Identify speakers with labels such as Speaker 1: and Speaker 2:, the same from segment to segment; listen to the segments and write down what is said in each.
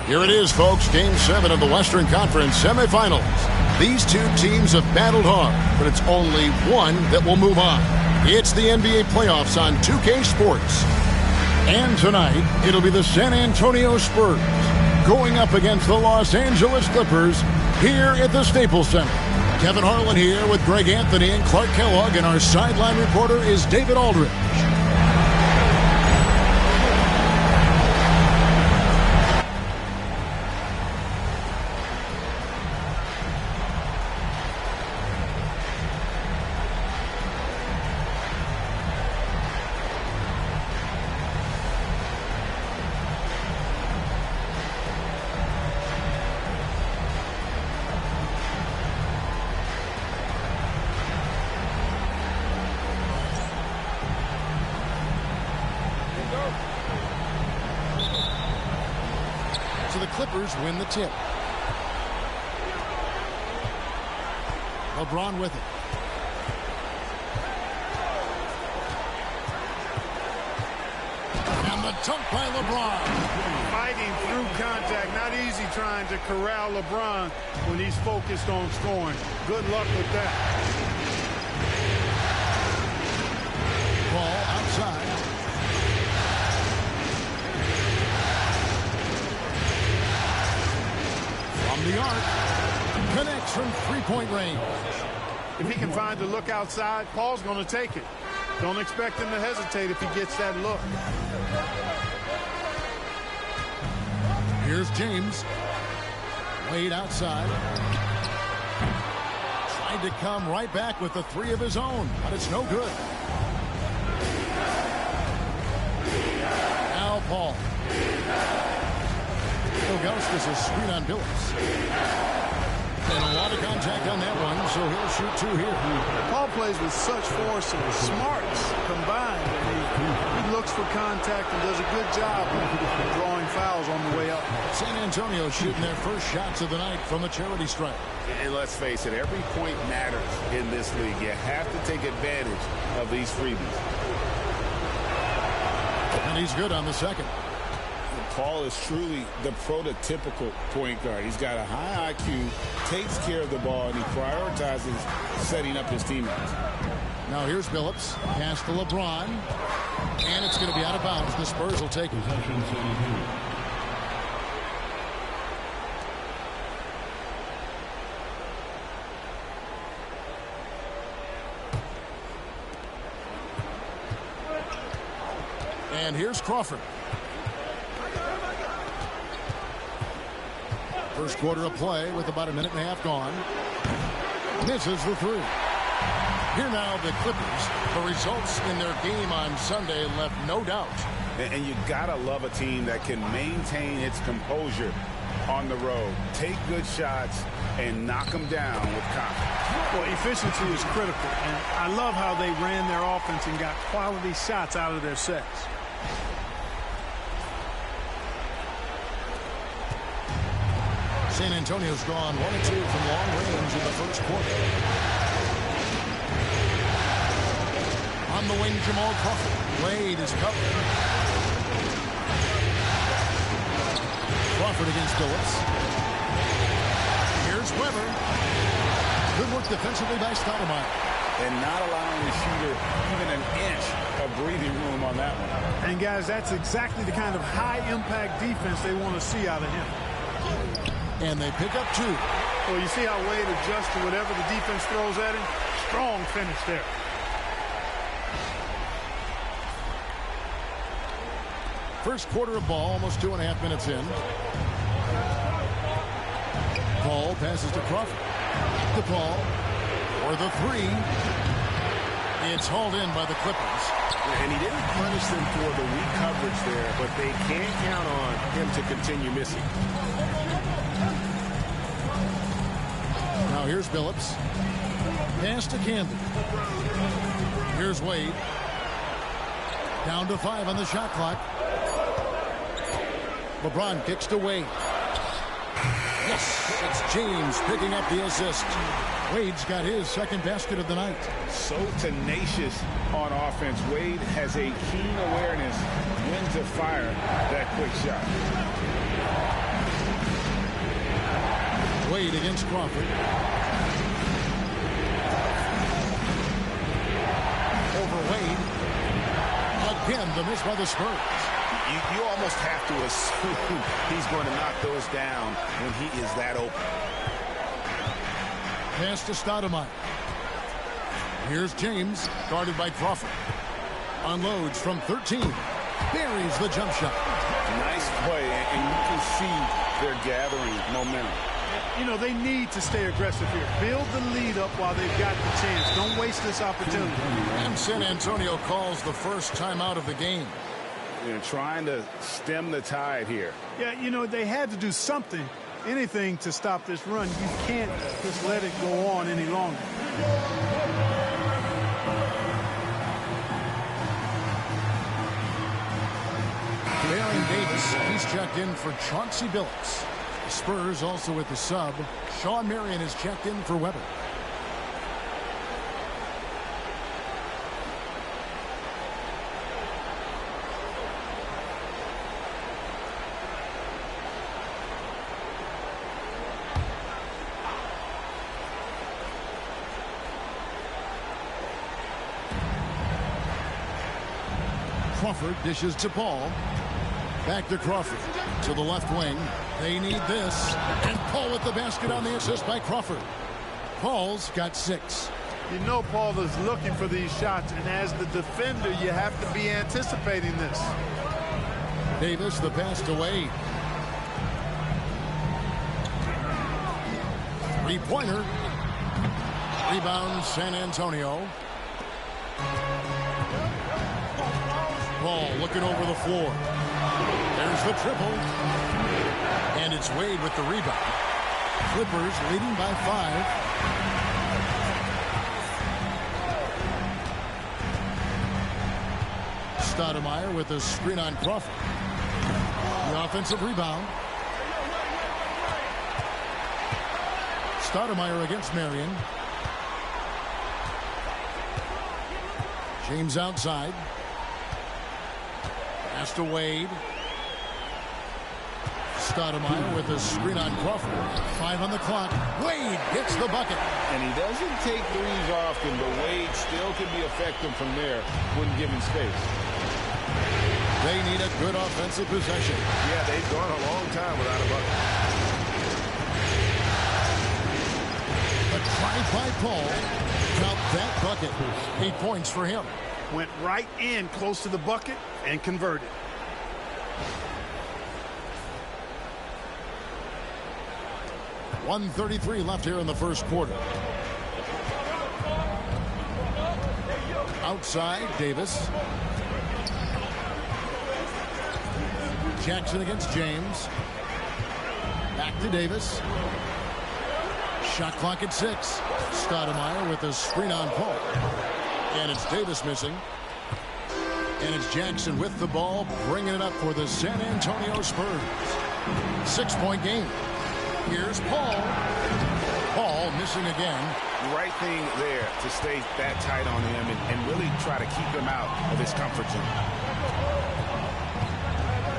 Speaker 1: Here it is, folks. Game 7 of the Western Conference semifinals. These two teams have battled hard, but it's only one that will move on. It's the NBA playoffs on 2K Sports. And tonight, it'll be the San Antonio Spurs going up against the Los Angeles Clippers here at the Staples Center. Kevin Harlan here with Greg Anthony and Clark Kellogg, and our sideline reporter is David Aldridge. So the Clippers win the tip. LeBron with it. And the dunk by LeBron.
Speaker 2: Fighting through contact. Not easy trying to corral LeBron when he's focused on scoring. Good luck with that.
Speaker 1: Ball outside. From the arc. Connects from three-point range.
Speaker 2: If he can find the look outside, Paul's going to take it. Don't expect him to hesitate if he gets that look.
Speaker 1: Here's James. Wade outside. Tried to come right back with the three of his own, but it's no good. Now Paul. Ilgauskas is screen on Billups. And a lot of contact on that one, so he'll shoot two here.
Speaker 2: Paul plays with such force and smarts combined. He looks for contact and does a good job of drawing fouls on the way up.
Speaker 1: San Antonio shooting their first shots of the night from the charity stripe.
Speaker 3: And let's face it, every point matters in this league. You have to take advantage of these freebies.
Speaker 1: And he's good on the second.
Speaker 3: Paul is truly the prototypical point guard. He's got a high IQ, takes care of the ball, and he prioritizes setting up his teammates.
Speaker 1: Now here's Billups. Pass to LeBron. And it's going to be out of bounds. The Spurs will take it. And here's Crawford. First quarter of play with about a minute and a half gone. Misses the three. Here now the Clippers. The results in their game on Sunday left no doubt.
Speaker 3: And you gotta love a team that can maintain its composure on the road. Take good shots and knock them down with confidence.
Speaker 2: Well, efficiency is critical. And I love how they ran their offense and got quality shots out of their sets.
Speaker 1: San Antonio's gone 1-2 from long range in the first quarter. On the wing, Jamal Crawford. Wade is covered. Crawford against Billups. Here's Weber. Good work defensively by Stoudemire.
Speaker 3: And not allowing the shooter even an inch of breathing room on that one.
Speaker 2: And, guys, that's exactly the kind of high-impact defense they want to see out of him.
Speaker 1: And they pick up two.
Speaker 2: Well, you see how Wade adjusts to whatever the defense throws at him? Strong finish there.
Speaker 1: First quarter of ball, almost 2.5 minutes in. Paul passes to Crawford. To Paul for the three. It's hauled in by the Clippers.
Speaker 3: And he didn't punish them for the weak coverage there, but they can't count on him to continue missing.
Speaker 1: Now here's Billups. Pass to Camden. Here's Wade. Down to 5 on the shot clock. LeBron kicks to Wade. Yes, it's James picking up the assist. Wade's got his second basket of the night.
Speaker 3: So tenacious on offense. Wade has a keen awareness when to fire that quick shot.
Speaker 1: Wade against Crawford. Over Wade. Again, the miss by the Spurs.
Speaker 3: You almost have to assume he's going to knock those down when he is that open.
Speaker 1: Pass to Stoudemire. Here's James, guarded by Crawford. Unloads from 13. Buries the jump shot.
Speaker 3: Nice play, and you can see they're gathering momentum.
Speaker 2: You know, they need to stay aggressive here. Build the lead up while they've got the chance. Don't waste this opportunity.
Speaker 1: And San Antonio calls the first timeout of the game.
Speaker 3: They're trying to stem the tide here.
Speaker 2: Yeah, you know, they had to do something, anything to stop this run. You can't just let it go on any longer.
Speaker 1: Baron Davis, he's checked in for Chauncey Billups. The Spurs also with the sub. Sean Marion is checked in for Weber. Crawford dishes to Paul. Back to Crawford. To the left wing. They need this. And Paul with the basket on the assist by Crawford. Paul's got 6.
Speaker 2: You know Paul is looking for these shots, and as the defender, you have to be anticipating this.
Speaker 1: Davis, the pass to Wade. Three-pointer. Rebound, San Antonio. Paul looking over the floor. There's the triple. And it's Wade with the rebound. Clippers leading by 5. Stoudemire with a screen on Crawford. The offensive rebound. Stoudemire against Marion. James outside. Pass to Wade. Stoudemire with a screen on Crawford. 5 on the clock. Wade gets the bucket.
Speaker 3: And he doesn't take threes often, but Wade still can be effective from there when given space.
Speaker 1: They need a good offensive possession.
Speaker 3: Yeah, they've gone a long time without a bucket.
Speaker 1: A drive by Paul. Count that bucket. 8 points for him.
Speaker 2: Went right in close to the bucket and converted.
Speaker 1: .133 left here in the first quarter. Outside, Davis. Jackson against James. Back to Davis. Shot clock at 6. Stoudemire with a screen on Paul. And it's Davis missing. And it's Jackson with the ball, bringing it up for the San Antonio Spurs. 6-point game. Here's Paul. Paul missing again.
Speaker 3: Right thing there to stay that tight on him and really try to keep him out of his comfort zone.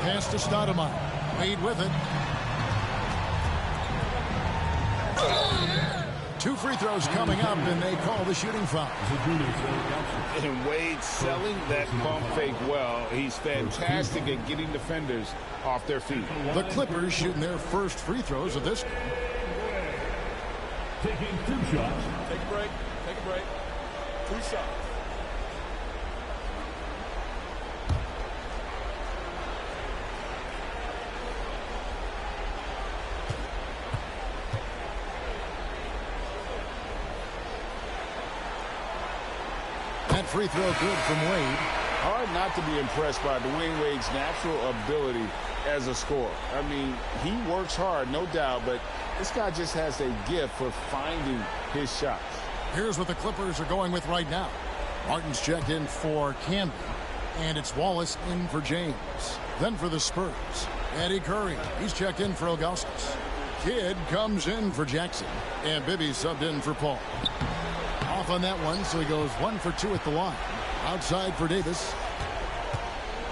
Speaker 1: Pass to Stoudemire. Wade with it. 2 free throws coming up, and they call the shooting foul.
Speaker 3: And Wade selling that pump fake well. He's fantastic at getting defenders off their feet.
Speaker 1: The Clippers shooting their first free throws of this game.
Speaker 4: Taking 2 shots.
Speaker 5: Take a break. Take a break. 2 shots.
Speaker 1: That free throw good from Wade.
Speaker 3: Hard not to be impressed by Dwayne Wade's natural ability as a scorer. I mean, he works hard, no doubt, but this guy just has a gift for finding his shots.
Speaker 1: Here's what the Clippers are going with right now. Martin's checked in for Camden, and it's Wallace in for James. Then for the Spurs, Eddie Curry. He's checked in for Ilgauskas. Kidd comes in for Jackson, and Bibby subbed in for Paul. Off on that one, so he goes 1 for 2 at the line. Outside for Davis.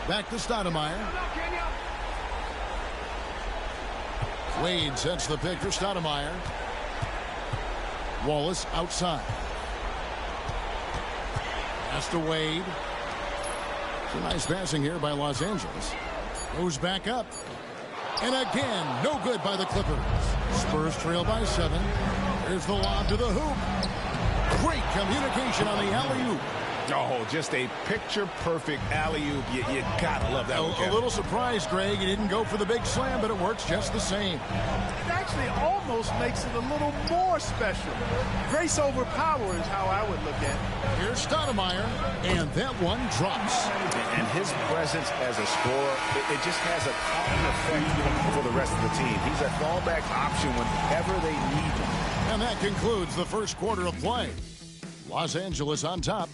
Speaker 1: Back to Stoudemire. Wade sets the pick for Stoudemire. Wallace outside. Pass to Wade. It's a nice passing here by Los Angeles. Goes back up. And again, no good by the Clippers. Spurs trail by 7. Here's the lob to the hoop. Great communication on the alley-oop.
Speaker 3: Oh, just a picture-perfect alley-oop. You gotta love that one, Jeff.
Speaker 1: A little surprised, Greg. He didn't go for the big slam, but it works just the same.
Speaker 2: It actually almost makes it a little more special. Grace over power is how I would look at it.
Speaker 1: Here's Stoudemire, and that one drops.
Speaker 3: And his presence as a scorer, it just has a calming effect for the rest of the team. He's a fallback option whenever they need him.
Speaker 1: And that concludes the first quarter of play. Los Angeles on top.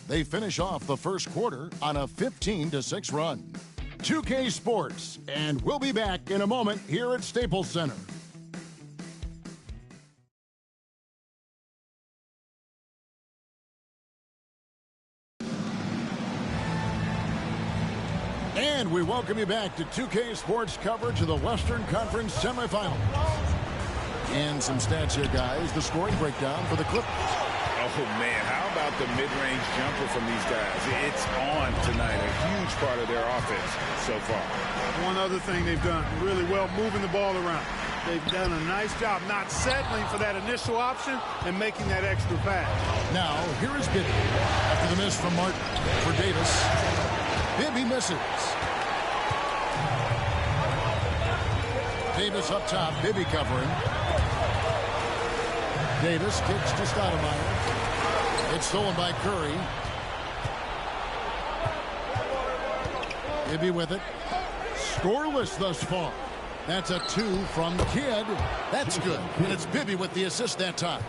Speaker 1: They finish off the first quarter on a 15-6 run. 2K Sports, and we'll be back in a moment here at Staples Center. And we welcome you back to 2K Sports coverage of the Western Conference semifinals. And some stats here, guys. The scoring breakdown for the Clippers.
Speaker 3: Oh, man, how about the mid-range jumper from these guys? It's on tonight, a huge part of their offense so far.
Speaker 2: One other thing they've done really well, moving the ball around. They've done a nice job not settling for that initial option and making that extra pass.
Speaker 1: Now, here is Bibby. After the miss from Martin for Davis. Bibby misses. Davis up top, Bibby covering. Davis kicks to Stoudemire. It's stolen by Curry. Bibby with it. Scoreless thus far. That's a 2 from Kidd. That's good. And it's Bibby with the assist that time.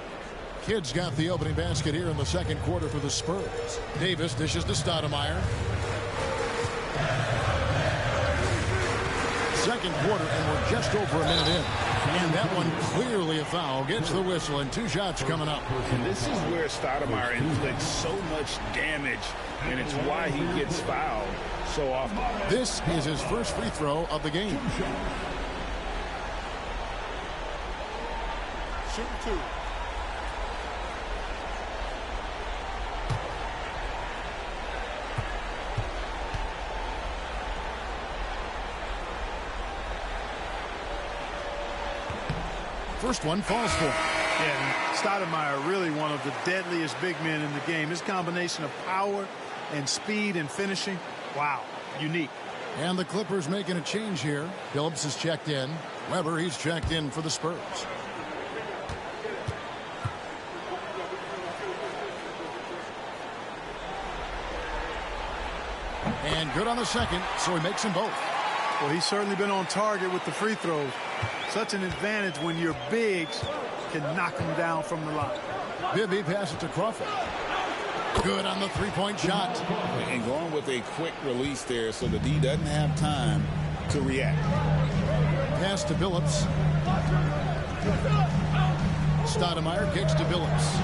Speaker 1: Kidd's got the opening basket here in the second quarter for the Spurs. Davis dishes to Stoudemire. Second quarter, and we're just over a minute in. And that one clearly a foul. Gets the whistle, and 2 shots coming up.
Speaker 3: And this is where Stoudemire inflicts so much damage, and it's why he gets fouled so often.
Speaker 1: This is his first free throw of the game.
Speaker 5: Shoot 2.
Speaker 1: First one falls for him.
Speaker 2: And Stoudemire, really one of the deadliest big men in the game. His combination of power and speed and finishing, wow, unique.
Speaker 1: And the Clippers making a change here. Phillips is checked in. Weber, he's checked in for the Spurs. And good on the second, so he makes them both.
Speaker 2: Well, he's certainly been on target with the free throws. Such an advantage when your bigs can knock him down from the line.
Speaker 1: Bibby passes to Crawford. Good on the three-point shot.
Speaker 3: And going with a quick release there so the D doesn't have time to react.
Speaker 1: Pass to Billups. Stoudemire kicks to Billups.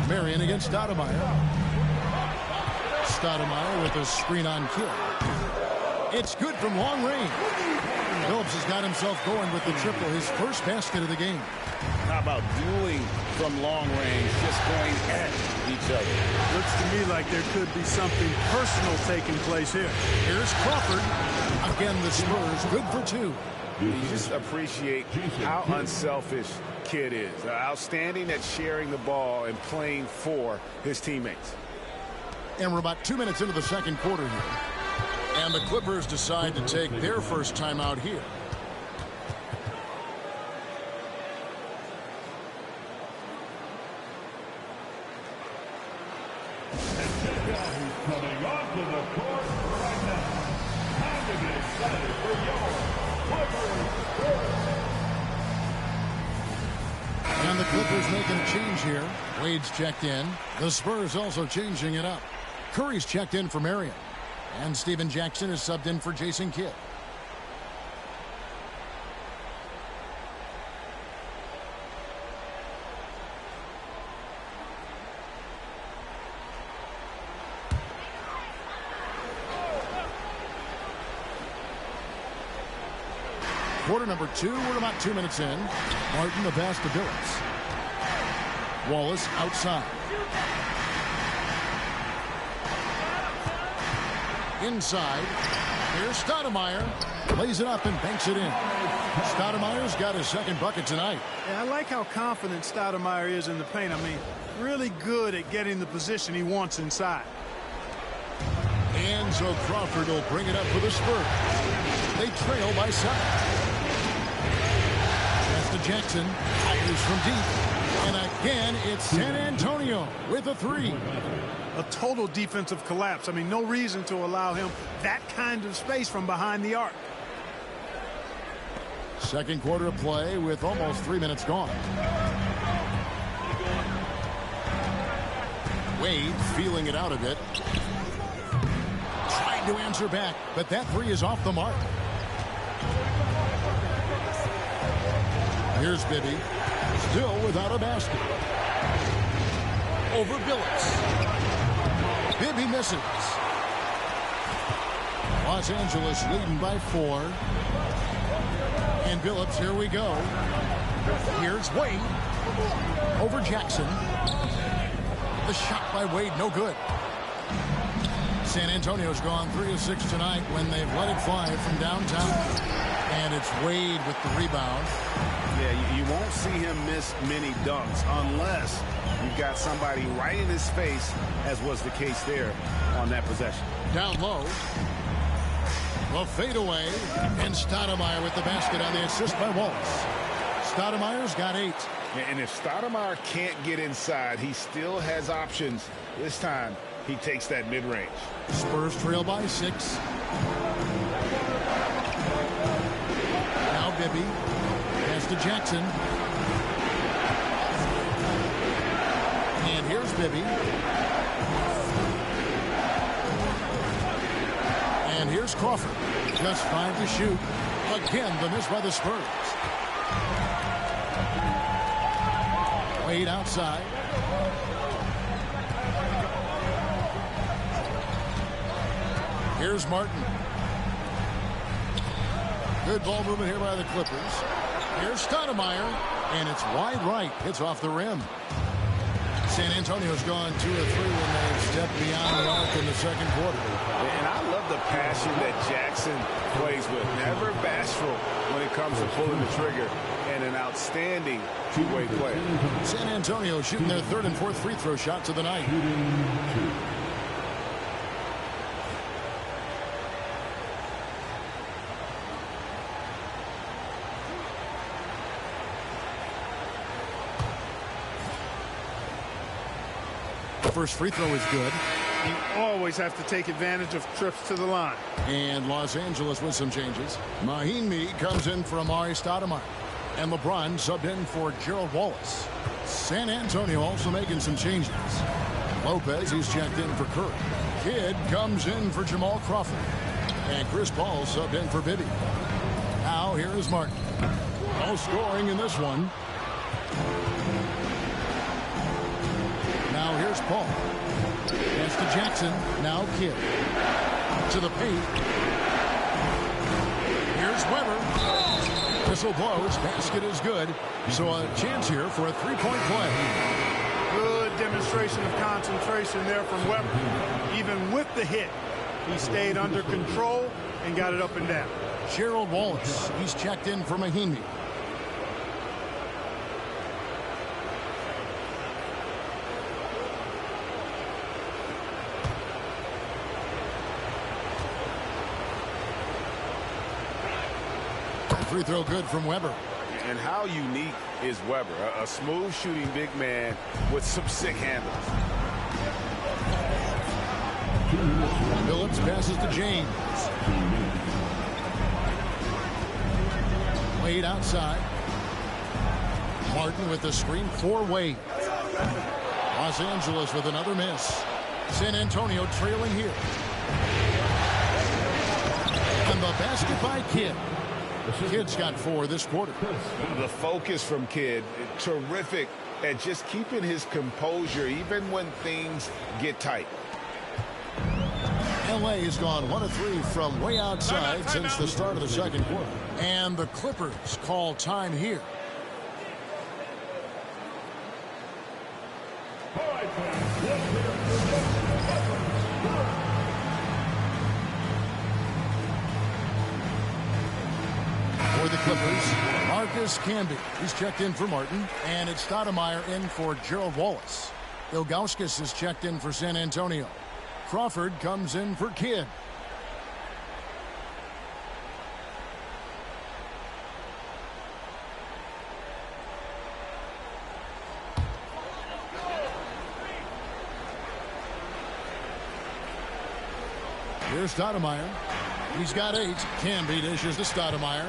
Speaker 1: Marion against Stoudemire. Stoudemire with a screen on Kidd. It's good from long range. Phillips has got himself going with the triple, his first basket of the game.
Speaker 3: How about dueling from long range, just going at each other?
Speaker 2: Looks to me like there could be something personal taking place here.
Speaker 1: Here's Crawford. Again, the Spurs good for 2.
Speaker 3: You just appreciate how unselfish Kidd is. Outstanding at sharing the ball and playing for his teammates.
Speaker 1: And we're about 2 minutes into the second quarter here. And the Clippers decide to take their first timeout here.
Speaker 4: Coming onto the court right now. Time to get excited for your Clippers.
Speaker 1: And the Clippers making a change here. Wade's checked in. The Spurs also changing it up. Curry's checked in for Marion. And Steven Jackson is subbed in for Jason Kidd. Quarter number 2, we're about 2 minutes in. Martin, the pass to Billups. Wallace outside. Inside. Here's Stoudemire. Lays it up and banks it in. Stoudemire's got his second bucket tonight.
Speaker 2: Yeah, I like how confident Stoudemire is in the paint. I mean, really good at getting the position he wants inside.
Speaker 1: And so Crawford will bring it up for the Spurs. They trail by 7. That's to Jackson. Fires from deep. And again, it's San Antonio with a 3.
Speaker 2: A total defensive collapse. I mean, no reason to allow him that kind of space from behind the arc.
Speaker 1: Second quarter of play with almost 3 minutes gone. Wade feeling it out a bit. Trying to answer back, but that 3 is off the mark. Here's Bibby. Still without a basket. Over Billups. Bibby misses. Los Angeles leading by 4. And Billups, here we go. Here's Wade. Over Jackson. The shot by Wade, no good. San Antonio's gone 3 of 6 tonight when they've let it fly from downtown. And it's Wade with the rebound.
Speaker 6: Yeah, you won't see him miss many dunks unless you've got somebody right in his face, as was the case there on that possession.
Speaker 1: Down low. The fadeaway. And Stoudemire with the basket on the assist by Wallace. Stoudemire's got 8.
Speaker 6: And if Stoudemire can't get inside, he still has options. This time, he takes that mid-range.
Speaker 1: Spurs trail by 6. Now Bibby. Pass to Jackson. And here's Bibby. And here's Crawford. Just 5 to shoot. Again, the miss by the Spurs. Wade outside. Here's Martin. Good ball movement here by the Clippers. Here's Stoudemire, and it's wide right. It's off the rim. San Antonio's gone 2 of 3 when they've stepped beyond the arc in the second quarter.
Speaker 6: And I love the passion that Jackson plays with. Never bashful when it comes to pulling the trigger. And an outstanding two-way play.
Speaker 1: San Antonio shooting their 3rd and 4th free throw shots of the night. First free throw is good.
Speaker 2: You always have to take advantage of trips to the line.
Speaker 1: And Los Angeles with some changes. Mahinmi comes in for Amari Stoudemire. And LeBron subbed in for Gerald Wallace. San Antonio also making some changes. Lopez, he's checked in for Curry. Kidd comes in for Jamal Crawford. And Chris Paul subbed in for Bibby. Now here is Martin. No scoring in this one. Now here's Paul. Pass to Jackson. Now Kidd. To the paint. Here's Weber. Whistle blows. Basket is good. So a chance here for a 3-point play.
Speaker 2: Good demonstration of concentration there from Weber. Even with the hit, he stayed under control and got it up and down.
Speaker 1: Gerald Wallace. He's checked in for Mahinmi. Free throw good from Weber.
Speaker 6: And how unique is Weber? A smooth shooting big man with some sick handles.
Speaker 1: Billups passes to James. Wade outside. Martin with the screen for Wade. Los Angeles with another miss. San Antonio trailing here. And the basket by Kidd. Kidd's got 4 this quarter.
Speaker 6: The focus from Kidd, terrific at just keeping his composure even when things get tight.
Speaker 1: L.A. has gone 1 of 3 from way outside since the start of the second quarter. And the Clippers call time here. For the Clippers, Marcus Camby. He's checked in for Martin. And it's Stoudemire in for Gerald Wallace. Ilgauskas is checked in for San Antonio. Crawford comes in for Kidd. Here's Stoudemire. He's got 8. Camby dishes to Stoudemire.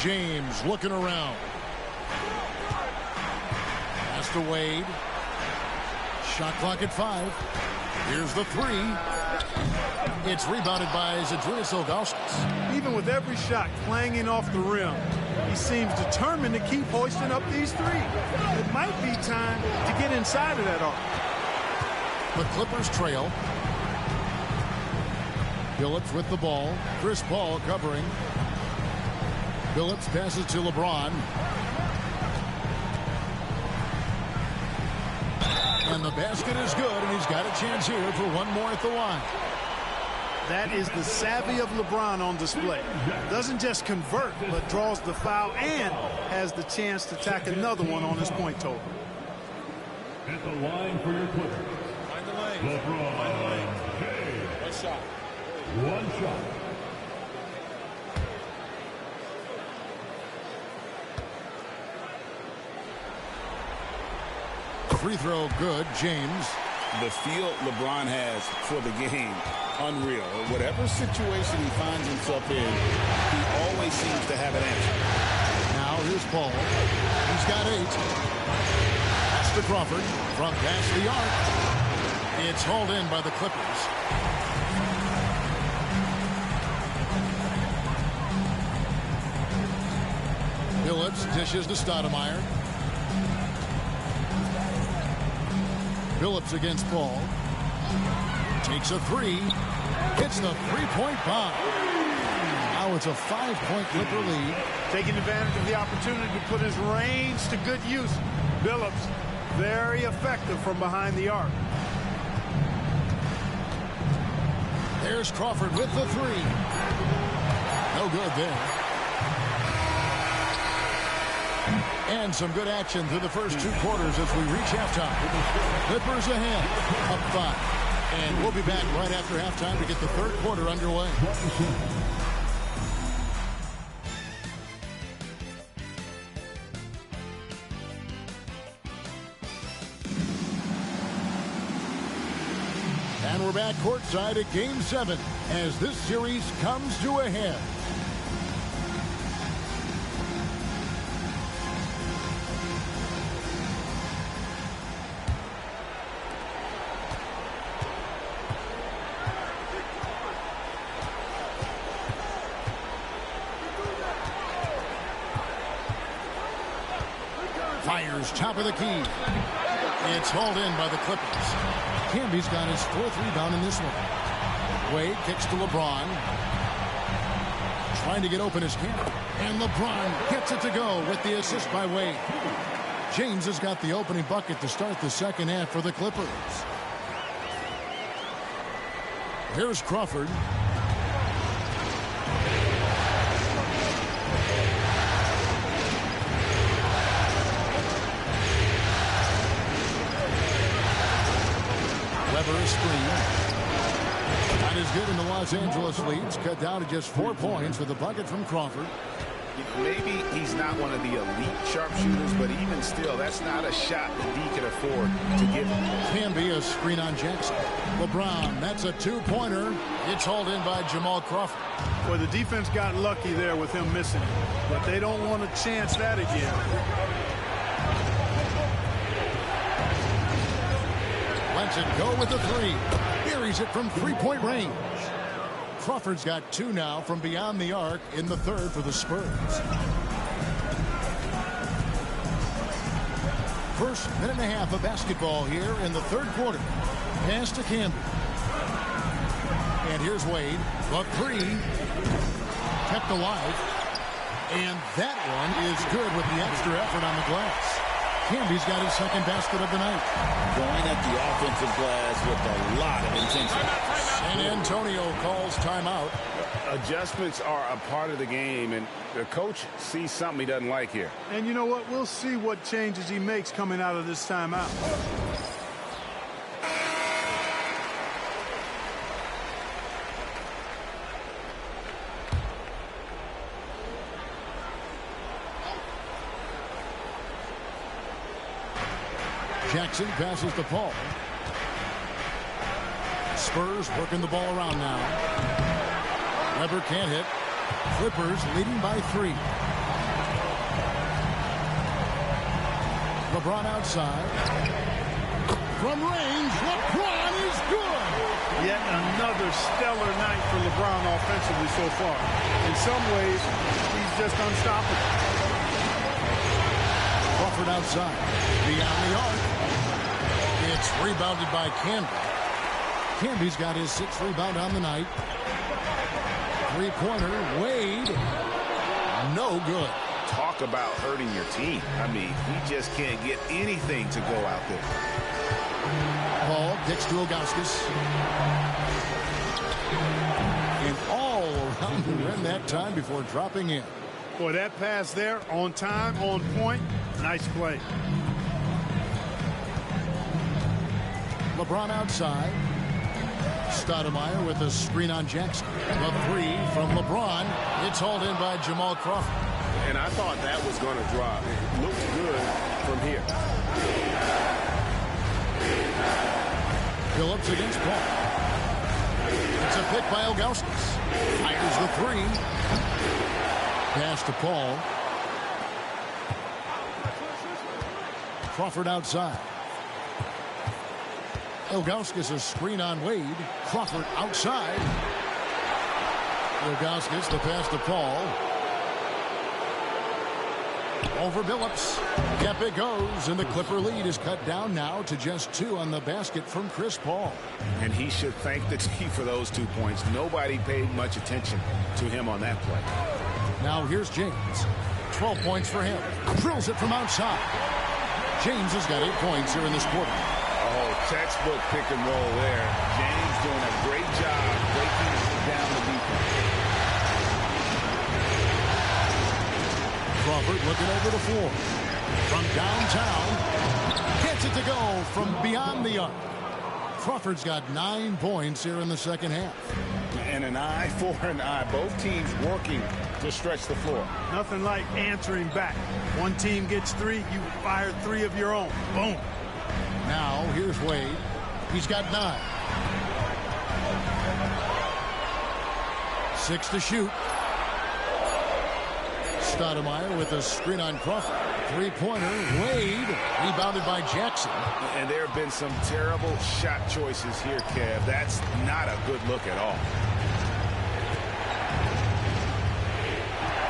Speaker 1: James looking around. Pass to Wade. Shot clock at 5. Here's the 3. It's rebounded by Zydrunas Ilgauskas.
Speaker 2: Even with every shot clanging off the rim, he seems determined to keep hoisting up these threes. It might be time to get inside of that arc.
Speaker 1: The Clippers trail. Phillips with the ball. Chris Paul covering. Phillips passes to LeBron. And the basket is good, and he's got a chance here for one more at the line.
Speaker 2: That is the savvy of LeBron on display. Doesn't just convert, but draws the foul and has the chance to tack another one on his point total.
Speaker 4: At the line for your Clippers,
Speaker 5: Find the lane.
Speaker 4: LeBron James.
Speaker 5: One shot.
Speaker 4: One shot.
Speaker 1: Free throw good. James.
Speaker 6: The feel LeBron has for the game, unreal. Whatever situation he finds himself in, he always seems to have an answer.
Speaker 1: Now here's Paul. He's got 8. Pass to Crawford from past the arc. It's hauled in by the Clippers. Phillips dishes to Stoudemire. Phillips against Paul. Takes a 3. Hits the three-point bomb. Now it's a 5-point Clipper lead.
Speaker 2: Taking advantage of the opportunity to put his range to good use. Phillips, very effective from behind the arc.
Speaker 1: There's Crawford with the 3. No good there. And some good action through the first 2 quarters as we reach halftime. Clippers ahead, up 5. And we'll be back right after halftime to get the third quarter underway. And we're back courtside at Game 7 as this series comes to a head. Fires top of the key. It's hauled in by the Clippers. Camby's got his 4th rebound in this one. Wade kicks to LeBron. Trying to get open is Camby. And LeBron gets it to go with the assist by Wade. James has got the opening bucket to start the second half for the Clippers. Here's Crawford. Weber screen. Not as good in the Los Angeles leads. Cut down to just 4 points with a bucket from Crawford.
Speaker 6: Maybe he's not one of the elite sharpshooters, but even still, that's not a shot that he can afford to give him.
Speaker 1: Can be a screen on Jackson. LeBron, that's a 2-pointer. It's hauled in by Jamal Crawford.
Speaker 2: Well, the defense got lucky there with him missing, but they don't want to chance that again.
Speaker 1: Lets it go with the 3. Buries it from 3-point range. Crawford's got 2 now from beyond the arc in the 3rd for the Spurs. First minute and a half of basketball here in the third quarter. Pass to Camby. And here's Wade. The three. Kept alive. And that one is good with the extra effort on the glass. Camby's got his second basket of the night.
Speaker 3: Going at the offensive glass with a lot of intensity.
Speaker 1: San Antonio calls timeout.
Speaker 6: Adjustments are a part of the game, and the coach sees something he doesn't like here.
Speaker 2: And you know what? We'll see what changes he makes coming out of this timeout.
Speaker 1: Jackson passes to Paul. Spurs working the ball around now. Weber can't hit. Clippers leading by 3. LeBron outside. From range, LeBron is good.
Speaker 2: Yet another stellar night for LeBron offensively so far. In some ways, he's just unstoppable.
Speaker 1: Crawford outside. Beyond the arc. It's rebounded by Camby. Camby's got his 6th rebound on the night. Three-pointer, Wade. No good.
Speaker 6: Talk about hurting your team. I mean, he just can't get anything to go out there.
Speaker 1: Paul gets to Ilgauskas. And all around the rim that time before dropping in.
Speaker 2: Boy, that pass there, on time, on point. Nice play.
Speaker 1: LeBron outside. Stoudemire with a screen on Jackson. The three from LeBron. It's hauled in by Jamal Crawford.
Speaker 6: And I thought that was going to drop. It looked good from here.
Speaker 1: Phillips against Paul. It's a pick by Ilgauskas. Fires the three. Pass to Paul. Crawford outside. Ilgauskas a screen on Wade. Crawford outside. Ilgauskas the pass to Paul. Over Billups. Yep, it goes, and the Clipper lead is cut down now to just 2 on the basket from Chris Paul.
Speaker 6: And he should thank the team for those 2 points. Nobody paid much attention to him on that play.
Speaker 1: Now here's James. 12 points for him. Drills it from outside. James has got 8 points here in this quarter.
Speaker 6: Oh, textbook pick and roll there. James doing a great job breaking down the defense.
Speaker 1: Crawford looking over the floor. From downtown. Gets it to go from beyond the arc. Crawford's got 9 points here in the second half.
Speaker 6: And an eye for an eye. Both teams working to stretch the floor.
Speaker 2: Nothing like answering back. One team gets 3, you fire 3 of your own. Boom.
Speaker 1: Now, here's Wade. He's got 9. 6 to shoot. Stoudemire with a screen on Crawford. Three-pointer, Wade. Rebounded by Jackson.
Speaker 6: And there have been some terrible shot choices here, Kev. That's not a good look at all.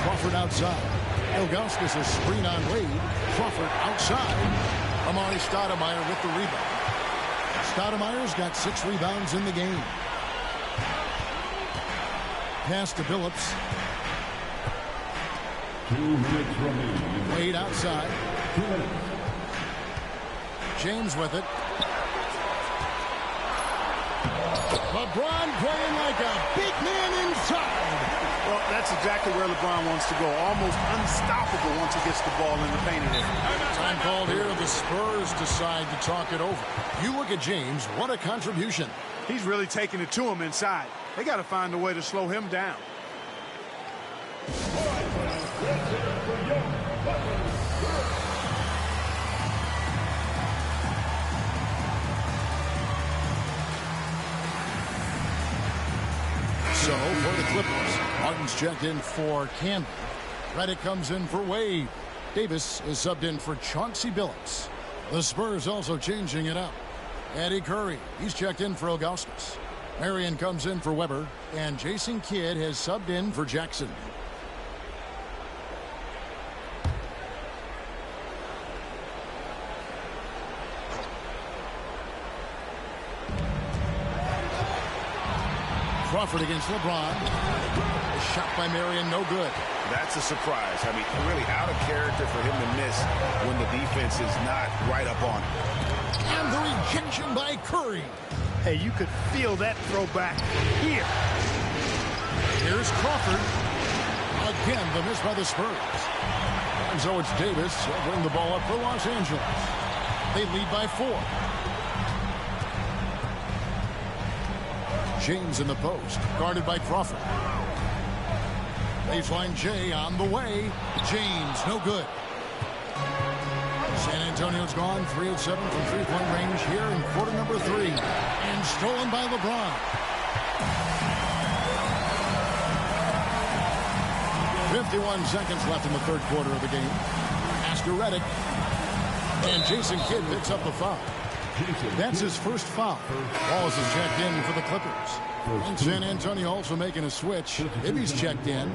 Speaker 1: Crawford outside. Ilgauskas a screen on Wade. Crawford outside. Amari Stoudemire with the rebound. Stoudemire's got 6 rebounds in the game. Pass to Billups.
Speaker 4: 2 minutes remaining.
Speaker 1: Wade outside.
Speaker 4: 2 minutes.
Speaker 1: James with it. LeBron playing like a big man inside.
Speaker 2: Well, that's exactly where LeBron wants to go. Almost unstoppable once he gets the ball in the painted area.
Speaker 1: Time called here. The Spurs decide to talk it over. You look at James. What a contribution.
Speaker 2: He's really taking it to him inside. They got to find a way to slow him down.
Speaker 1: So, for the Clippers, Martin's checked in for Camby. Reddick comes in for Wade. Davis is subbed in for Chauncey Billups. The Spurs also changing it up. Eddie Curry, he's checked in for Ilgauskas. Marion comes in for Weber, and Jason Kidd has subbed in for Jackson. Crawford against LeBron. Shot by Marion, no good.
Speaker 6: That's a surprise. I mean, really out of character for him to miss when the defense is not right up on him.
Speaker 1: And the rejection by Curry.
Speaker 2: Hey, you could feel that throwback here.
Speaker 1: Here's Crawford. Again, the miss by the Spurs. And so it's Davis bring the ball up for Los Angeles. They lead by 4. James in the post, guarded by Crawford. Baseline J on the way. James, no good. San Antonio's gone 3 of 7 from three-point range here in quarter number 3. And stolen by LeBron. 51 seconds left in the third quarter of the game. Pass to Redick. And Jason Kidd picks up the foul. That's his first foul. Walls is checked in for the Clippers. And San Antonio also making a switch. Bibby's checked in.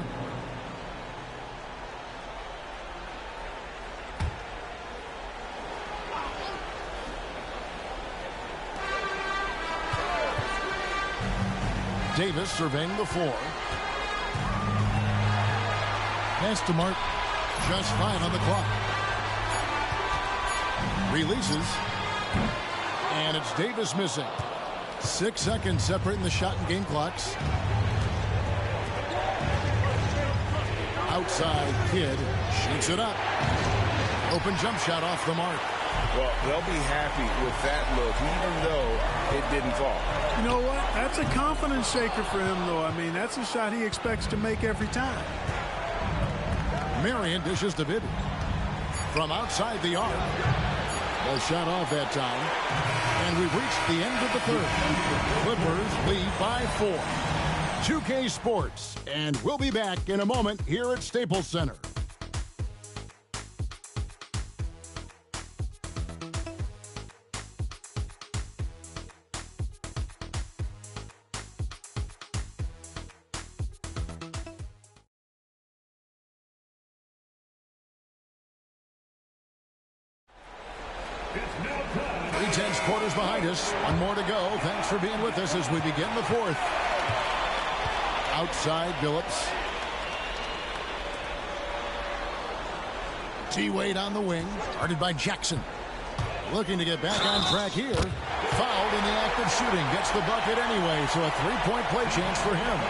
Speaker 1: Davis surveying the floor. Pass to Mark. Just 5 on the clock. Releases. And it's Davis missing. 6 seconds separating the shot and game clocks. Outside, Kidd shoots it up. Open jump shot off the mark.
Speaker 6: Well, they'll be happy with that look, even though it didn't fall.
Speaker 2: You know what? That's a confidence shaker for him, though. I mean, that's a shot he expects to make every time.
Speaker 1: Marion dishes to Bibby. From outside the arc. Well, shot off that time. And we've reached the end of the third. Clippers lead by 4. 2K Sports. And we'll be back in a moment here at Staples Center. Tense quarters behind us. One more to go. Thanks for being with us as we begin the fourth. Outside, Billups. T-Wade on the wing, guarded by Jackson. Looking to get back on track here. Fouled in the act of shooting. Gets the bucket anyway, so a three-point play chance for him.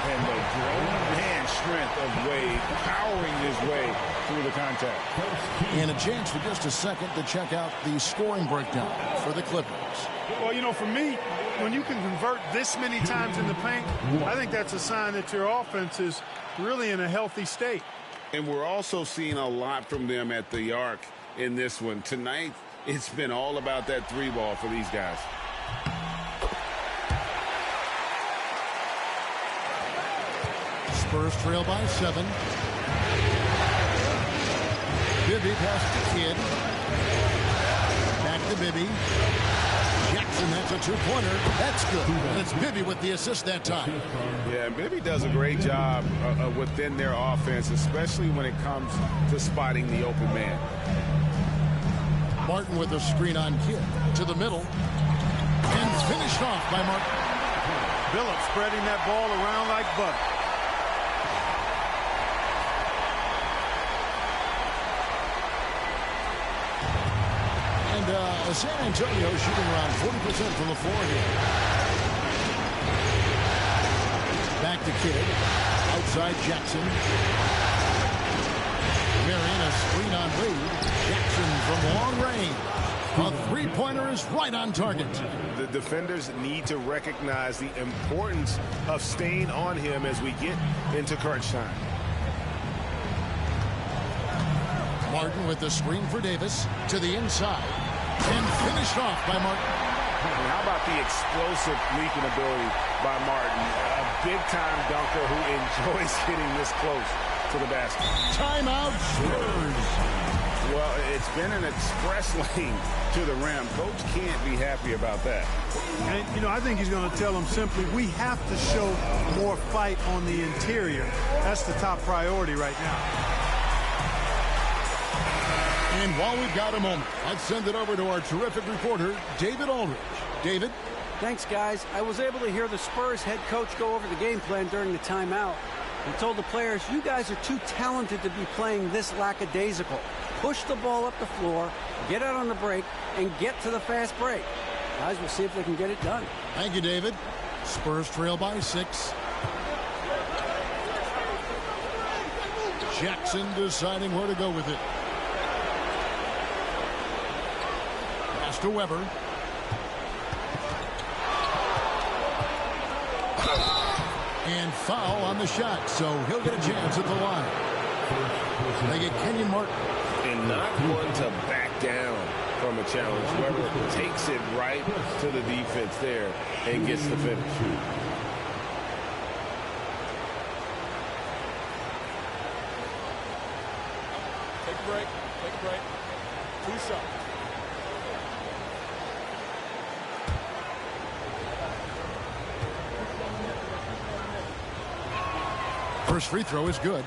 Speaker 6: And the grown man strength of Wade powering his way through the contact.
Speaker 1: And a chance for just a second to check out the scoring breakdown for the Clippers.
Speaker 2: Well, you know, for me, when you can convert this many times in the paint, I think that's a sign that your offense is really in a healthy state.
Speaker 6: And we're also seeing a lot from them at the arc in this one. Tonight, it's been all about that three ball for these guys.
Speaker 1: Spurs trail by 7. Bibby pass to Kidd. Back to Bibby. Jackson, that's a two-pointer. That's good. And it's Bibby with the assist that time.
Speaker 6: Yeah, and Bibby does a great job within their offense, especially when it comes to spotting the open man.
Speaker 1: Martin with a screen on Kidd. To the middle. And finished off by Martin.
Speaker 2: Billups spreading that ball around like butter.
Speaker 1: San Antonio shooting around 40% from the floor here. Back to Kidd. Outside Jackson. Marion, a screen on Wade. Jackson from long range. A three-pointer is right on target.
Speaker 6: The defenders need to recognize the importance of staying on him as we get into crunch time.
Speaker 1: Martin with the screen for Davis. To the inside. And finished off by Martin.
Speaker 6: And how about the explosive leaping ability by Martin? A big-time dunker who enjoys getting this close to the basket.
Speaker 1: Timeout Spurs.
Speaker 6: Well, it's been an express lane to the rim. Coach can't be happy about that.
Speaker 2: And, you know, I think he's going to tell them simply, we have to show more fight on the interior. That's the top priority right now.
Speaker 1: And while we've got a moment, let's send it over to our terrific reporter, David Aldridge. David?
Speaker 7: Thanks, guys. I was able to hear the Spurs head coach go over the game plan during the timeout. He told the players, you guys are too talented to be playing this lackadaisical. Push the ball up the floor, get out on the break, and get to the fast break. Guys, we'll see if they can get it done.
Speaker 1: Thank you, David. Spurs trail by 6. Jackson deciding where to go with it. Pass to Weber. And foul on the shot, so he'll get a chance at the line. They get Kenyon Martin.
Speaker 6: And not one to back down from a challenge. Weber takes it right to the defense there and gets the finish.
Speaker 5: Take a break. Take a break. 2 shots.
Speaker 1: First free throw is good.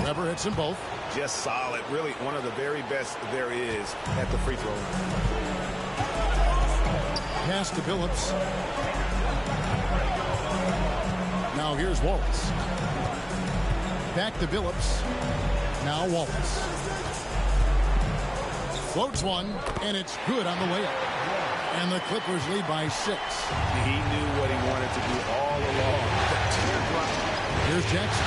Speaker 1: Weber hits them both.
Speaker 6: Just solid. Really one of the very best there is at the free throw line.
Speaker 1: Pass to Phillips. Now here's Wallace. Back to Phillips. Now Wallace. Floats one, and it's good on the layup. And the Clippers lead by 6.
Speaker 6: He knew what he wanted to do all along.
Speaker 1: Here's Jackson.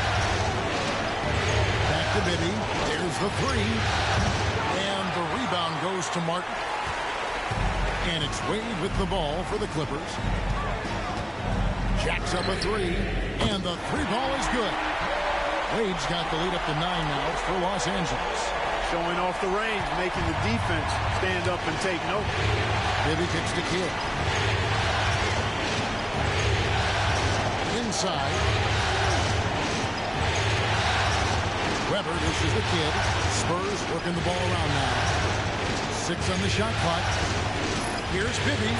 Speaker 1: Back to Bibby. There's the 3. And the rebound goes to Martin. And it's Wade with the ball for the Clippers. Jacks up a 3. And the 3-ball is good. Wade's got the lead up to 9 now for Los Angeles.
Speaker 2: Showing off the range, making the defense stand up and take note.
Speaker 1: Bibby kicks to Kidd. Inside. Weber dishes the Kidd. Spurs working the ball around now. 6 on the shot clock. Here's Bibby.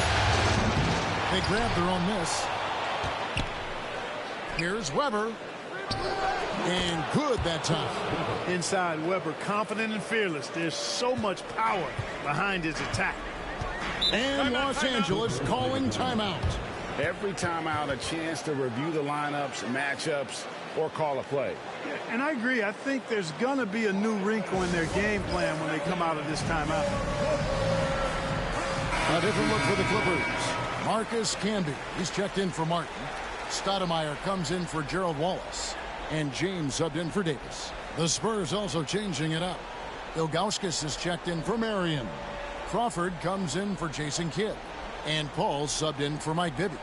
Speaker 1: They grab their own miss. Here's Weber. And good that time.
Speaker 2: Inside, Weber confident and fearless. There's so much power behind his attack.
Speaker 1: And Los Angeles calling timeout.
Speaker 6: Every timeout, a chance to review the lineups, matchups, or call a play.
Speaker 2: Yeah, and I agree. I think there's going to be a new wrinkle in their game plan when they come out of this timeout.
Speaker 1: A different look for the Clippers. Marcus Camby. He's checked in for Martin. Stoudemire comes in for Gerald Wallace. And James subbed in for Davis. The Spurs also changing it up. Ilgauskas is checked in for Marion. Crawford comes in for Jason Kidd. And Paul subbed in for Mike Bibby.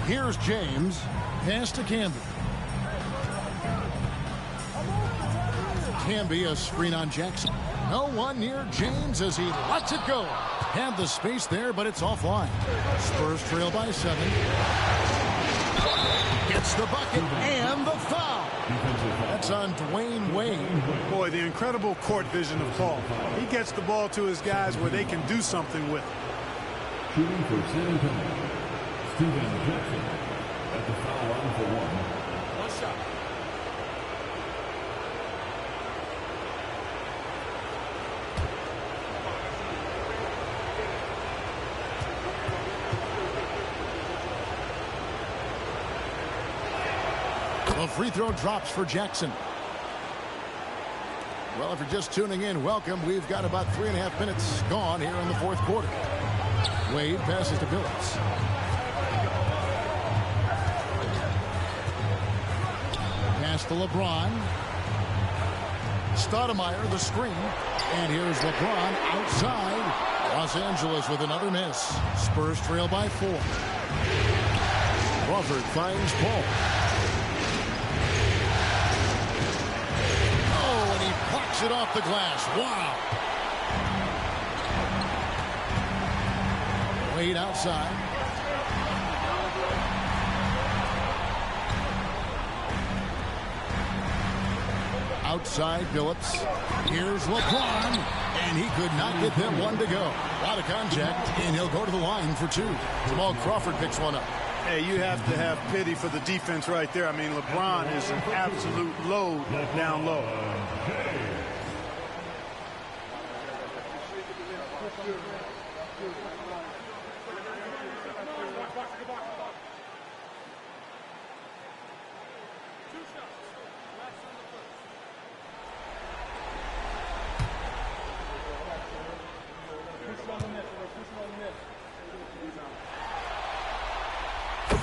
Speaker 1: Here's James. Pass to Camby. Camby, a screen on Jackson. No one near James as he lets it go. Had the space there, but it's offline. Spurs trail by 7. Gets the bucket and the foul. That's on Dwayne Wade.
Speaker 2: Boy, the incredible court vision of Paul. He gets the ball to his guys where they can do something with it.
Speaker 4: Shooting for San Antonio, Steven Jackson at the foul line for 1.
Speaker 5: 1 shot.
Speaker 1: The free throw drops for Jackson. Well, if you're just tuning in, welcome. We've got about 3.5 minutes gone here in the 4th quarter. Wade passes to Phillips. Pass to LeBron. Stoudemire, the screen. And here's LeBron outside. Los Angeles with another miss. Spurs trail by 4. Crawford finds Paul. It off the glass. Wow. Wade outside. Outside Phillips. Here's LeBron, and he could not get that one to go. A lot of contact, and he'll go to the line for two. Jamal Crawford picks one up.
Speaker 2: Hey, you have to have pity for the defense right there. I mean, LeBron is an absolute load down low.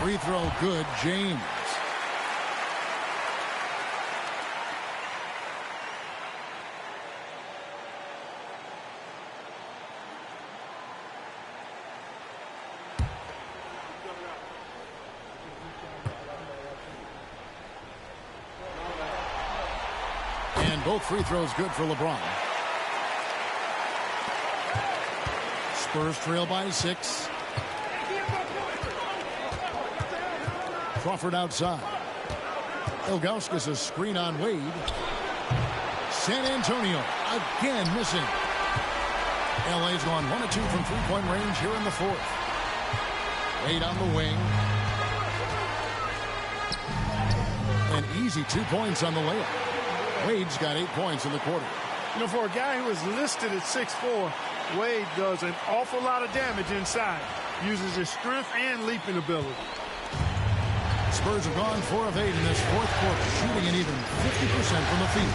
Speaker 1: Free throw good, James. And both free throws good for LeBron. Spurs trail by 6. Crawford outside. Ilgauskas a screen on Wade. San Antonio again missing. LA's gone 1 of 2 from three-point range here in the fourth. Wade on the wing. An easy 2 points on the layup. Wade's got 8 points in the quarter.
Speaker 2: You know, for a guy who is listed at 6'4", Wade does an awful lot of damage inside. Uses his strength and leaping ability.
Speaker 1: Spurs have gone 4 of 8 in this fourth quarter, shooting an even 50% from the field.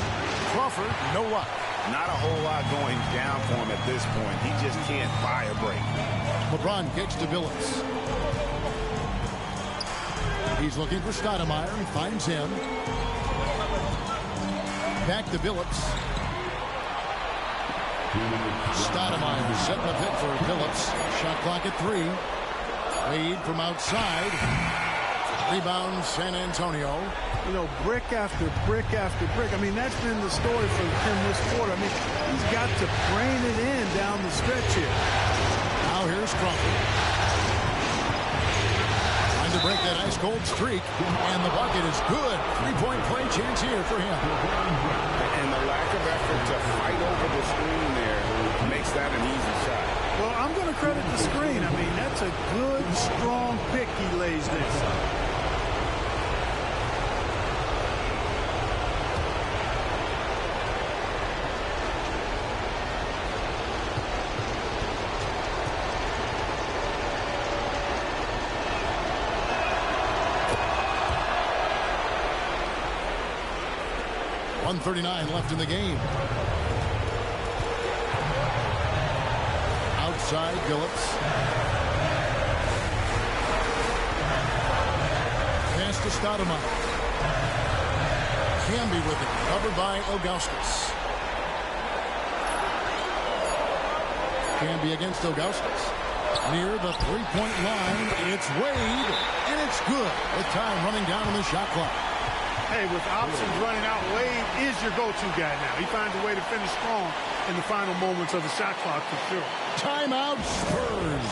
Speaker 1: Crawford, no luck.
Speaker 6: Not a whole lot going down for him at this point. He just can't buy a break.
Speaker 1: LeBron gets to Billups. He's looking for Stoudemire and finds him. Back to Billups. Stoudemire setting the pick for Billups. Shot clock at 3. Wade from outside. Rebound San Antonio.
Speaker 2: You know, brick after brick after brick. I mean, that's been the story for him this quarter. I mean, he's got to brain it in down the stretch here.
Speaker 1: Now here's Crawford. Trying to break that ice-cold streak. And the bucket is good. Three-point play chance here for him.
Speaker 6: And the lack of effort to fight over the screen there makes that an easy shot.
Speaker 2: Well, I'm going to credit the screen. I mean, that's a good, strong pick he lays there.
Speaker 1: .139 left in the game. Outside Billups. Pass to Stoudemire. Camby with it. Covered by Ilgauskas. Camby against Ilgauskas. Near the three-point line. It's Wade. And it's good. With time running down on the shot clock.
Speaker 2: Hey, with options running out, Wade is your go-to guy now. He finds a way to finish strong in the final moments of the shot clock for sure.
Speaker 1: Timeout Spurs.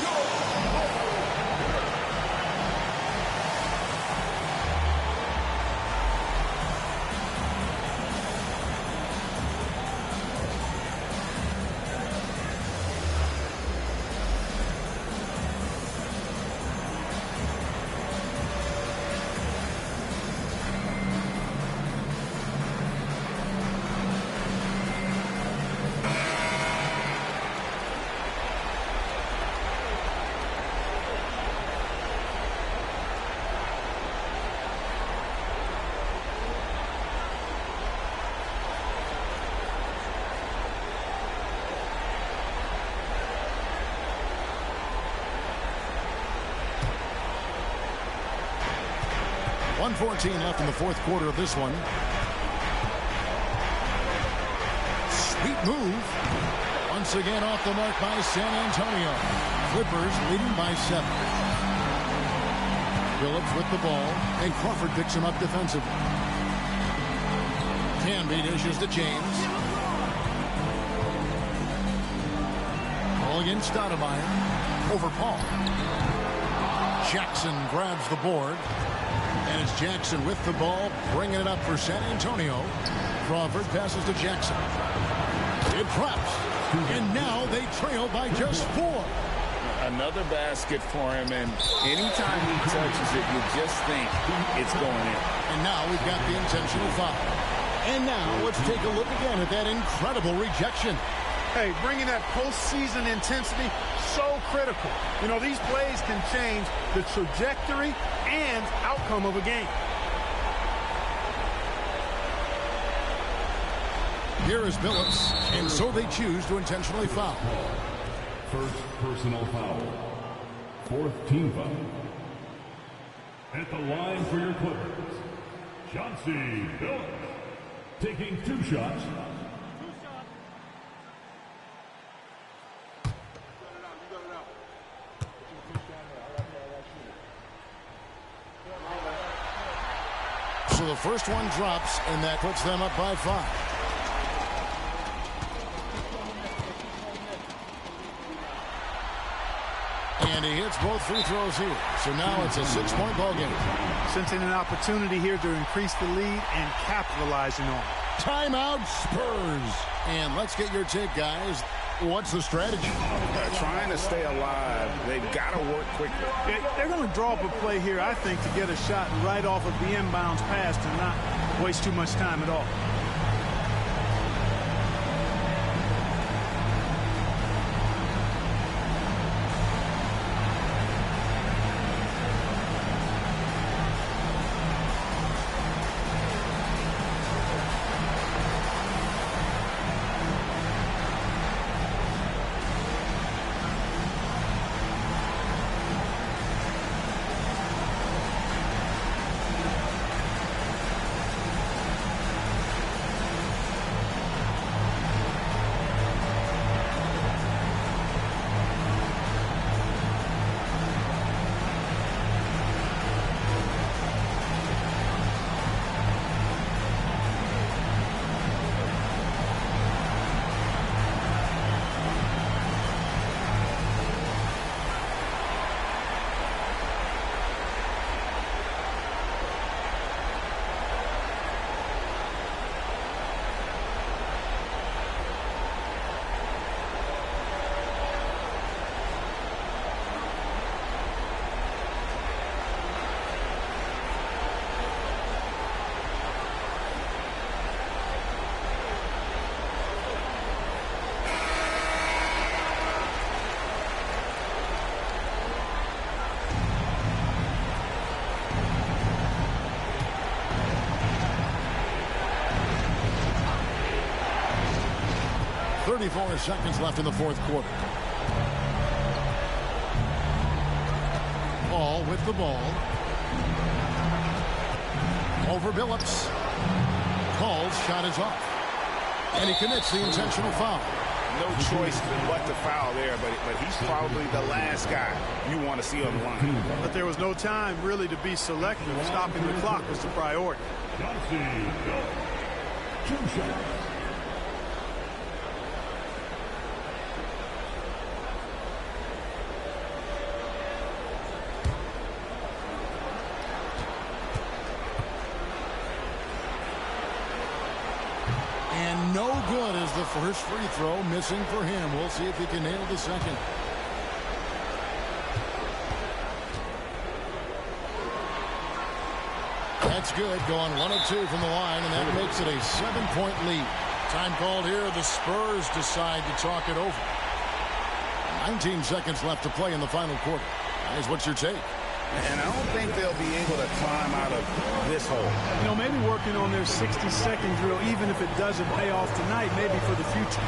Speaker 1: .114 left in the fourth quarter of this one. Sweet move. Once again off the mark by San Antonio. Clippers leading by 7. Phillips with the ball, and Crawford picks him up defensively. Camby dishes to James. against Stoudemire. Over Paul. Jackson grabs the board. And it's Jackson with the ball, bringing it up for San Antonio. Crawford passes to Jackson. It drops. And now they trail by just 4.
Speaker 3: Another basket for him, and anytime he touches it, you just think it's going in.
Speaker 1: And now we've got the intentional foul. And now let's take a look again at that incredible rejection.
Speaker 2: Hey, bringing that postseason intensity, so critical. You know, these plays can change the trajectory and outcome of a game.
Speaker 1: Here is Billups, and so they choose to intentionally foul.
Speaker 4: First personal foul. Fourth team foul. At the line for your Clippers, Chauncey Billups taking 2 shots.
Speaker 1: So the first one drops, and that puts them up by 5. And he hits both free throws here. So now it's a 6-point ball game.
Speaker 2: Sensing an opportunity here to increase the lead and capitalizing on it.
Speaker 1: Timeout Spurs. And let's get your take, guys. What's the strategy?
Speaker 6: Trying to stay alive. They've got to work quickly.
Speaker 2: They're going to draw up a play here, I think, to get a shot right off of the inbounds pass and not waste too much time at all.
Speaker 1: .34 seconds left in the fourth quarter. Paul with the ball. Over Billups. Paul's shot is off. And he commits the intentional foul.
Speaker 6: No choice but to foul there, but he's probably the last guy you want to see on the line.
Speaker 2: But there was no time really to be selective. Stopping the clock was the priority.
Speaker 4: Chauncey Billups, 2 shots.
Speaker 1: And no good as the first free throw, missing for him. We'll see if he can nail the second. That's good, going 1 of 2 from the line, and that makes it a 7-point lead. Time called here. The Spurs decide to talk it over. 19 seconds left to play in the final quarter. Guys, what's your take?
Speaker 6: And I don't think they'll be able to climb out of this hole.
Speaker 2: You know, maybe working on their 60-second drill, even if it doesn't pay off tonight, maybe for the future.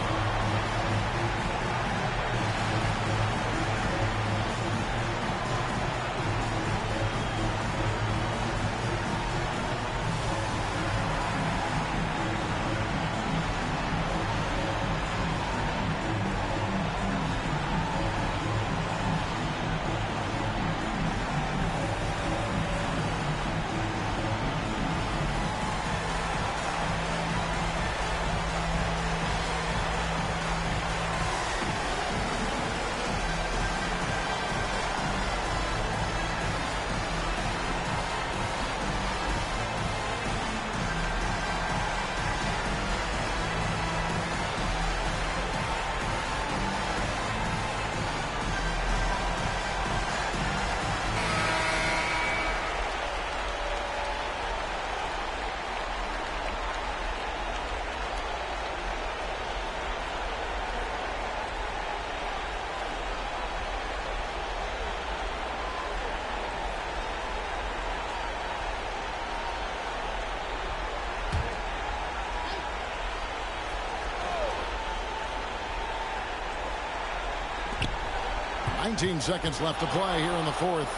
Speaker 1: 19 seconds left to play here in the fourth.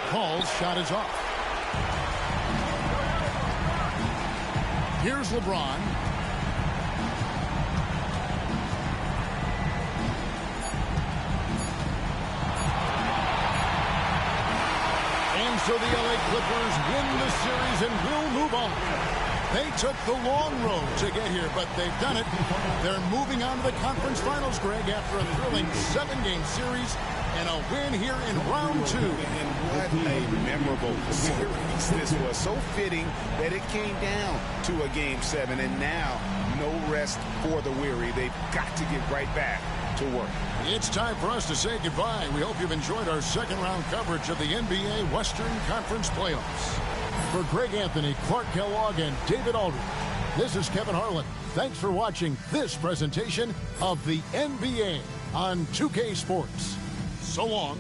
Speaker 1: Paul's shot is off. Here's LeBron. And so the LA Clippers win the series and will move on. They took the long road to get here, but they've done it. They're moving on to the conference finals, Greg, after a thrilling 7-game series and a win here in round 2.
Speaker 6: And what a memorable series this was. So fitting that it came down to a Game 7, and now no rest for the weary. They've got to get right back to work.
Speaker 1: It's time for us to say goodbye. We hope you've enjoyed our second-round coverage of the NBA Western Conference Playoffs. For Greg Anthony, Clark Kellogg, and David Aldridge, this is Kevin Harlan. Thanks for watching this presentation of the NBA on 2K Sports. So long.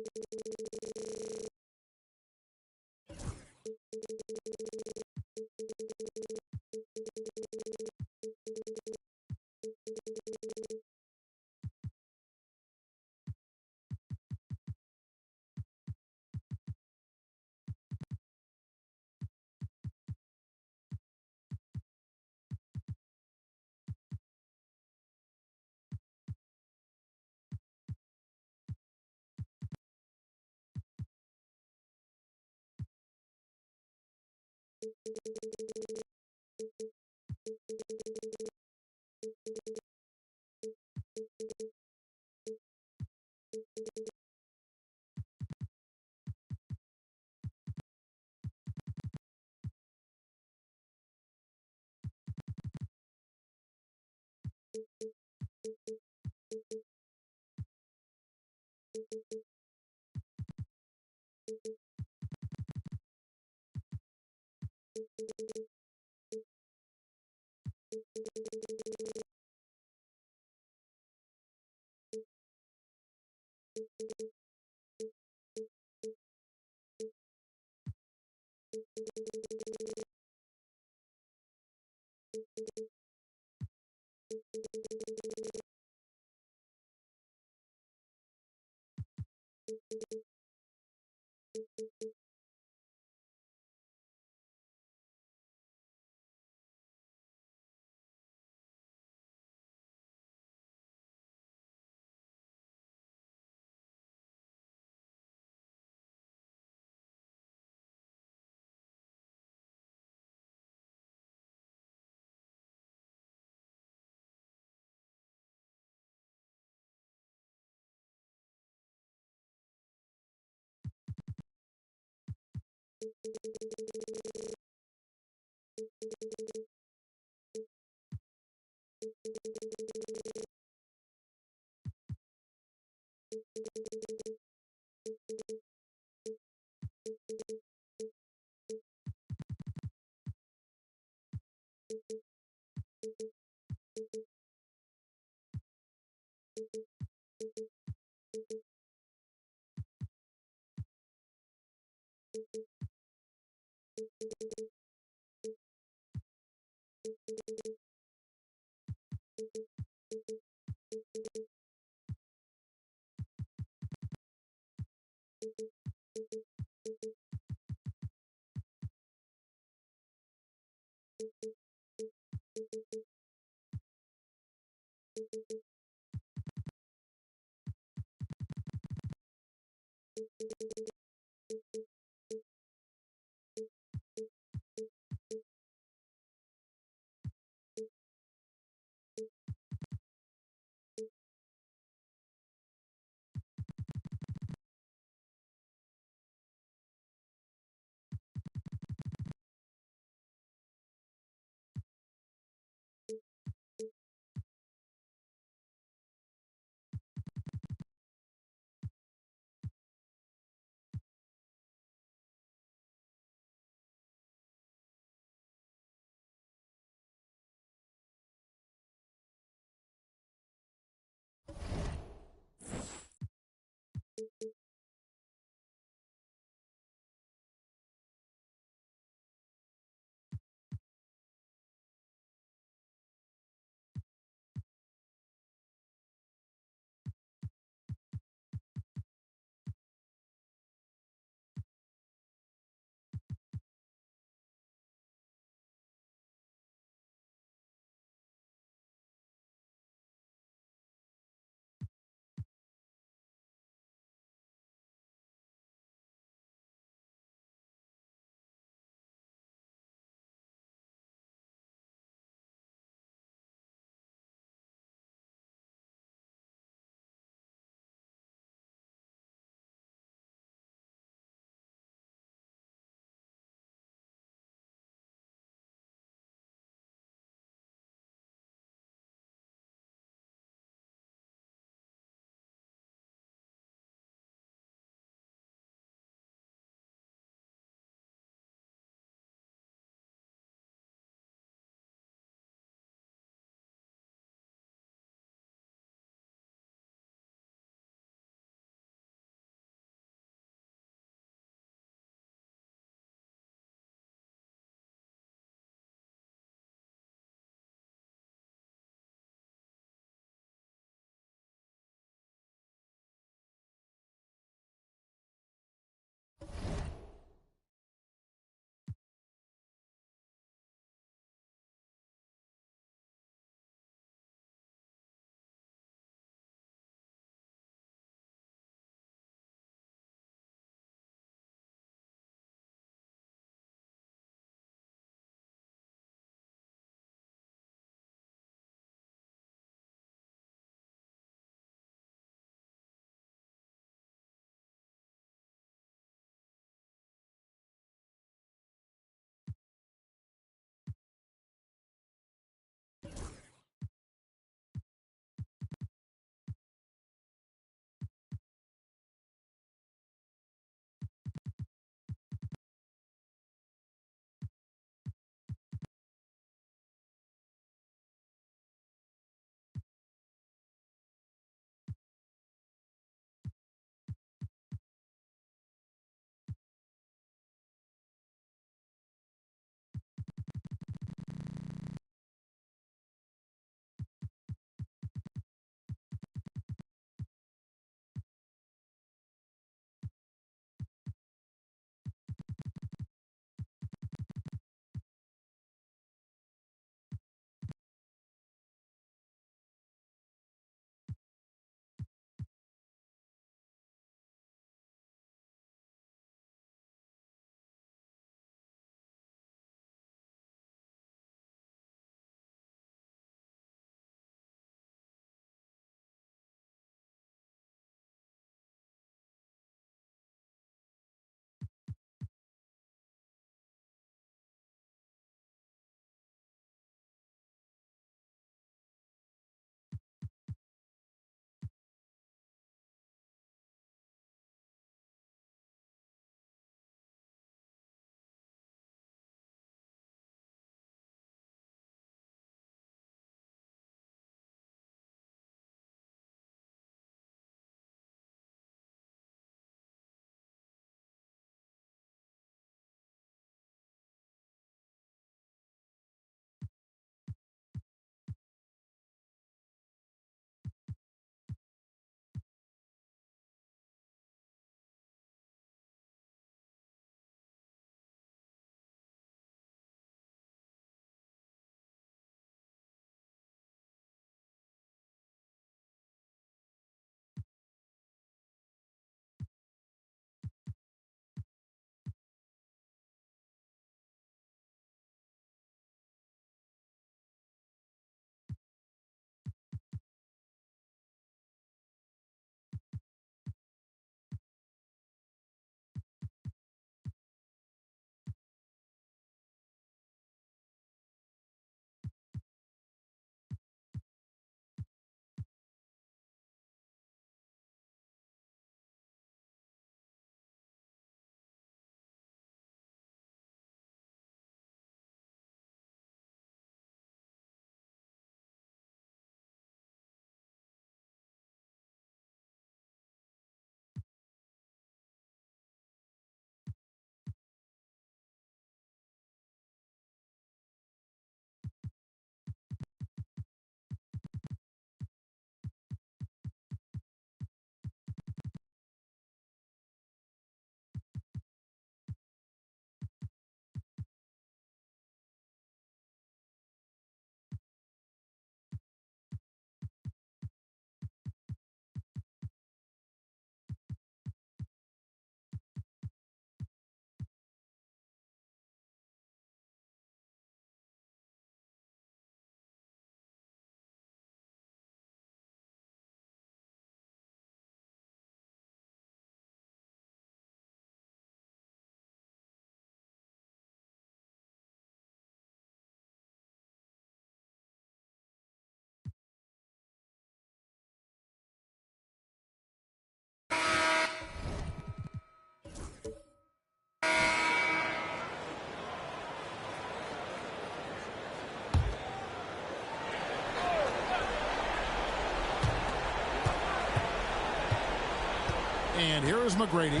Speaker 1: And here is McGrady.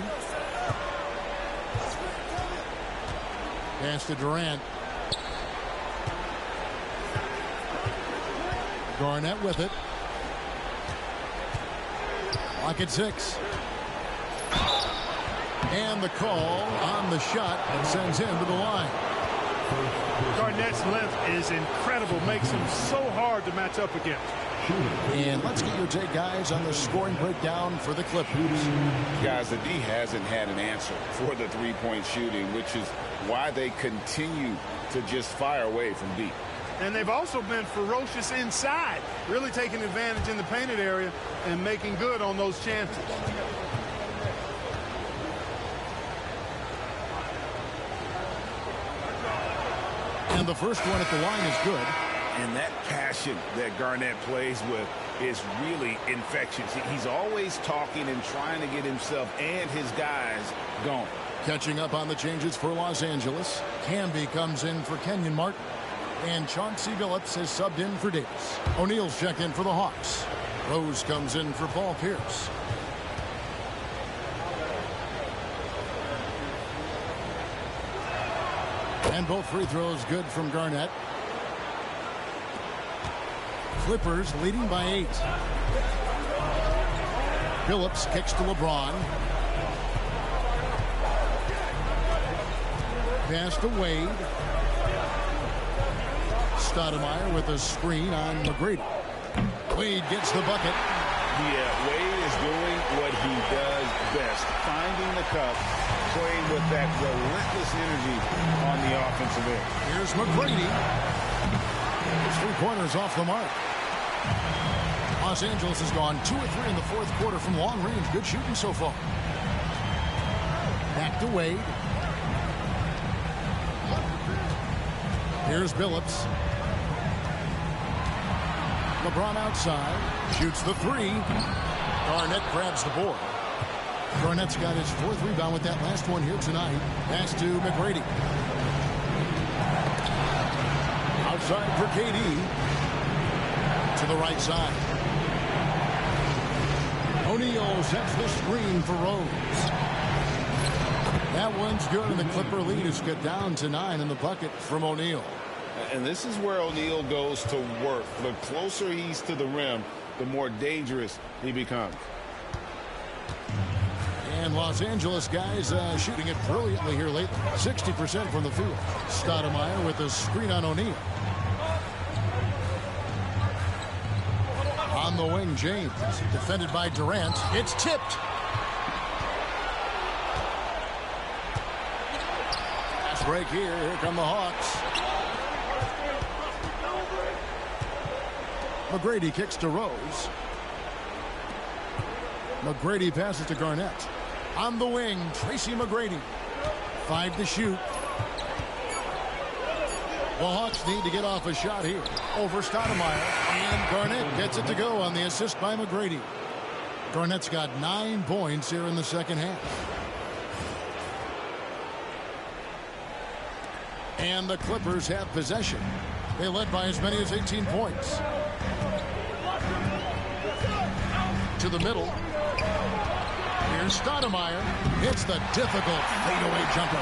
Speaker 1: Pass to Durant. Garnett with it. Lock at 6. And the call on the shot that sends him to the line.
Speaker 2: Garnett's length is incredible. Makes him so hard to match up against.
Speaker 1: And let's get your take, guys, on the scoring breakdown for the Clippers.
Speaker 6: Guys, the D hasn't had an answer for the three-point shooting, which is why they continue to just fire away from deep.
Speaker 2: And they've also been ferocious inside, really taking advantage in the painted area and making good on those chances.
Speaker 1: And the first one at the line is good.
Speaker 6: And that passion that Garnett plays with is really infectious. He's always talking and trying to get himself and his guys going.
Speaker 1: Catching up on the changes for Los Angeles. Camby comes in for Kenyon Martin. And Chauncey Billups has subbed in for Davis. O'Neal's checked in for the Hawks. Rose comes in for Paul Pierce. And both free throws good from Garnett. Clippers leading by 8. Billups kicks to LeBron. Pass to Wade. Stoudemire with a screen on McGrady. Wade gets the bucket.
Speaker 6: Yeah, Wade is doing what he does best, finding the cup, playing with that relentless energy on the offensive end.
Speaker 1: Here's McGrady. His 3 pointers off the mark. Los Angeles has gone 2 of 3 in the fourth quarter from long range. Good shooting so far. Back to Wade. Here's Billups. LeBron outside. Shoots the 3. Garnett grabs the board. Garnett's got his 4th rebound with that last one here tonight. Pass to McGrady. Outside for KD. To the right side. O'Neal sets the screen for Rose. That one's good, and the Clipper lead is cut down to 9 in the bucket from O'Neal.
Speaker 6: And this is where O'Neal goes to work. The closer he's to the rim, the more dangerous he becomes.
Speaker 1: And Los Angeles guys shooting it brilliantly here lately. 60% from the field. Stoudemire with a screen on O'Neal. On the wing, James. Defended by Durant. It's tipped. Fast break here. Here come the Hawks. McGrady kicks to Rose. McGrady passes to Garnett. On the wing, Tracy McGrady. 5 to shoot. The Hawks need to get off a shot here. Over Stoudemire. And Garnett gets it to go on the assist by McGrady. Garnett's got 9 points here in the second half. And the Clippers have possession. They led by as many as 18 points. To the middle. Here's Stoudemire. Hits the difficult fadeaway jumper.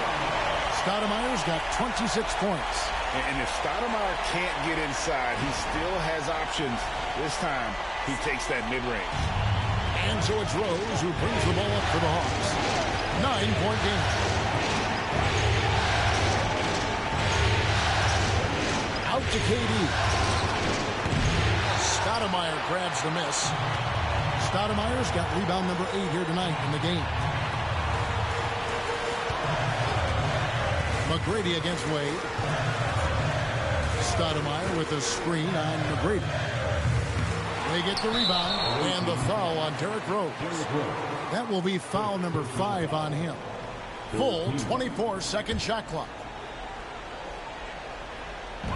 Speaker 1: Stoudemire's got 26 points.
Speaker 6: And if Stoudemire can't get inside, he still has options. This time, he takes that mid-range.
Speaker 1: And so it's Rose who brings the ball up for the Hawks. 9-point game. Out to KD. Stoudemire grabs the miss. Stoudemire's got rebound number 8 here tonight in the game. McGrady against Wade. Stoudemire with a screen on McGrady. They get the rebound and the foul on Derrick Rose. That will be foul number 5 on him. Full 24-second shot clock.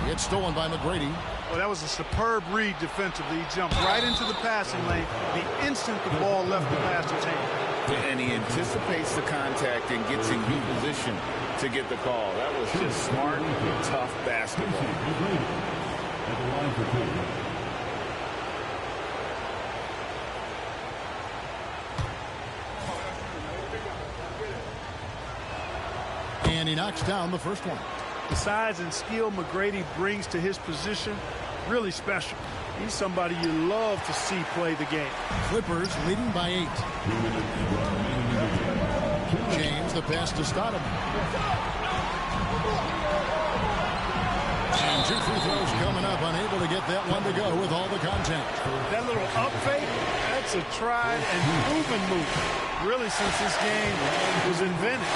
Speaker 1: It's stolen by McGrady.
Speaker 2: Well, that was a superb read defensively. He jumped right into the passing lane the instant the ball left the passer's hand.
Speaker 6: And he anticipates the contact and gets in good position to get the call. That was just smart, tough basketball.
Speaker 4: At the line for 2.
Speaker 1: he knocks down the first one.
Speaker 2: The size and skill McGrady brings to his position, really special. He's somebody you love to see play the game.
Speaker 1: Clippers leading by 8. James, the pass to Stoudemire. And 2 free throws coming up, unable to get that one to go with all the contact.
Speaker 2: That little up fake, that's a tried and proven move, really, since this game was invented.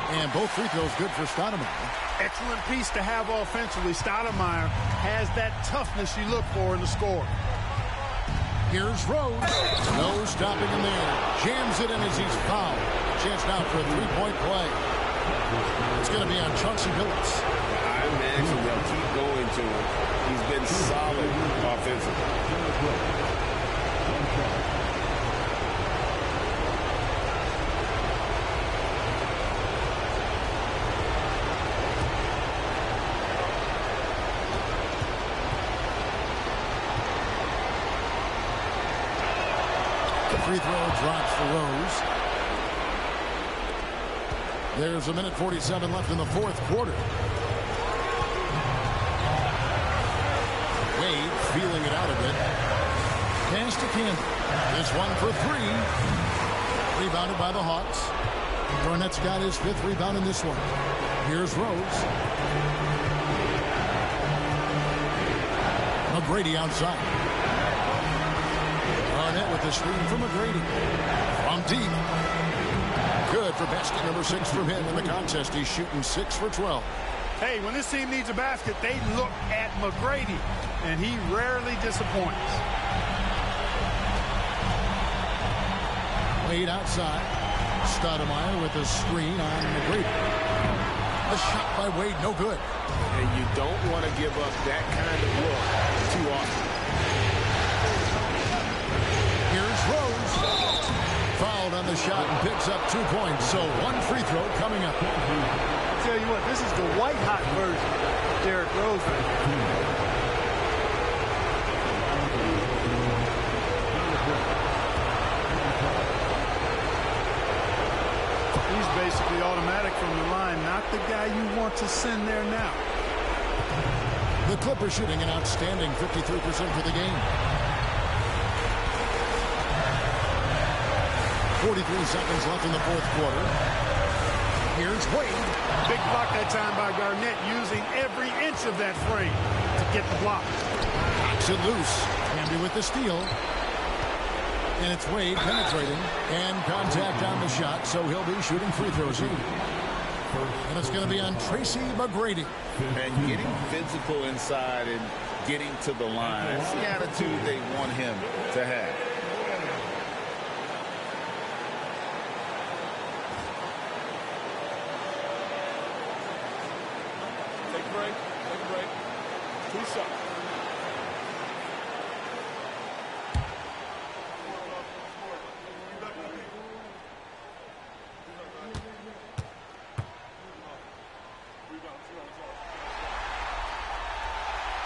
Speaker 1: And both free throws good for Stoudemire.
Speaker 2: Excellent piece to have offensively. Stoudemire has that toughness you look for in the score.
Speaker 1: Here's Rose. No stopping him there. Jams it in as he's fouled. Chance now for a three-point play. It's going to be on Chauncey Billups.
Speaker 6: I imagine they'll keep going to him. He's been solid offensively.
Speaker 1: Free throw drops for Rose. There's a minute 47 left in the fourth quarter. Wade feeling it out a bit. Pass to Candy. This one for 3. Rebounded by the Hawks. Garnett's got his 5th rebound in this one. Here's Rose. McGrady outside. Garnett with the screen from McGrady. From deep. Good for basket number 6 from him in the contest. He's shooting 6 for 12.
Speaker 2: Hey, when this team needs a basket, they look at McGrady, and he rarely disappoints.
Speaker 1: Wade outside. Stoudemire with a screen on McGrady. A shot by Wade, no good.
Speaker 6: And you don't want to give up that kind of look too often.
Speaker 1: Here's Rose. Fouled on the shot and picks up 2 points. So 1 free throw coming up.
Speaker 2: I'll tell you what, this is the white-hot version of Derrick Rose right here. He's basically automatic from the line, not the guy you want to send there now.
Speaker 1: The Clippers shooting an outstanding 53% for the game. 43 seconds left in the fourth quarter. Here's Wade.
Speaker 2: Big block that time by Garnett, using every inch of that frame to get the block.
Speaker 1: Knocks it loose. Candy with the steal. And it's Wade penetrating. And contact on the shot, so he'll be shooting free throws here. And it's going to be on Tracy McGrady.
Speaker 6: And getting physical inside and getting to the line. That's the attitude they want him to have.
Speaker 5: Take a break. Take a break. 2 shots.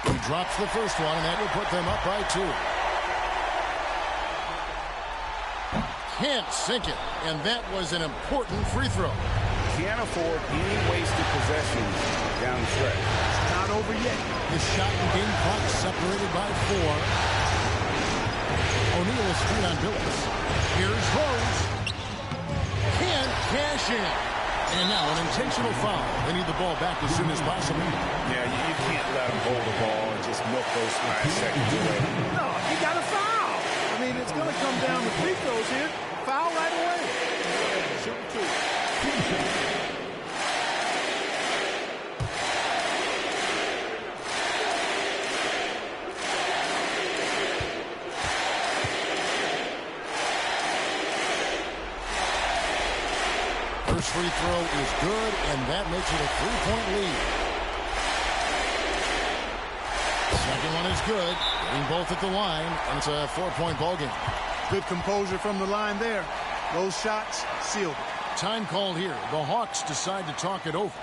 Speaker 1: He drops the first one, and that will put them up by 2. Can't sink it, and that was an important free throw.
Speaker 6: Can't afford any wasted possessions down the stretch.
Speaker 2: It's not over yet.
Speaker 1: The shot and game clock separated by 4. O'Neal is screen on Billups. Here's Rose. Can't cash in. And now an intentional foul. They need the ball back as soon as possible.
Speaker 6: Yeah, you can't let them hold the ball and just milk those 5 seconds away.
Speaker 2: No, you got to foul. I mean, it's going to come down to free throws here. Foul right away.
Speaker 5: Shooting 2.
Speaker 1: First free throw is good, and that makes it a 3-point lead. Second one is good. Getting both at the line, and it's a 4-point ball game.
Speaker 2: Good composure from the line there. Those shots sealed it.
Speaker 1: Time called here. The Hawks decide to talk it over.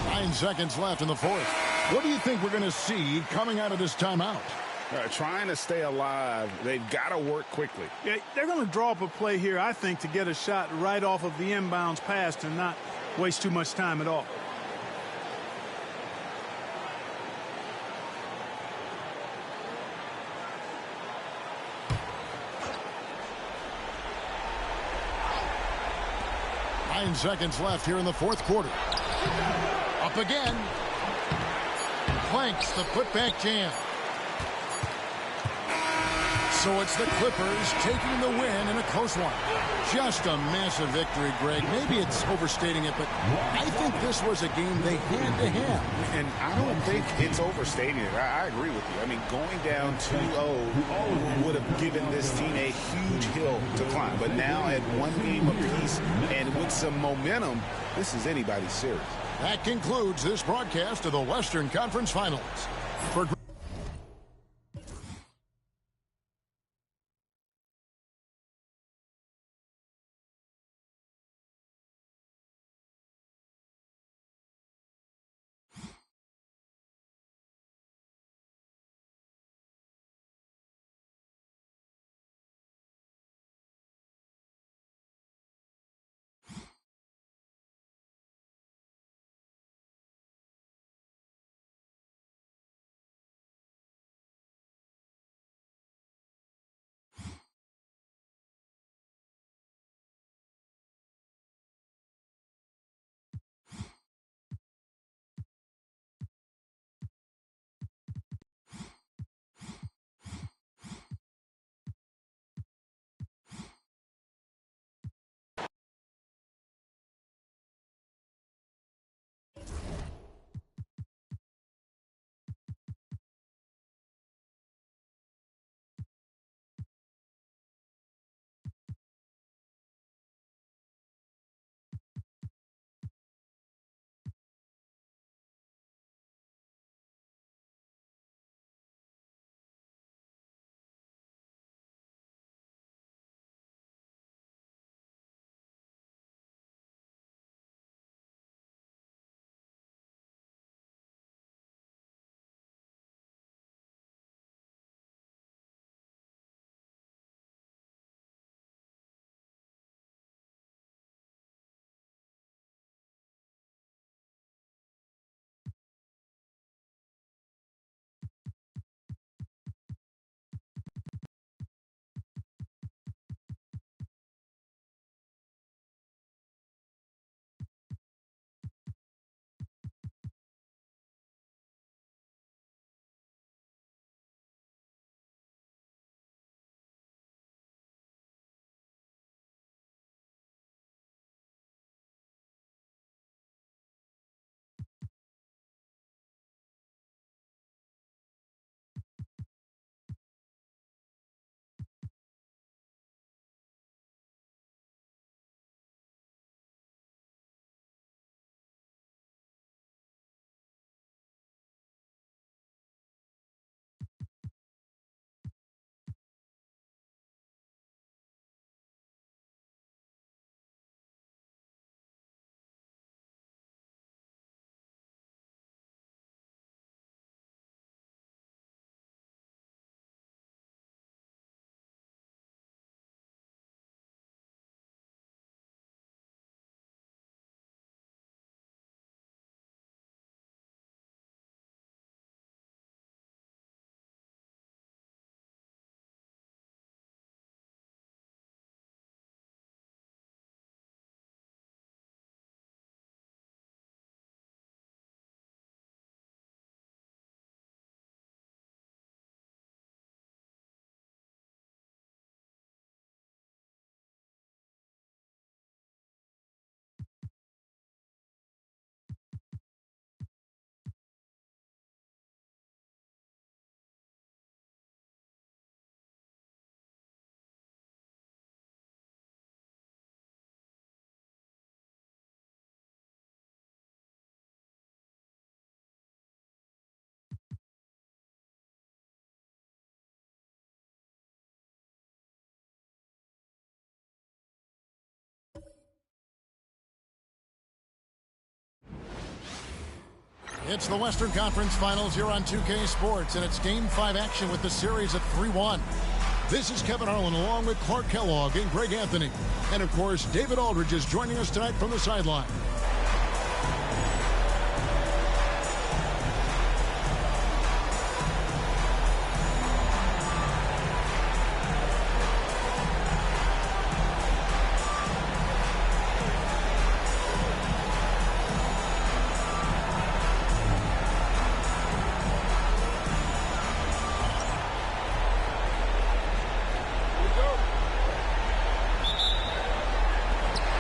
Speaker 1: 9 seconds left in the fourth. What do you think we're going to see coming out of this timeout?
Speaker 6: Trying to stay alive, they've got to work quickly.
Speaker 2: Yeah, they're going to draw up a play here, I think, to get a shot right off of the inbounds pass and not waste too much time at all.
Speaker 1: Nine seconds left here in the fourth quarter. Up again. Clanks the putback jam. So it's the Clippers taking the win in a close one. Just a massive victory, Greg. Maybe it's overstating it, but I think this was a game they had to have.
Speaker 6: And I don't think it's overstating it. I agree with you. I mean, going down 2-0 would have given this team a huge hill to climb. But now at one game apiece and with some momentum, this is anybody's series.
Speaker 1: That concludes this broadcast of the Western Conference Finals. For It's the Western Conference Finals here on 2K Sports, and it's Game 5 action with the series at 3-1. This is Kevin Harlan along with Clark Kellogg and Greg Anthony. And, of course, David Aldridge is joining us tonight from the sideline.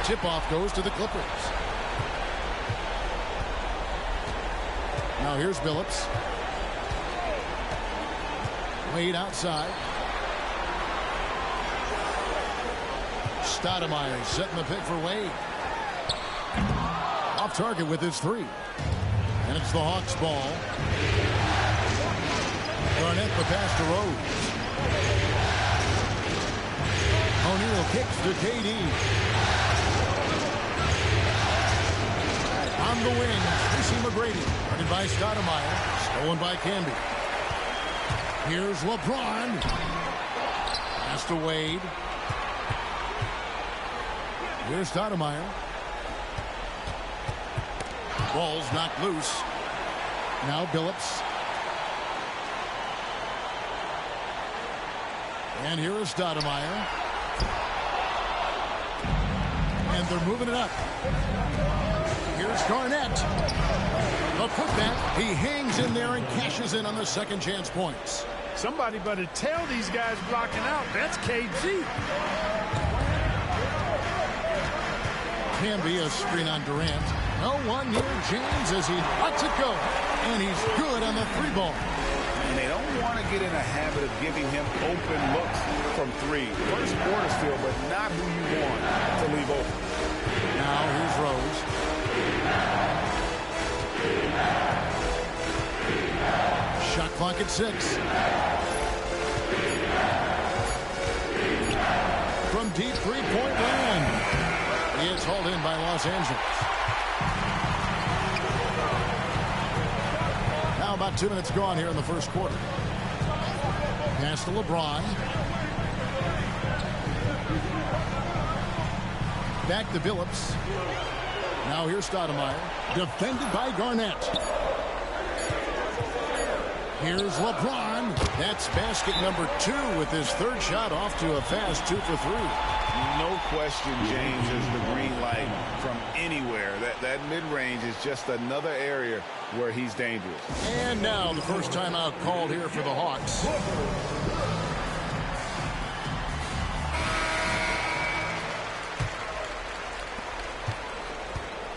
Speaker 1: Tip-off goes to the Clippers. Now here's Billups. Wade outside. Stoudemire setting the pick for Wade. Off target with his three. And it's the Hawks' ball. Garnett the pass to Rose. O'Neal kicks to KD. On the wing, Tracy McGrady, guarded by Stoudemire, stolen by Camby. Here's LeBron. Pass to Wade. Here's Stoudemire. Ball's knocked loose. Now Billups. And here is Stoudemire. And they're moving it up. Here's Garnett. The putback. He hangs in there and cashes in on the second chance points.
Speaker 2: Somebody better tell these guys blocking out. That's KG.
Speaker 1: Camby, a screen on Durant. No one near James as he lets it go. And he's good on the three ball.
Speaker 6: And they don't want to get in a habit of giving him open looks from three. First quarter still, but not who you want to leave open.
Speaker 1: Now here's Rose. Shot clock at 6. From deep three-point land. It's hauled in by Los Angeles. Now about 2 minutes gone here in the first quarter. Pass to LeBron. Back to Billups. Now here's Stoudemire. Defended by Garnett. Here's LeBron. That's basket number 2 with his third shot off to a fast 2 for 3.
Speaker 6: No question, James, is the green light from anywhere. That mid-range is just another area where he's dangerous.
Speaker 1: And now the first timeout called here for the Hawks.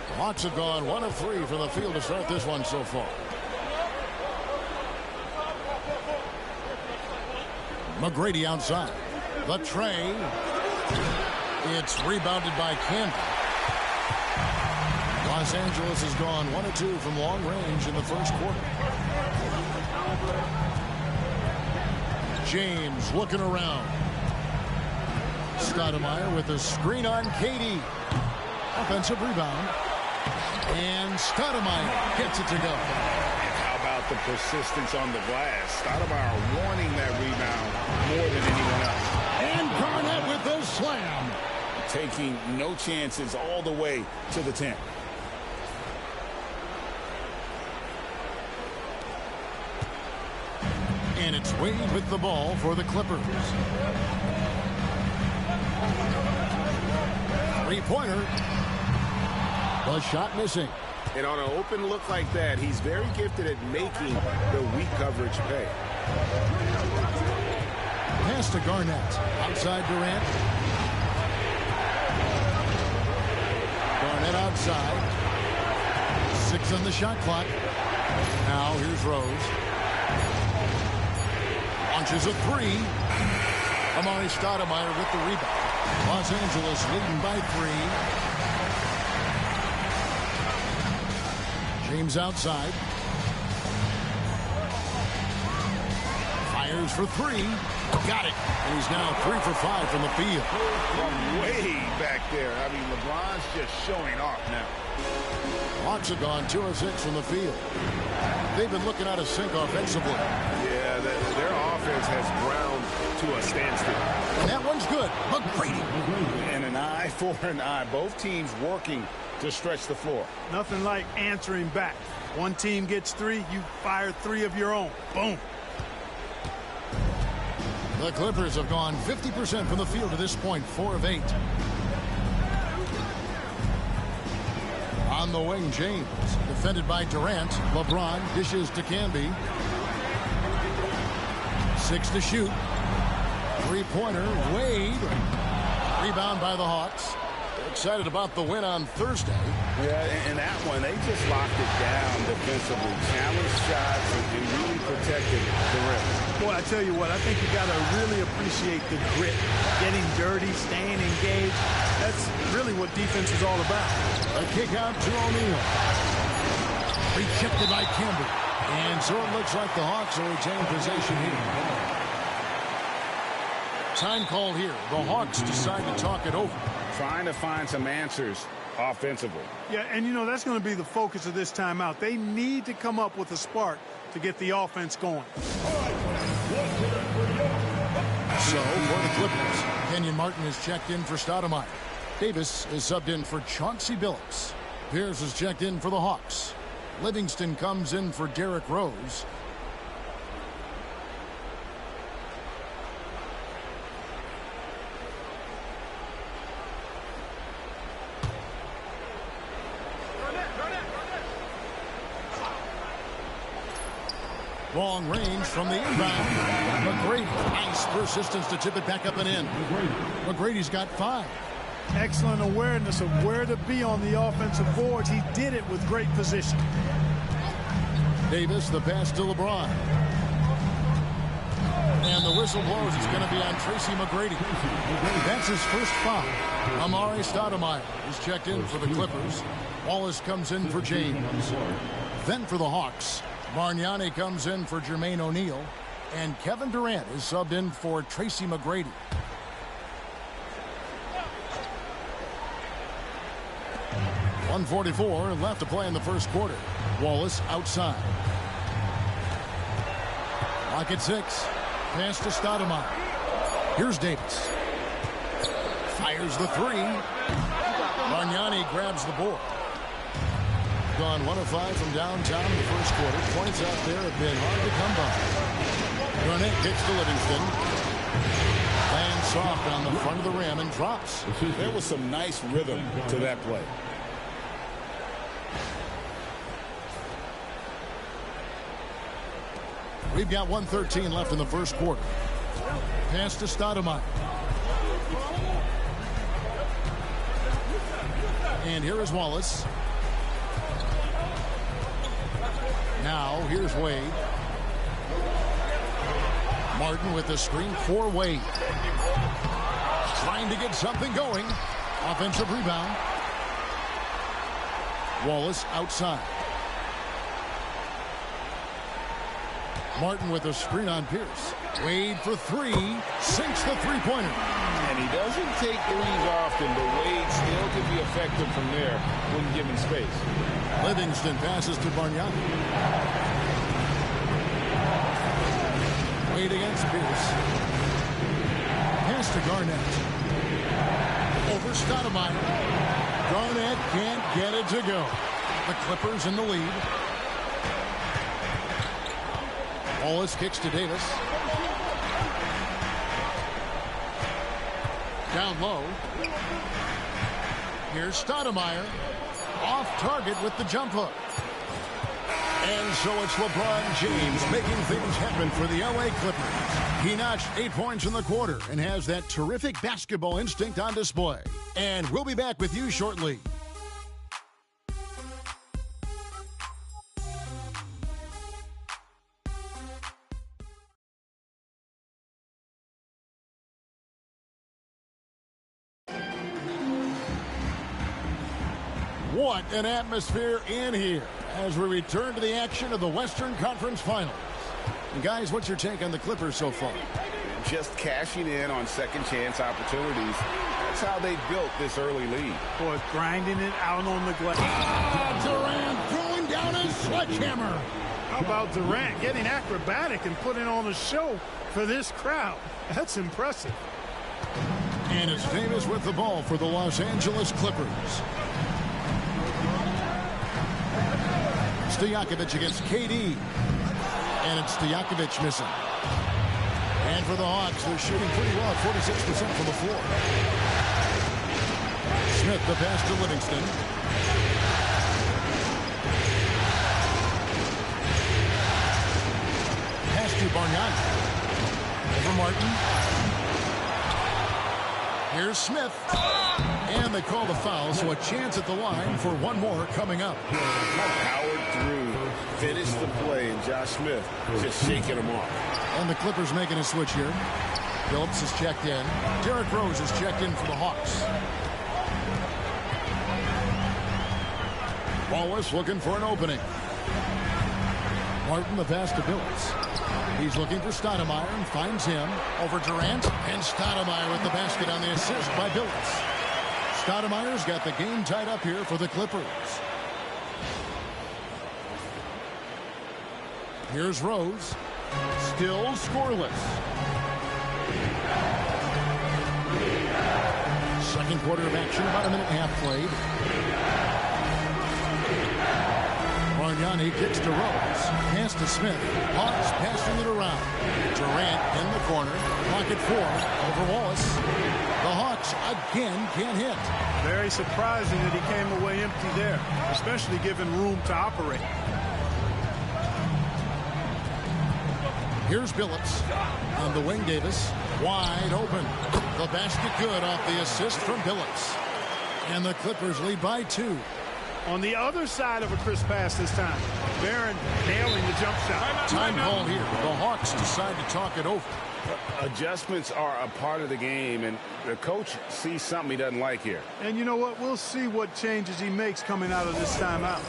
Speaker 1: The Hawks have gone 1 of 3 from the field to start this one so far. McGrady outside. The tray. It's rebounded by Camby. Los Angeles has gone 1 of 2 from long range in the first quarter. James looking around. Stoudemire with a screen on KD. Offensive rebound. And Stoudemire gets it to go.
Speaker 6: How about the persistence on the glass? Stoudemire wanting that rebound more than anyone else.
Speaker 1: And Garnett with the slam.
Speaker 6: Taking no chances all the way to the 10.
Speaker 1: And it's Wade with the ball for the Clippers. Three-pointer. The shot missing.
Speaker 6: And on an open look like that, he's very gifted at making the weak coverage pay.
Speaker 1: Pass to Garnett. Outside Durant. Garnett outside. 6 on the shot clock. Now here's Rose. Launches a 3. Amari Stoudemire with the rebound. Los Angeles leading by 3. James outside. Fires for 3. Got it. And he's now 3 for 5 from the field.
Speaker 6: From way back there. I mean, LeBron's just showing off now.
Speaker 1: Hawks have gone 2 of 6 from the field. They've been looking out of sync offensively.
Speaker 6: Yeah, their offense has ground to a standstill.
Speaker 1: And that one's good. McGrady.
Speaker 6: And an eye for an eye. Both teams working to stretch the floor.
Speaker 2: Nothing like answering back. One team gets 3, you fire 3 of your own. Boom.
Speaker 1: The Clippers have gone 50% from the field to this point, 4 of 8. On the wing, James, defended by Durant. LeBron dishes to Camby. 6 to shoot. 3-pointer, Wade. Rebound by the Hawks. Excited about the win on Thursday.
Speaker 6: Yeah, and that one, they just locked it down defensively. Challenged shots and really protected the rim.
Speaker 2: Boy, I tell you what, I think you got to really appreciate the grit. Getting dirty, staying engaged. That's really what defense is all about.
Speaker 1: A kick out to O'Neal. Rejected by Camby. And so it looks like the Hawks will retain possession here. Time called here. The Hawks decide to talk it over.
Speaker 6: Trying to find some answers offensively.
Speaker 2: Yeah, and you know, that's going to be the focus of this timeout. They need to come up with a spark to get the offense going.
Speaker 1: So, for the Clippers, Kenyon Martin is checked in for Stoudemire. Davis is subbed in for Chauncey Billups. Pierce is checked in for the Hawks. Livingston comes in for Derrick Rose. Long range from the inbound. McGrady. Nice persistence to tip it back up and in. McGrady's got 5.
Speaker 2: Excellent awareness of where to be on the offensive boards. He did it with great position.
Speaker 1: Davis, the pass to LeBron. And the whistle blows. It's going to be on Tracy McGrady. That's his first foul. Amare Stoudemire is checked in for the Clippers. Wallace comes in for James. Then for the Hawks, Bargnani comes in for Jermaine O'Neal. And Kevin Durant is subbed in for Tracy McGrady. .144 left to play in the first quarter. Wallace outside. Lock at 6. Pass to Stoudemire. Here's Davis. Fires the 3. Bargnani grabs the board. Gone 1 of 5 from downtown in the first quarter. Points out there have been hard to come by. Garnett kicks to Livingston. Lands soft on the front of the rim and drops.
Speaker 6: There was some nice rhythm to that play.
Speaker 1: We've got 1:13 left in the first quarter. Pass to Stoudemire. And here is Wallace. Now, here's Wade. Martin with the screen for Wade. Trying to get something going. Offensive rebound. Wallace outside. Martin with a screen on Pierce. Wade for 3. Sinks the 3-pointer.
Speaker 6: And he doesn't take threes often, but Wade still can be effective from there when given space.
Speaker 1: Livingston passes to Bargnani. Wade against Pierce. Pass to Garnett. Over Stoudemire. Garnett can't get it to go. The Clippers in the lead. Wallace kicks to Davis. Down low. Here's Stoudemire. Off target with the jump hook. And so it's LeBron James making things happen for the LA Clippers. He notched 8 points in the quarter and has that terrific basketball instinct on display. And we'll be back with you shortly. What an atmosphere in here as we return to the action of the Western Conference Finals. And guys, what's your take on the Clippers so far?
Speaker 6: Just cashing in on second chance opportunities. that's how they built this early lead.
Speaker 2: Boy, grinding it out on the glass.
Speaker 1: Durant throwing down his sledgehammer.
Speaker 2: How about Durant getting acrobatic and putting on a show for this crowd? That's impressive.
Speaker 1: And it's Davis with the ball for the Los Angeles Clippers. Stojakovic against KD. And it's Stojakovic missing. And for the Hawks, they're shooting pretty well, 46% from the floor. Smith, the pass to Livingston. Pass to Bargnani. Over Martin. Here's Smith. And they call the foul, so a chance at the line for one more coming up.
Speaker 6: Powered through, finished the play, and Josh Smith just shaking him off.
Speaker 1: And the Clippers making a switch here. Phillips is checked in. Derrick Rose is checked in for the Hawks. Wallace looking for an opening. Martin the pass to Phillips. He's looking for Stoudemire and finds him over Durant. And Stoudemire with the basket on the assist by Phillips. Stoudemire's got the game tied up here for the Clippers. Here's Rose. Still scoreless. Second quarter of action, about a minute and a half played. Bargnani kicks to Rose. Pass to Smith. Hawks passing it around. Durant in the corner. Pocket four over Wallace. The Hawks again can't hit.
Speaker 2: Very surprising that he came away empty there, especially given room to operate.
Speaker 1: Here's Phillips on the wing. Davis wide open. The basket good off the assist from Phillips. And the Clippers lead by 2.
Speaker 2: On the other side of a crisp pass this time. Barron nailing the jump shot.
Speaker 1: Time call here. The Hawks decide to talk it over.
Speaker 6: Adjustments are a part of the game, and the coach sees something he doesn't like here.
Speaker 2: And you know what? We'll see what changes he makes coming out of this timeout.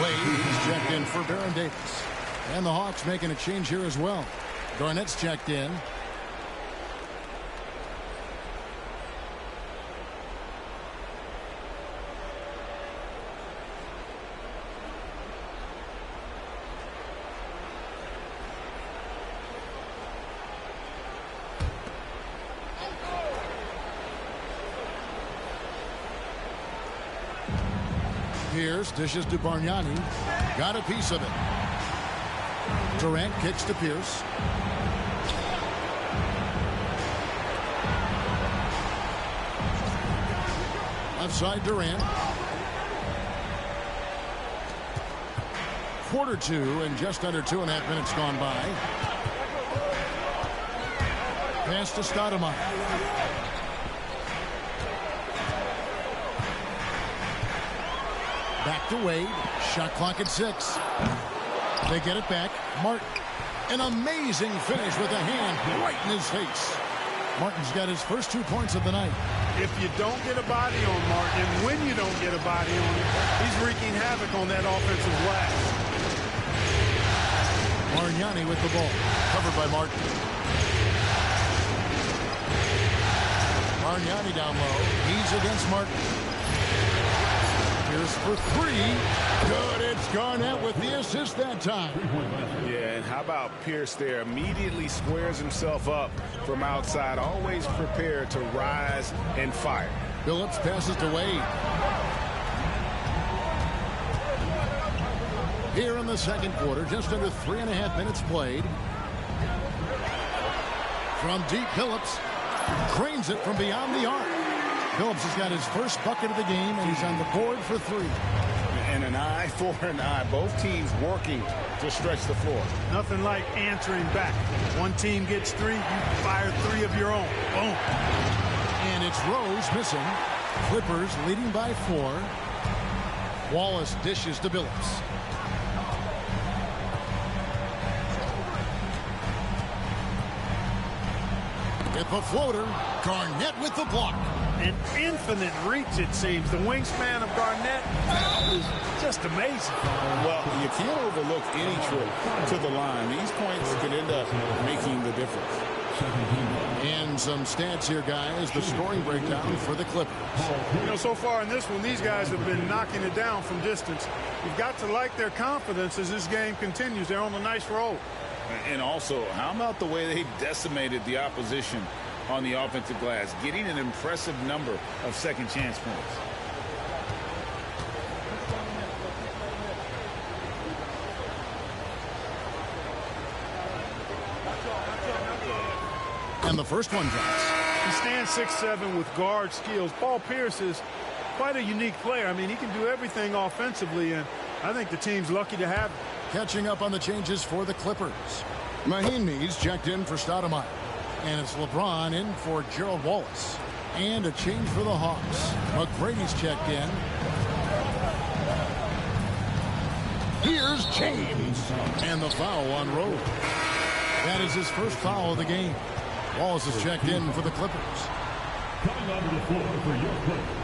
Speaker 1: Wade is checked in for Baron Davis. And the Hawks making a change here as well. Garnett's checked in. Pierce dishes to Bargnani. Got a piece of it. Durant kicks to Pierce. Left side Durant. Quarter 2 and just under 2.5 minutes gone by. Pass to Stoudemire. Back to Wade. Shot clock at 6. They get it back. Martin. An amazing finish with a hand right in his face. Martin's got his first 2 points of the night.
Speaker 2: If you don't get a body on Martin, and when you don't get a body on him, he's wreaking havoc on that offensive glass.
Speaker 1: Marignani with the ball. Covered by Martin. Marignani down low. He's against Martin. Here's for three. Good. It's Garnett with the assist that time.
Speaker 6: Yeah, and how about Pierce there? Immediately squares himself up from outside. Always prepared to rise and fire.
Speaker 1: Phillips passes to Wade. Here in the second quarter, just under 3.5 minutes played. From deep, Phillips cranes it from beyond the arc. Phillips has got his first bucket of the game, and he's on the board for three.
Speaker 6: And an eye for an eye. Both teams working to stretch the floor.
Speaker 2: Nothing like answering back. One team gets three, you fire three of your own. Boom.
Speaker 1: And it's Rose missing. Clippers leading by 4. Wallace dishes to Phillips. With the floater, Garnett with the block.
Speaker 2: An infinite reach, it seems. The wingspan of Garnett is just amazing.
Speaker 3: Well, you can't overlook any trip to the line. These points could end up making the difference.
Speaker 1: And some stats here, guys. The scoring breakdown for the Clippers.
Speaker 2: You know, so far in this one, these guys have been knocking it down from distance. You've got to like their confidence as this game continues. They're on a nice roll.
Speaker 3: And also, how about the way they decimated the opposition on the offensive glass, getting an impressive number of second chance points.
Speaker 1: And the first one drops.
Speaker 2: He stands 6'7" with guard skills. Paul Pierce is quite a unique player. I mean, he can do everything offensively, and I think the team's lucky to have him.
Speaker 1: Catching up on the changes for the Clippers. Mahinmi's checked in for Stoudemire. And it's LeBron in for Gerald Wallace. And a change for the Hawks. McGrady's checked in. Here's James. And the foul on Rose. That is his first foul of the game. Wallace is checked in for the Clippers.
Speaker 4: Coming onto the floor for your Clippers,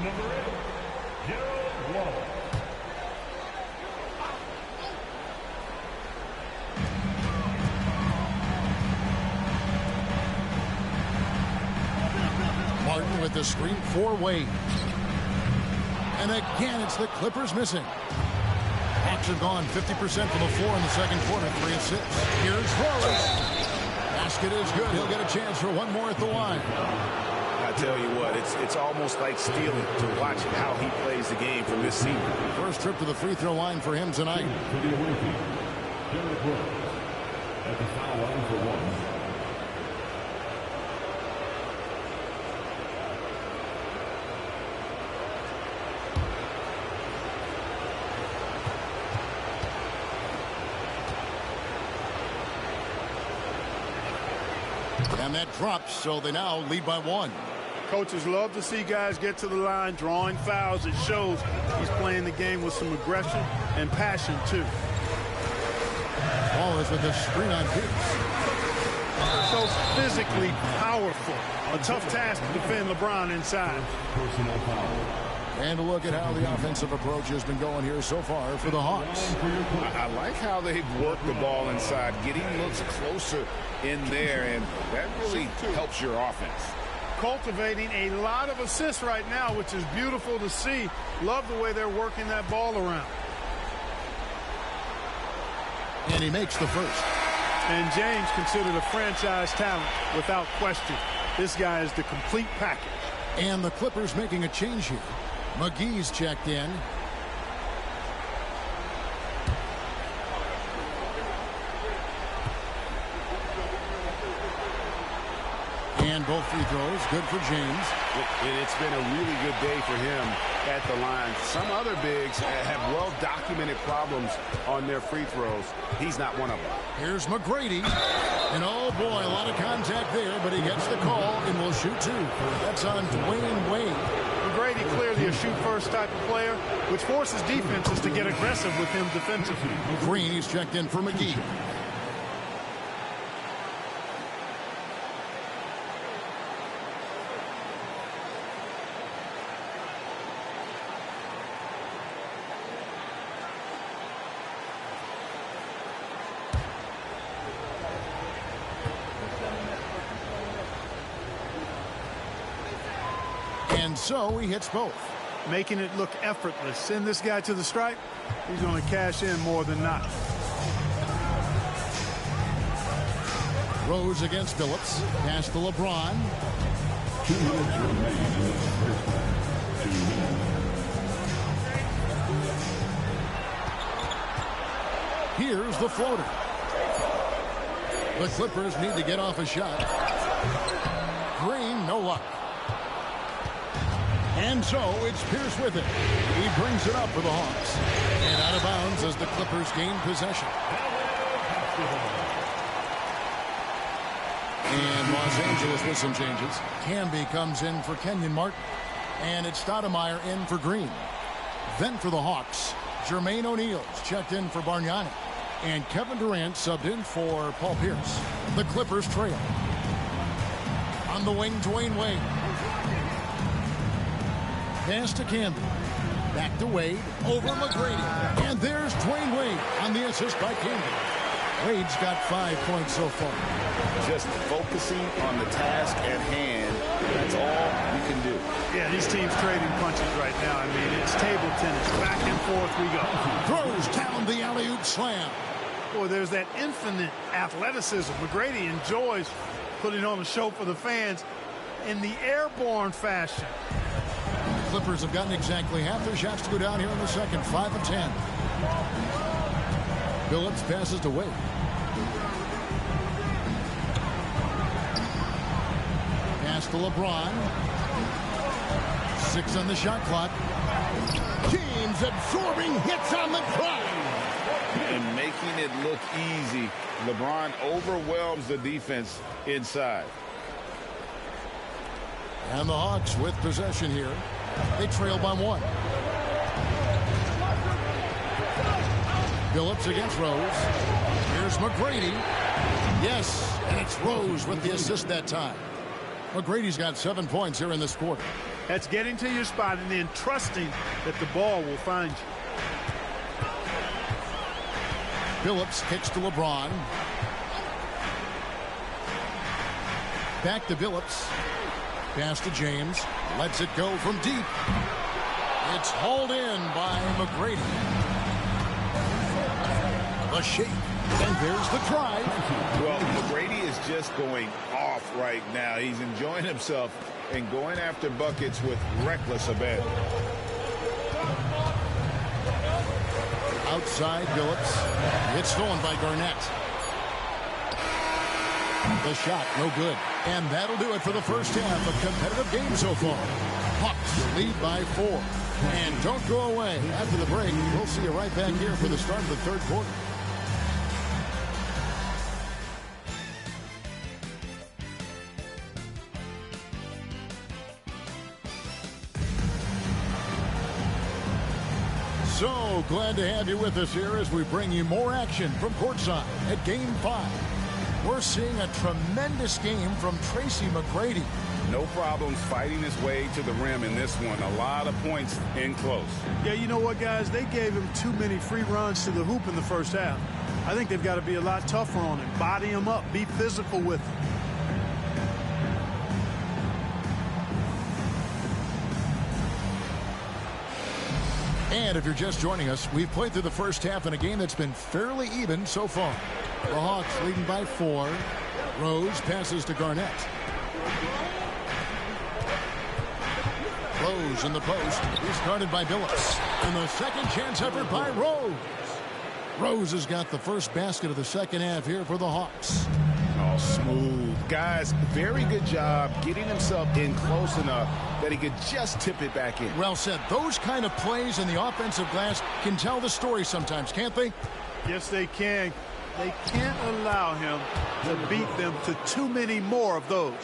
Speaker 4: number 8, Gerald Wallace.
Speaker 1: Martin with the screen for Wade. And again, it's the Clippers missing. Hawks have gone 50% from the floor in the second quarter, 3 of 6. Here's Rose. Basket is good. He'll get a chance for one more at the line.
Speaker 6: I tell you what, it's almost like stealing to watch how he plays the game from this season.
Speaker 1: First trip to the free throw line for him tonight.
Speaker 4: For the away team, Derrick Rose at the foul line for 1.
Speaker 1: And that drops, so they now lead by 1.
Speaker 2: Coaches love to see guys get to the line, drawing fouls. It shows he's playing the game with some aggression and passion, too.
Speaker 1: Wallace with the screen on Pierce.
Speaker 2: So physically powerful. A tough task to defend LeBron inside.
Speaker 4: Personal foul.
Speaker 1: And a look at how the offensive approach has been going here so far for the Hawks.
Speaker 6: I like how they've worked the ball inside, getting looks closer in there, and that really helps your offense.
Speaker 2: Cultivating a lot of assists right now, which is beautiful to see. Love the way they're working that ball around.
Speaker 1: And he makes the first.
Speaker 2: And James considered a franchise talent without question. This guy is the complete package.
Speaker 1: And the Clippers making a change here. McGee's checked in. And both free throws, good for James.
Speaker 6: It's been a really good day for him at the line. Some other bigs have well-documented problems on their free throws. He's not one of them.
Speaker 1: Here's McGrady. And oh boy, a lot of contact there, but he gets the call and will shoot 2. That's on Dwayne Wade.
Speaker 2: McGrady clearly a shoot-first type of player, which forces defenses to get aggressive with him defensively.
Speaker 1: Green, he's checked in for McGee. And so he hits both.
Speaker 2: Making it look effortless. Send this guy to the stripe. He's going to cash in more than not.
Speaker 1: Rose against Phillips. Pass to LeBron.
Speaker 4: 2 minutes remain in the first half. 2 minutes.
Speaker 1: Here's the floater. The Clippers need to get off a shot. Green, no luck. And so it's Pierce with it. He brings it up for the Hawks. And out of bounds as the Clippers gain possession. And Los Angeles with some changes. Camby comes in for Kenyon Martin. And it's Stoudemire in for Green. Then for the Hawks, Jermaine O'Neal's checked in for Bargnani. And Kevin Durant subbed in for Paul Pierce. The Clippers trail. On the wing, Dwayne Wade. Pass to Camby. Back to Wade. Over McGrady. And there's Dwayne Wade on the assist by Camby. Wade's got 5 points so far.
Speaker 6: Just focusing on the task at hand. That's all you can do.
Speaker 2: Yeah, these teams trading punches right now. I mean, it's table tennis. Back and forth we go.
Speaker 1: Throws down the alley-oop slam.
Speaker 2: Boy, there's that infinite athleticism. McGrady enjoys putting on a show for the fans in the airborne fashion.
Speaker 1: Clippers have gotten exactly half their shots to go down here in the second. 5 of 10. Phillips passes to Wade. Pass to LeBron. 6 on the shot clock. James absorbing hits on the drive.
Speaker 6: And making it look easy. LeBron overwhelms the defense inside.
Speaker 1: And the Hawks with possession here. They trail by 1. Phillips against Rose. Here's McGrady. Yes, and it's Rose with the assist that time. McGrady's got 7 points here in this quarter.
Speaker 2: That's getting to your spot and then trusting that the ball will find you.
Speaker 1: Phillips kicks to LeBron. Back to Phillips. Pass to James. Lets it go from deep. It's hauled in by McGrady. The shake. And there's the drive.
Speaker 6: Well, McGrady is just going off right now. He's enjoying himself and going after buckets with reckless abandon.
Speaker 1: Outside Phillips. It's stolen by Garnett. The shot, no good. And that'll do it for the first half. A competitive game so far. Hawks lead by 4. And don't go away. After the break, we'll see you right back here for the start of the third quarter. So glad to have you with us here as we bring you more action from courtside at Game 5. We're seeing a tremendous game from Tracy McGrady.
Speaker 6: No problems fighting his way to the rim in this one. A lot of points in close.
Speaker 2: Yeah, you know what, guys? They gave him too many free runs to the hoop in the first half. I think they've got to be a lot tougher on him. Body him up. Be physical with him.
Speaker 1: And if you're just joining us, we've played through the first half in a game that's been fairly even so far. The Hawks leading by 4. Rose passes to Garnett. Rose in the post. He's guarded by Phillips. And the second chance effort by Rose. Rose has got the first basket of the second half here for the Hawks.
Speaker 6: Oh, smooth. Guys, very good job getting himself in close enough that he could just tip it back in.
Speaker 1: Well said. Those kind of plays in the offensive glass can tell the story sometimes, can't they?
Speaker 2: Yes, they can. They can't allow him to beat them to too many more of those.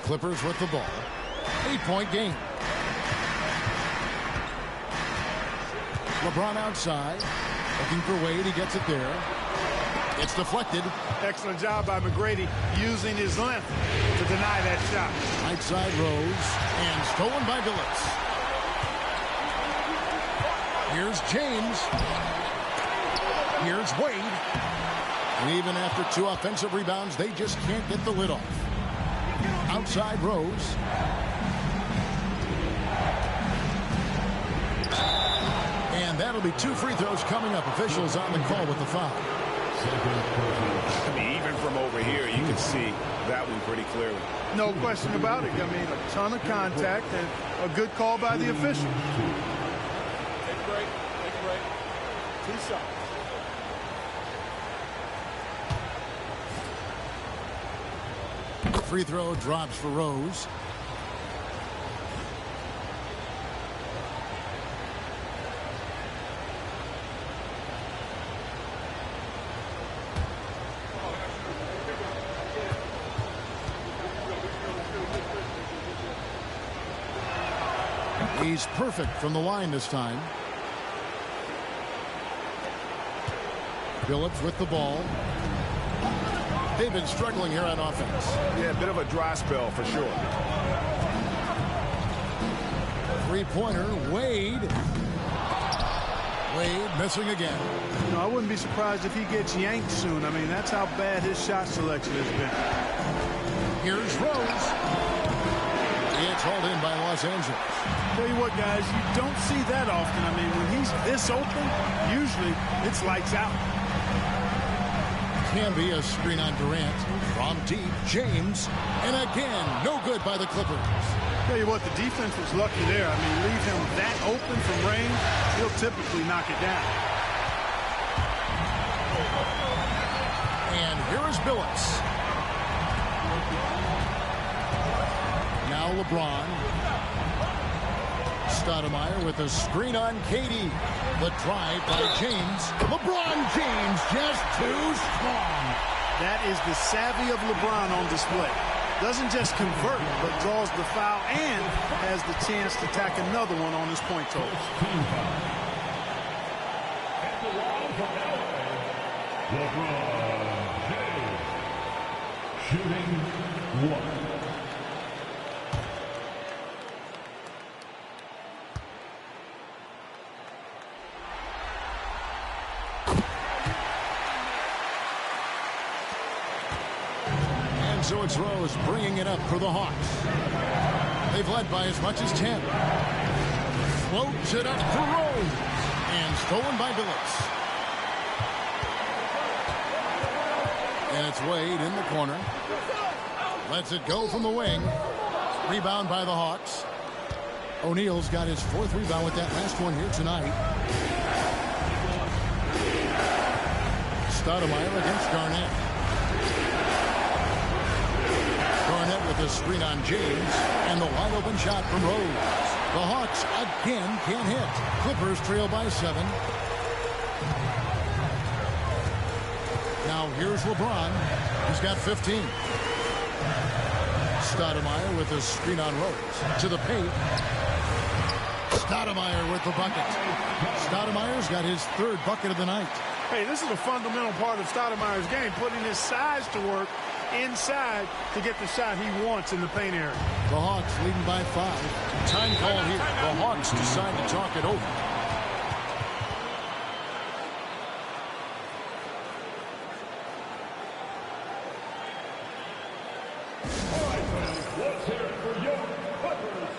Speaker 1: Clippers with the ball. 8-point game. LeBron outside. Looking for Wade. He gets it there. It's deflected.
Speaker 2: Excellent job by McGrady using his length to deny that shot.
Speaker 1: Right side Rose. And stolen by Phillips. Here's James. Here's Wade. And even after 2 offensive rebounds, they just can't get the lid off. Outside Rose. And that'll be 2 free throws coming up. Officials on the call with the foul.
Speaker 6: I mean, even from over here, you can see that one pretty clearly.
Speaker 2: No question about it. I mean, a ton of contact and a good call by the official.
Speaker 5: Take a break. Take a break. 2 shots.
Speaker 1: Free throw drops for Rose. He's perfect from the line this time. Phillips with the ball. They've been struggling here on offense.
Speaker 6: Yeah, a bit of a dry spell for sure.
Speaker 1: Three-pointer, Wade. Wade missing again.
Speaker 2: You know, I wouldn't be surprised if he gets yanked soon. I mean, that's how bad his shot selection has been.
Speaker 1: Here's Rose. It's hauled in by Los Angeles.
Speaker 2: Tell you what, guys, you don't see that often. I mean, when he's this open, usually it's lights out.
Speaker 1: Can be a screen on Durant. From deep, James. And again, no good by the Clippers.
Speaker 2: Tell you what, the defense was lucky there. I mean, leave him that open from range, he'll typically knock it down.
Speaker 1: And here is Billups. Now LeBron. Stoudemire with a screen on Katie. The drive by James. LeBron James just too strong.
Speaker 2: That is the savvy of LeBron on display. Doesn't just convert, but draws the foul and has the chance to tack another one on his point total.
Speaker 4: LeBron James shooting 1.
Speaker 1: So it's Rose bringing it up for the Hawks. They've led by as much as 10. Floats it up for Rose. And stolen by Billups. And it's Wade in the corner. Lets it go from the wing. Rebound by the Hawks. O'Neal's got his 4th rebound with that last one here tonight. Stoudemire against Garnett. Garnett with a screen on James, and the wide open shot from Rose. The Hawks again can't hit. Clippers trail by 7. Now here's LeBron. He's got 15. Stoudemire with a screen on Rose. To the paint. Stoudemire with the bucket. Stoudemire's got his 3rd bucket of the night.
Speaker 2: Hey, this is a fundamental part of Stoudemire's game, putting his size to work inside to get the shot he wants in the paint area.
Speaker 1: The Hawks leading by 5. Time call here. The Hawks decide to talk it over.
Speaker 4: All right, fans, let's hear it for your Clippers.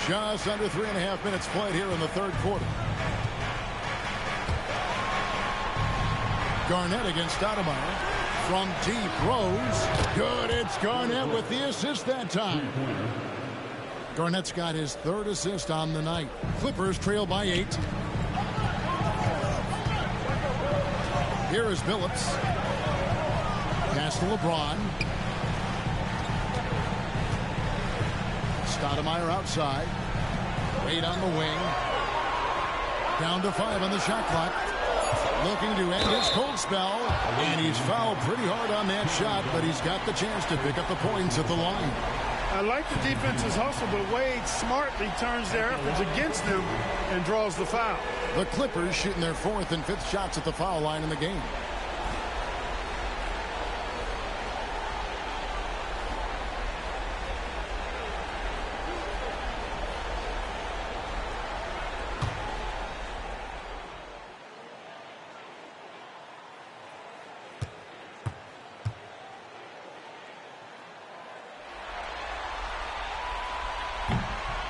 Speaker 1: Just under 3.5 minutes played here in the third quarter. Garnett against Stoudemire. From deep, Rose. Good. It's Garnett with the assist that time. Garnett's got his third assist on the night. Clippers trail by 8. Here is Billups. Pass to LeBron. Stoudemire outside. Wade on the wing. Down to 5 on the shot clock. Looking to end his cold spell. And he's fouled pretty hard on that shot, but he's got the chance to pick up the points at the line.
Speaker 2: I like the defense's hustle, but Wade smartly turns their efforts against them and draws the foul.
Speaker 1: The Clippers shooting their 4th and 5th shots at the foul line in the game.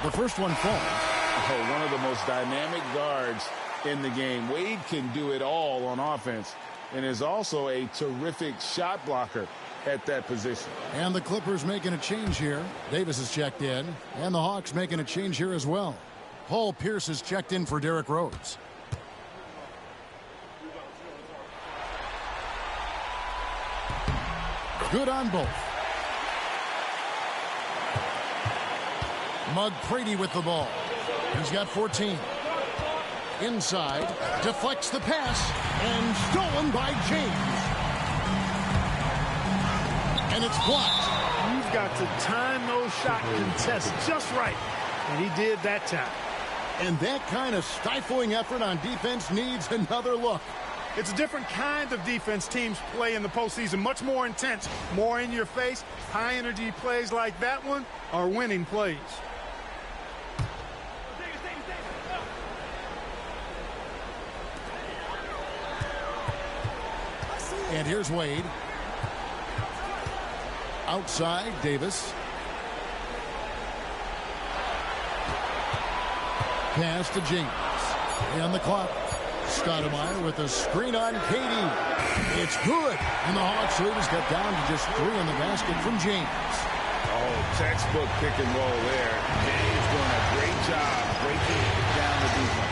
Speaker 1: The first one falls.
Speaker 3: Oh, one of the most dynamic guards in the game. Wade can do it all on offense and is also a terrific shot blocker at that position.
Speaker 1: And the Clippers making a change here. Davis is checked in. And the Hawks making a change here as well. Paul Pierce is checked in for Derrick Rose. Good on both. McGrady with the ball. He's got 14. Inside. Deflects the pass. And stolen by James. And it's blocked.
Speaker 2: You've got to time those shot contests just right. And he did that time.
Speaker 1: And that kind of stifling effort on defense needs another look.
Speaker 2: It's a different kind of defense teams play in the postseason. Much more intense, more in your face. High energy plays like that one are winning plays.
Speaker 1: And here's Wade. Outside, Davis. Pass to James. And the clock. Stoudemire with a screen on Katie. It's good. And the Hawks lead has got down to just 3 in the basket from James.
Speaker 3: Oh, textbook pick and roll there. James doing a great job breaking down the defense.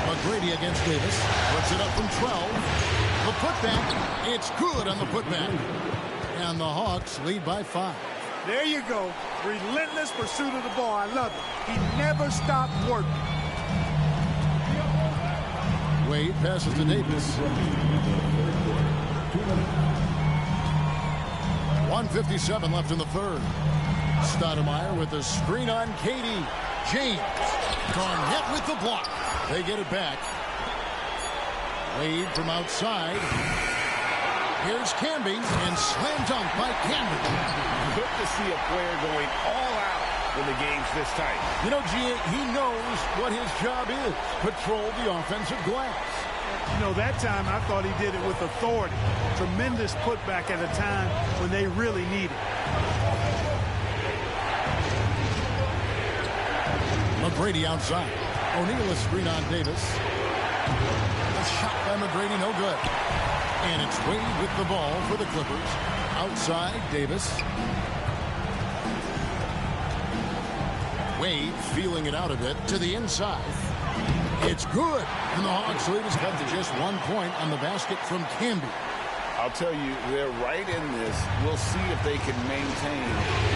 Speaker 1: McGrady against Davis. Puts it up from 12. The putback. It's good on the putback. And the Hawks lead by 5.
Speaker 2: There you go. Relentless pursuit of the ball. I love it. He never stopped working.
Speaker 1: Wade passes to Davis. 1:57 left in the third. Stoudemire with a screen on Katie. James. Garnett with the block. They get it back. Wade from outside. Here's Camby, and slam dunk by Camby.
Speaker 6: Good to see a player going all out when the game's this tight.
Speaker 1: You know, he knows what his job is. Patrol the offensive glass.
Speaker 2: You know, that time I thought he did it with authority. Tremendous putback at a time when they really need it.
Speaker 1: McGrady outside. O'Neal is screen on Davis. The shot by McGrady, no good. And it's Wade with the ball for the Clippers. Outside, Davis. Wade feeling it out a bit to the inside. It's good. And the Hawks lead has cut to just 1 point on the basket from Camby.
Speaker 3: I'll tell you, they're right in this. We'll see if they can maintain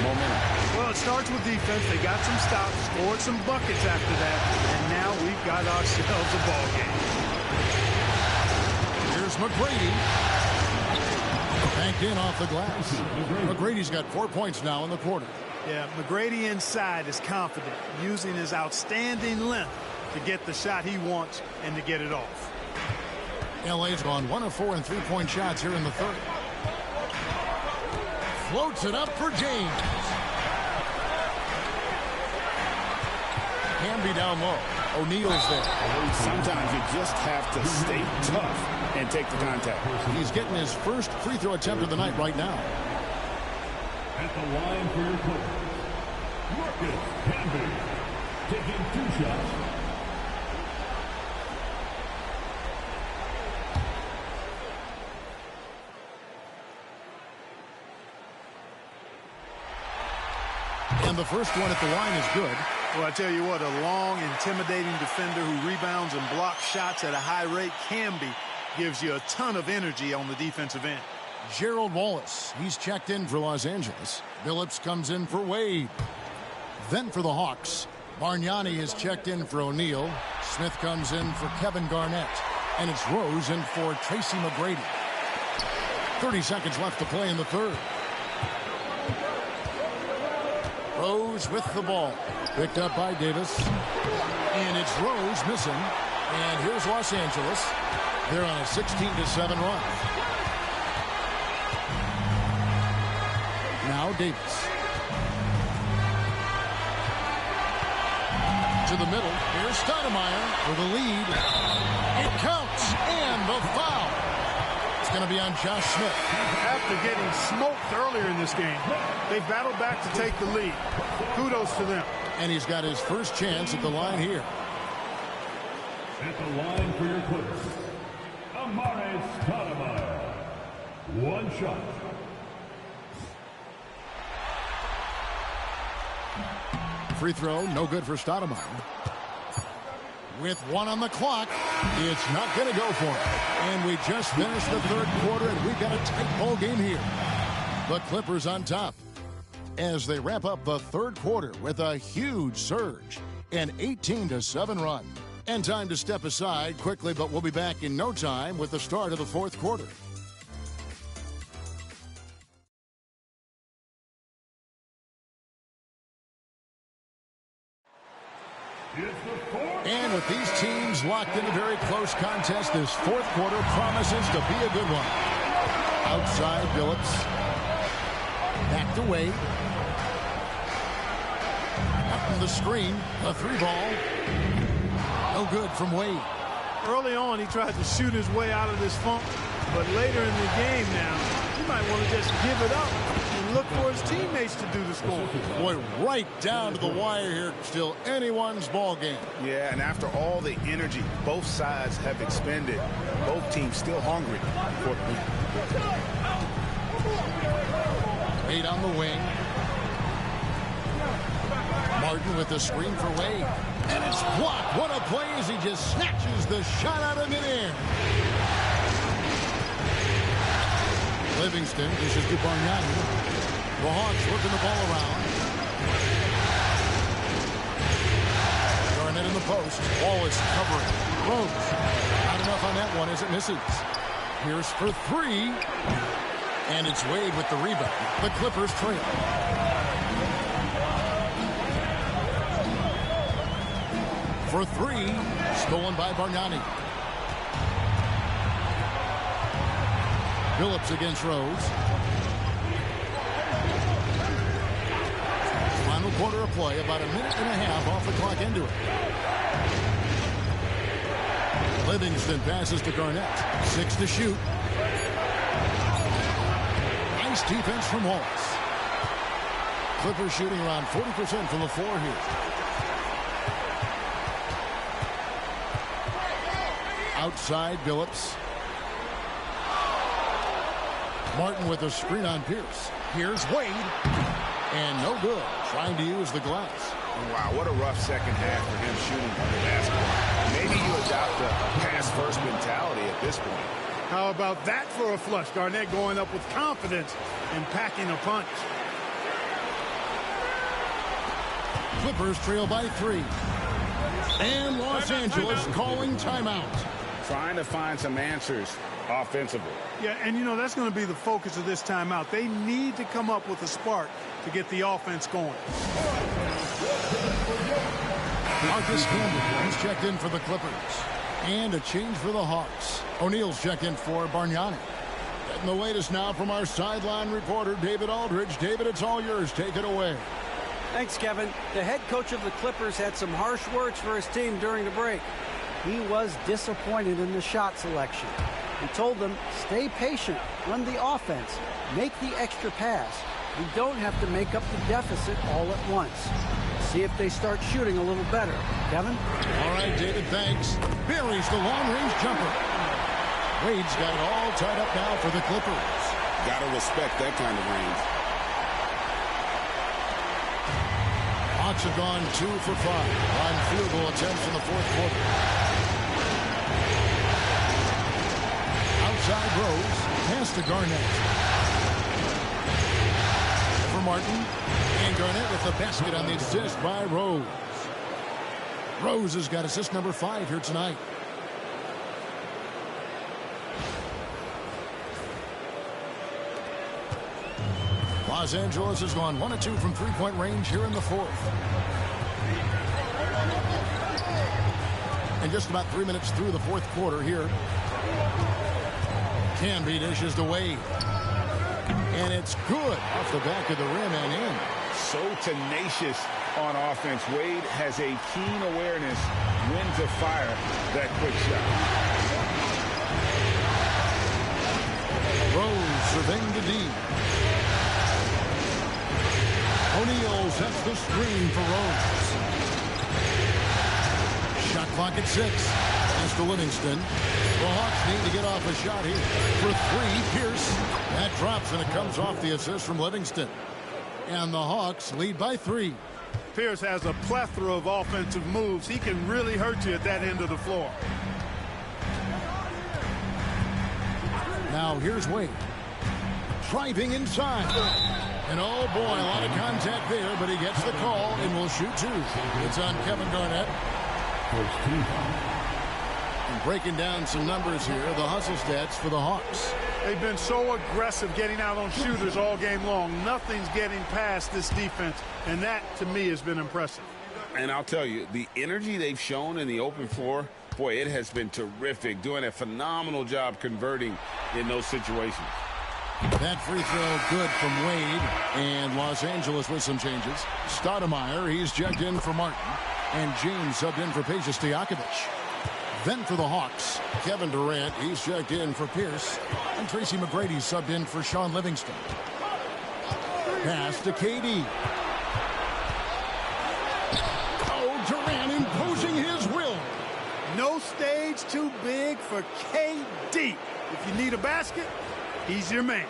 Speaker 3: momentum.
Speaker 2: Well, it starts with defense. They got some stops, scored some buckets after that, and now we've got ourselves a ball game.
Speaker 1: Here's McGrady. Banked in off the glass. McGrady's got 4 points now in the quarter.
Speaker 2: Yeah, McGrady inside is confident, using his outstanding length to get the shot he wants and to get it off.
Speaker 1: LA's gone 1 of 4 in 3-point shots here in the third. Floats it up for James. Camby down low. O'Neal's there.
Speaker 6: Sometimes you just have to stay tough and take the contact.
Speaker 1: He's getting his first free throw attempt of the night right now.
Speaker 4: At the line for your Clippers, Marcus Camby, taking 2 shots.
Speaker 1: And the first one at the line is good.
Speaker 2: Well, I tell you what, a long, intimidating defender who rebounds and blocks shots at a high rate, Camby, gives you a ton of energy on the defensive end.
Speaker 1: Gerald Wallace, he's checked in for Los Angeles. Phillips comes in for Wade. Then for the Hawks, Bargnani is checked in for O'Neal. Smith comes in for Kevin Garnett. And it's Rose in for Tracy McGrady. 30 seconds left to play in the third. Rose with the ball. Picked up by Davis. And it's Rose missing. And here's Los Angeles. They're on a 16-7 run. Now Davis. To the middle. Here's Stoudemire for the lead. It counts. And the foul. It's going to be on Josh Smith.
Speaker 2: After getting smoked earlier in this game, they battled back to take the lead. Kudos to them.
Speaker 1: And he's got his first chance at the line here.
Speaker 4: At the line for your Clippers, Amare Stoudemire. 1 shot.
Speaker 1: Free throw, no good for Stoudemire. With 1 on the clock, it's not going to go for him. And we just finished the third quarter, and we've got a tight ball game here. The Clippers on top as they wrap up the third quarter with a huge surge, an 18-7 run. And time to step aside quickly, but we'll be back in no time with the start of the fourth quarter. And with these teams locked in a very close contest, this fourth quarter promises to be a good one. Outside, Phillips. Back to Wade. Up from the screen, a 3-ball. No good from Wade.
Speaker 2: Early on, he tried to shoot his way out of this funk, but later in the game now, he might want to just give it up and look for his teammates to do the scoring.
Speaker 1: Boy, right down to the wire here. Still anyone's ball game.
Speaker 6: Yeah, and after all the energy both sides have expended, both teams still hungry for
Speaker 1: Wade on the wing. Martin with the screen for Wade. And it's blocked. What a play as he just snatches the shot out of midair. Livingston dishes to Bargnani. The Hawks working the ball around. Garnett in the post. Wallace covering. Rose. Not enough on that one as it misses. Pierce for 3. And it's Wade with the rebound. The Clippers trail. For 3. Stolen by Bargnani. Phillips against Rose. Final quarter of play, about a minute and a half off the clock into it. Livingston passes to Garnett. 6 to shoot. Nice defense from Wallace. Clippers shooting around 40% from the floor here. Outside, Phillips. Martin with a screen on Pierce. Here's Wade. And no good. Trying to use the glass.
Speaker 6: Oh, wow, what a rough second half for him shooting the basketball. Maybe you adopt a pass-first mentality at this point.
Speaker 2: How about that for a flush? Garnett going up with confidence and packing a punch.
Speaker 1: Clippers trail by 3. And Los Angeles calling timeout.
Speaker 6: Trying to find some answers offensively.
Speaker 2: Yeah, and you know, that's going to be the focus of this timeout. They need to come up with a spark to get the offense going.
Speaker 1: Marcus Camby, he's checked in for the Clippers. And a change for the Hawks. O'Neal's checked in for Bargnani. Getting the latest now from our sideline reporter, David Aldridge. David, it's all yours. Take it away.
Speaker 7: Thanks, Kevin. The head coach of the Clippers had some harsh words for his team during the break. He was disappointed in the shot selection. He told them, stay patient, run the offense, make the extra pass, We don't have to make up the deficit all at once. See if they start shooting a little better. Kevin?
Speaker 1: All right, David, thanks. Buries the long-range jumper. Wade's got it all tied up now for the Clippers.
Speaker 6: Got to respect that kind of range.
Speaker 1: Hawks have gone 2 for 5 on field goal attempts in the fourth quarter. Outside Rose, pass to Garnett. For Martin, and Garnett with the basket on the assist by Rose. Rose has got assist number 5 here tonight. Los Angeles has gone 1 of 2 from three-point range here in the fourth. And just about 3 minutes through the fourth quarter here. Canby dishes to Wade. And it's good off the back of the rim and in.
Speaker 6: So tenacious on offense. Wade has a keen awareness when to fire that quick shot.
Speaker 1: Rose surveying the D. O'Neal sets the screen for Rose. Shot clock at 6. Pass to Livingston. The Hawks need to get off a shot here. For 3, Pierce. That drops, and it comes off the assist from Livingston. And the Hawks lead by 3.
Speaker 2: Pierce has a plethora of offensive moves. He can really hurt you at that end of the floor.
Speaker 1: Now here's Wade. Driving inside. And oh boy, a lot of contact there, but he gets the call and will shoot 2. It's on Kevin Garnett. And breaking down some numbers here, the hustle stats for the Hawks.
Speaker 2: They've been so aggressive getting out on shooters all game long. Nothing's getting past this defense, and that, to me, has been impressive.
Speaker 6: And I'll tell you, the energy they've shown in the open floor, boy, it has been terrific. Doing a phenomenal job converting in those situations.
Speaker 1: That free throw good from Wade, and Los Angeles with some changes. Stoudemire, he's checked in for Martin, and James subbed in for Peja Stojakovic. Then for the Hawks, Kevin Durant, he's checked in for Pierce, and Tracy McGrady subbed in for Sean Livingston. Pass to KD. Oh, Durant imposing his will.
Speaker 2: No stage too big for KD. If you need a basket, he's your man.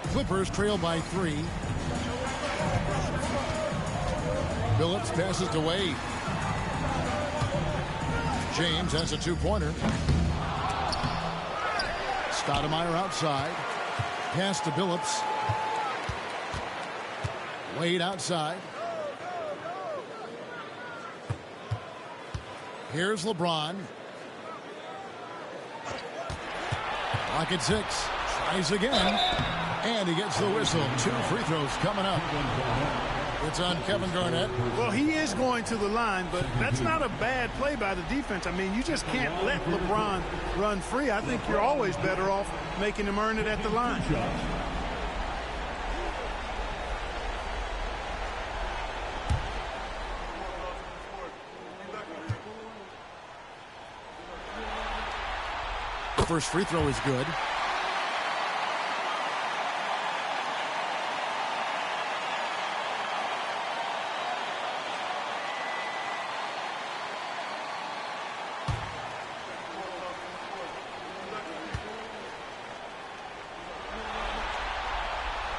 Speaker 1: Clippers trail by 3. Billups passes to Wade. James has a 2-pointer. Stoudemire outside. Pass to Billups. Wade outside. Here's LeBron. Clock at 6. Tries again. And he gets the whistle. 2 free throws coming up. It's on Kevin Garnett.
Speaker 2: Well, he is going to the line, but that's not a bad play by the defense. I mean, you just can't let LeBron run free. I think you're always better off making him earn it at the line.
Speaker 1: First free throw is good.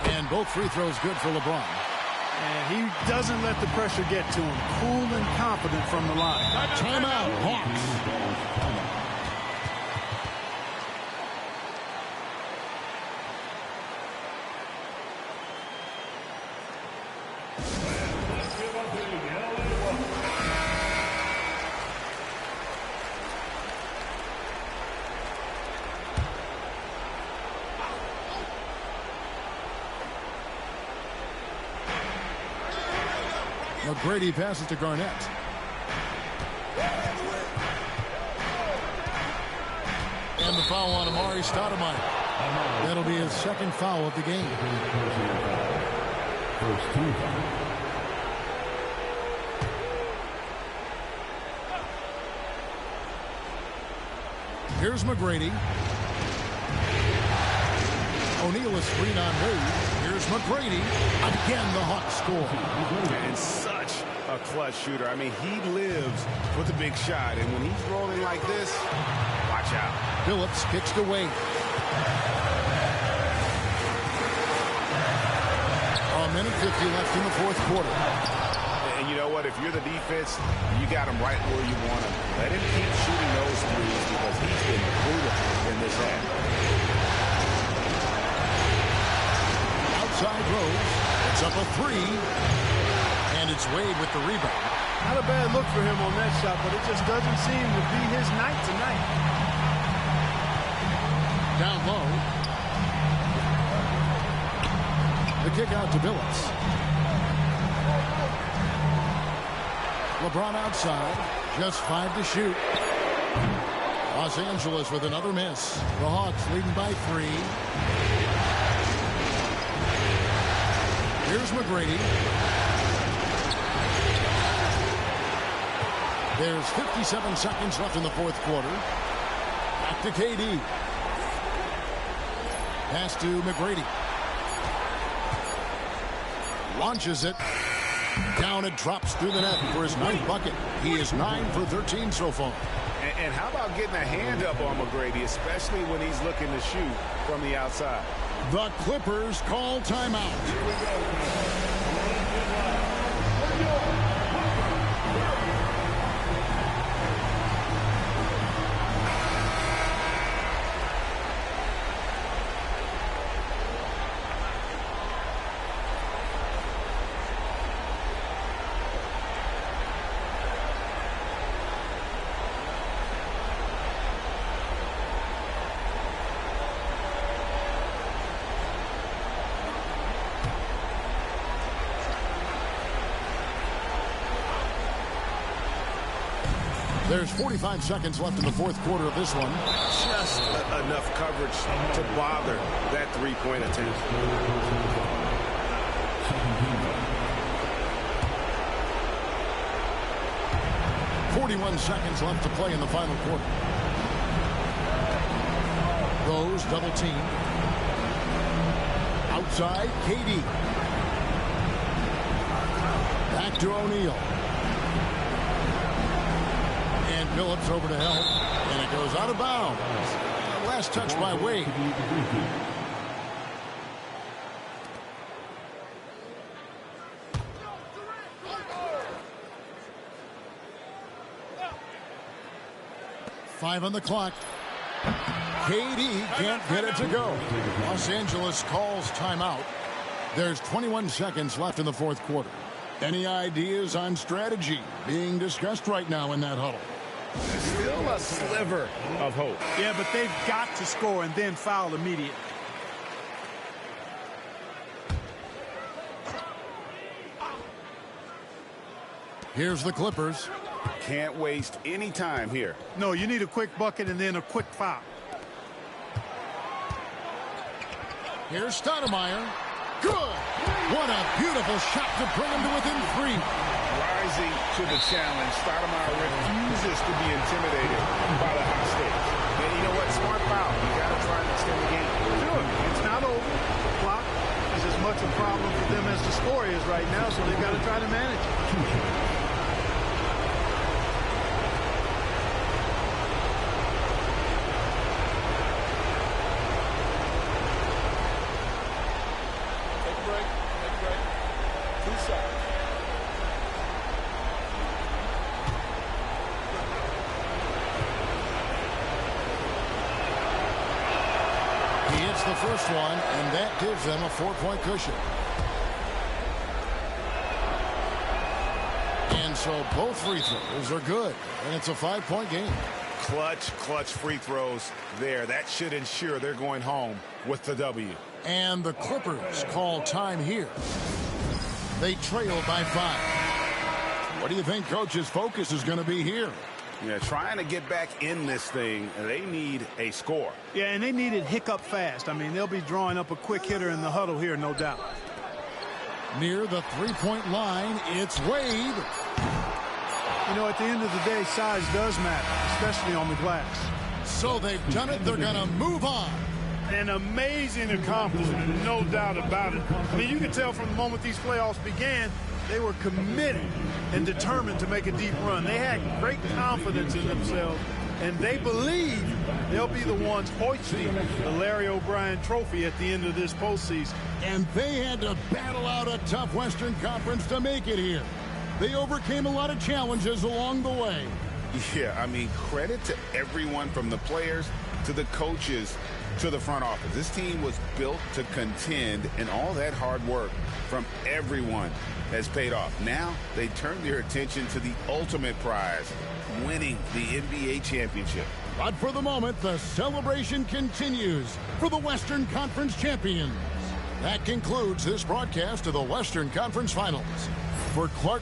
Speaker 1: And both free throws good for LeBron.
Speaker 2: And he doesn't let the pressure get to him. Cool and confident from the line.
Speaker 1: Timeout, Hawks. McGrady passes to Garnett. And the foul on Amari Stoudemire. That'll be his second foul of the game.
Speaker 4: First team foul.
Speaker 1: Here's McGrady. O'Neal is screen on Wade. Here's McGrady. Again, the Hawks score.
Speaker 6: And such a clutch shooter. I mean, he lives with a big shot. And when he's rolling like this, watch out.
Speaker 1: Phillips kicks to Wade. A minute 50 left in the fourth quarter.
Speaker 6: And you know what? If you're the defense, you got him right where you want him. Let him keep shooting those threes because he's been brutal in this half.
Speaker 1: Outside Rose. It's up a three. And it's Wade with the rebound.
Speaker 2: Not a bad look for him on that shot, but it just doesn't seem to be his night tonight.
Speaker 1: Down low. The kick out to Phillips. LeBron outside. Just 5 to shoot. Los Angeles with another miss. The Hawks leading by 3. Here's McGrady. There's 57 seconds left in the fourth quarter. Back to KD. Pass to McGrady. Launches it. Down it drops through the net for his 9th bucket. He is 9 for 13 so far.
Speaker 6: And how about getting a hand up on McGrady, especially when he's looking to shoot from the outside?
Speaker 1: The Clippers call timeout. There's 45 seconds left in the fourth quarter of this one.
Speaker 6: Just enough coverage to bother that three-point attempt.
Speaker 1: 41 seconds left to play in the final quarter. Rose double team. Outside, KD. Back to O'Neal. And Phillips over to help. And it goes out of bounds. Last touch by Wade. Five on the clock. KD can't get it to go. Los Angeles calls timeout. There's 21 seconds left in the fourth quarter. Any ideas on strategy being discussed right now in that huddle?
Speaker 6: Still a sliver of hope.
Speaker 2: Yeah, but they've got to score and then foul immediately.
Speaker 1: Here's the Clippers.
Speaker 6: Can't waste any time here.
Speaker 2: No, you need a quick bucket and then a quick foul.
Speaker 1: Here's Stoudemire. Good. What a beautiful shot to bring him to within 3.
Speaker 6: Rising to the challenge, Stoudemire refuses to be intimidated by the high stakes. And you know what? Smart foul. You got to try and extend the game.
Speaker 2: Sure, it's not over. The clock is as much a problem for them as the score is right now, so they've got to try to manage it.
Speaker 1: The first one, and that gives them a 4-point cushion. And so both free throws are good, and it's a 5-point game.
Speaker 6: Clutch free throws there. That should ensure they're going home with the W.
Speaker 1: And the Clippers call time here. They trail by 5. What do you think Coach's focus is going to be here?
Speaker 6: Yeah, trying to get back in this thing, they need a score.
Speaker 2: Yeah, and they need it hiccup fast. I mean, they'll be drawing up a quick hitter in the huddle here, no doubt.
Speaker 1: Near the 3-point line, it's Wade.
Speaker 2: You know, at the end of the day, size does matter, especially on the glass.
Speaker 1: So they've done it. They're going to move on.
Speaker 2: An amazing accomplishment, no doubt about it. I mean, you can tell from the moment these playoffs began, they were committed and determined to make a deep run. They had great confidence in themselves, and they believe they'll be the ones hoisting the Larry O'Brien trophy at the end of this postseason.
Speaker 1: And they had to battle out a tough Western Conference to make it here. They overcame a lot of challenges along the way.
Speaker 6: Yeah, I mean, credit to everyone from the players to the coaches to the front office. This team was built to contend, and all that hard work from everyone has paid off. Now they turn their attention to the ultimate prize, winning the NBA championship.
Speaker 1: But for the moment, the celebration continues for the Western Conference champions. That concludes this broadcast of the Western Conference Finals. For Clark...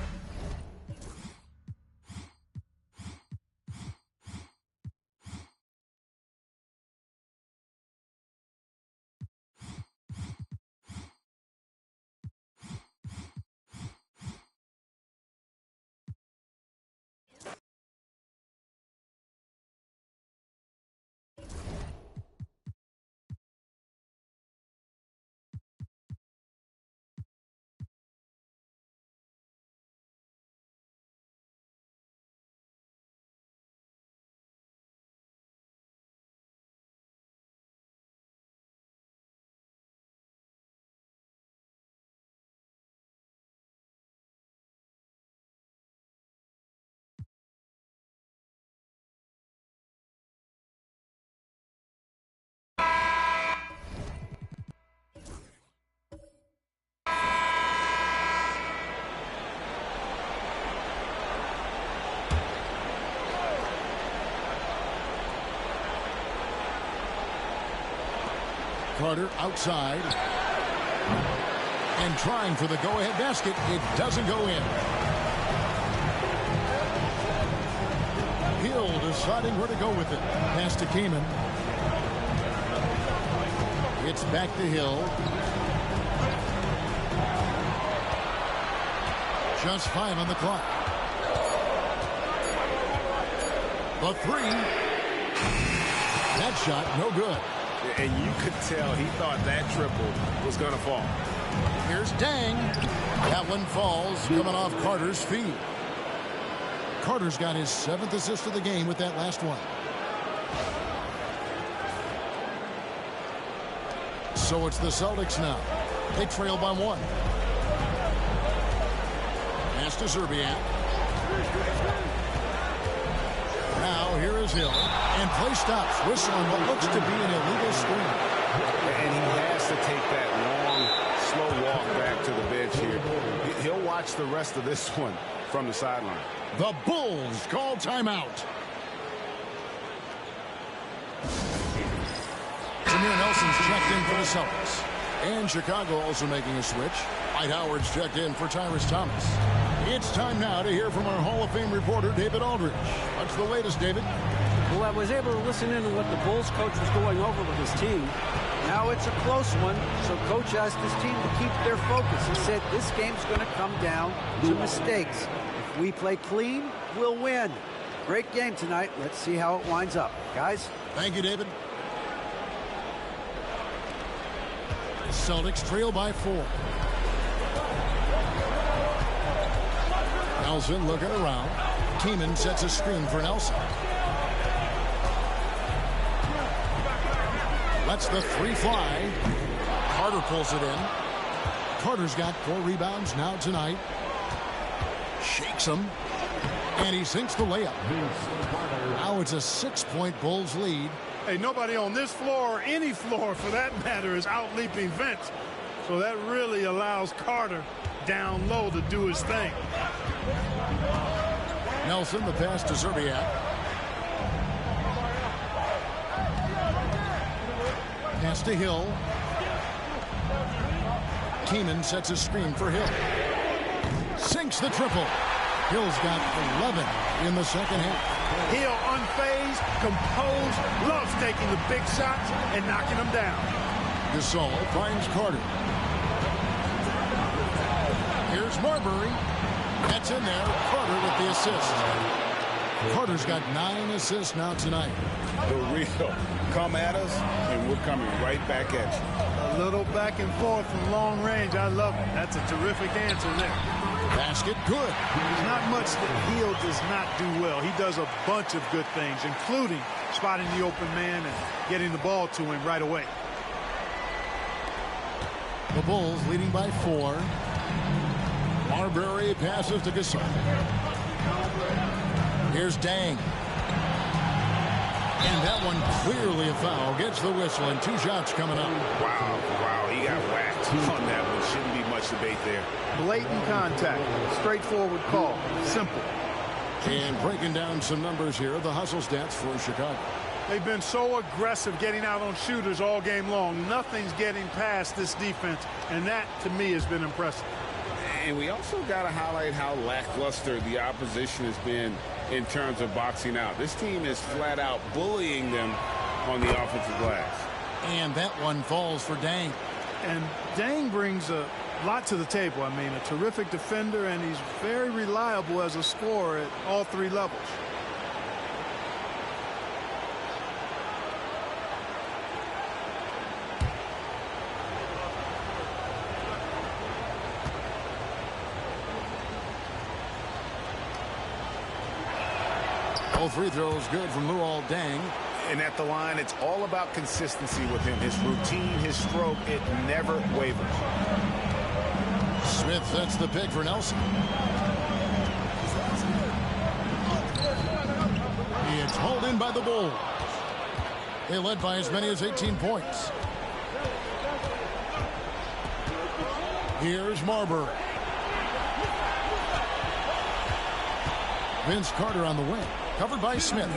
Speaker 1: Carter outside. And trying for the go-ahead basket. It doesn't go in. Hill deciding where to go with it. Pass to Kaman. It's back to Hill. Just 5 on the clock. The 3. That shot, no good.
Speaker 6: And you could tell he thought that triple was going to fall.
Speaker 1: Here's Dang. That one falls, coming off Carter's feet. Carter's got his 7th assist of the game with that last one. So it's the Celtics now. They trail by 1. Pass to Zerbiak. Now here is Hill. And play stops. Whistling what looks to be an illegal screen.
Speaker 6: And he has to take that long, slow walk back to the bench here. He'll watch the rest of this one from the sideline.
Speaker 1: The Bulls call timeout. Jameer Nelson's checked in for the Celtics. And Chicago also making a switch. Dwight Howard's checked in for Tyrese Thomas. It's time now to hear from our Hall of Fame reporter, David Aldridge. What's the latest, David?
Speaker 7: Well, I was able to listen in to what the Bulls coach was going over with his team. Now it's a close one, so coach asked his team to keep their focus. He said this game's going to come down to mistakes. If we play clean, we'll win. Great game tonight. Let's see how it winds up. Guys?
Speaker 1: Thank you, David. The Celtics trail by 4. Nelson looking around. Kaman sets a screen for Nelson. Lets the 3 fly. Carter pulls it in. Carter's got 4 rebounds now tonight. Shakes him. And he sinks the layup. Now it's a 6-point Bulls lead.
Speaker 2: Hey, nobody on this floor or any floor for that matter is out leaping Vince. So that really allows Carter down low to do his thing.
Speaker 1: Nelson, the pass to Zerbiak. Pass to Hill. Kaman sets a screen for Hill. Sinks the triple. Hill's got 11 in the second half.
Speaker 2: Hill unfazed, composed, loves taking the big shots and knocking them down.
Speaker 1: Gasol finds Carter. Here's Marbury. That's in there. Carter with the assist. Carter's got 9 assists now tonight.
Speaker 6: The real come at us, and we're coming right back at you.
Speaker 2: A little back and forth from long range. I love it. That's a terrific answer there.
Speaker 1: Basket good.
Speaker 2: There's not much that Hill does not do well. He does a bunch of good things, including spotting the open man and getting the ball to him right away.
Speaker 1: The Bulls leading by 4. Marbury passes to Gasol. Here's Dang. And that one clearly a foul. Gets the whistle, and 2 shots coming up.
Speaker 6: Wow, he got whacked on that one. Shouldn't be much debate there.
Speaker 2: Blatant contact. Straightforward call. Simple.
Speaker 1: And breaking down some numbers here, the hustle stats for Chicago.
Speaker 2: They've been so aggressive getting out on shooters all game long. Nothing's getting past this defense, and that, to me, has been impressive.
Speaker 6: And we also got to highlight how lackluster the opposition has been in terms of boxing out. This team is flat out bullying them on the offensive glass.
Speaker 1: And that one falls for Dang.
Speaker 2: And Dang brings a lot to the table. I mean, a terrific defender, and he's very reliable as a scorer at all 3 levels.
Speaker 1: All free throws good from Luol Deng.
Speaker 6: And at the line, it's all about consistency with him. His routine, his stroke, it never wavers.
Speaker 1: Smith sets the pick for Nelson. It's hauled in by the Bulls. They led by as many as 18 points. Here's Marbury. Vince Carter on the wing. Covered by Smith.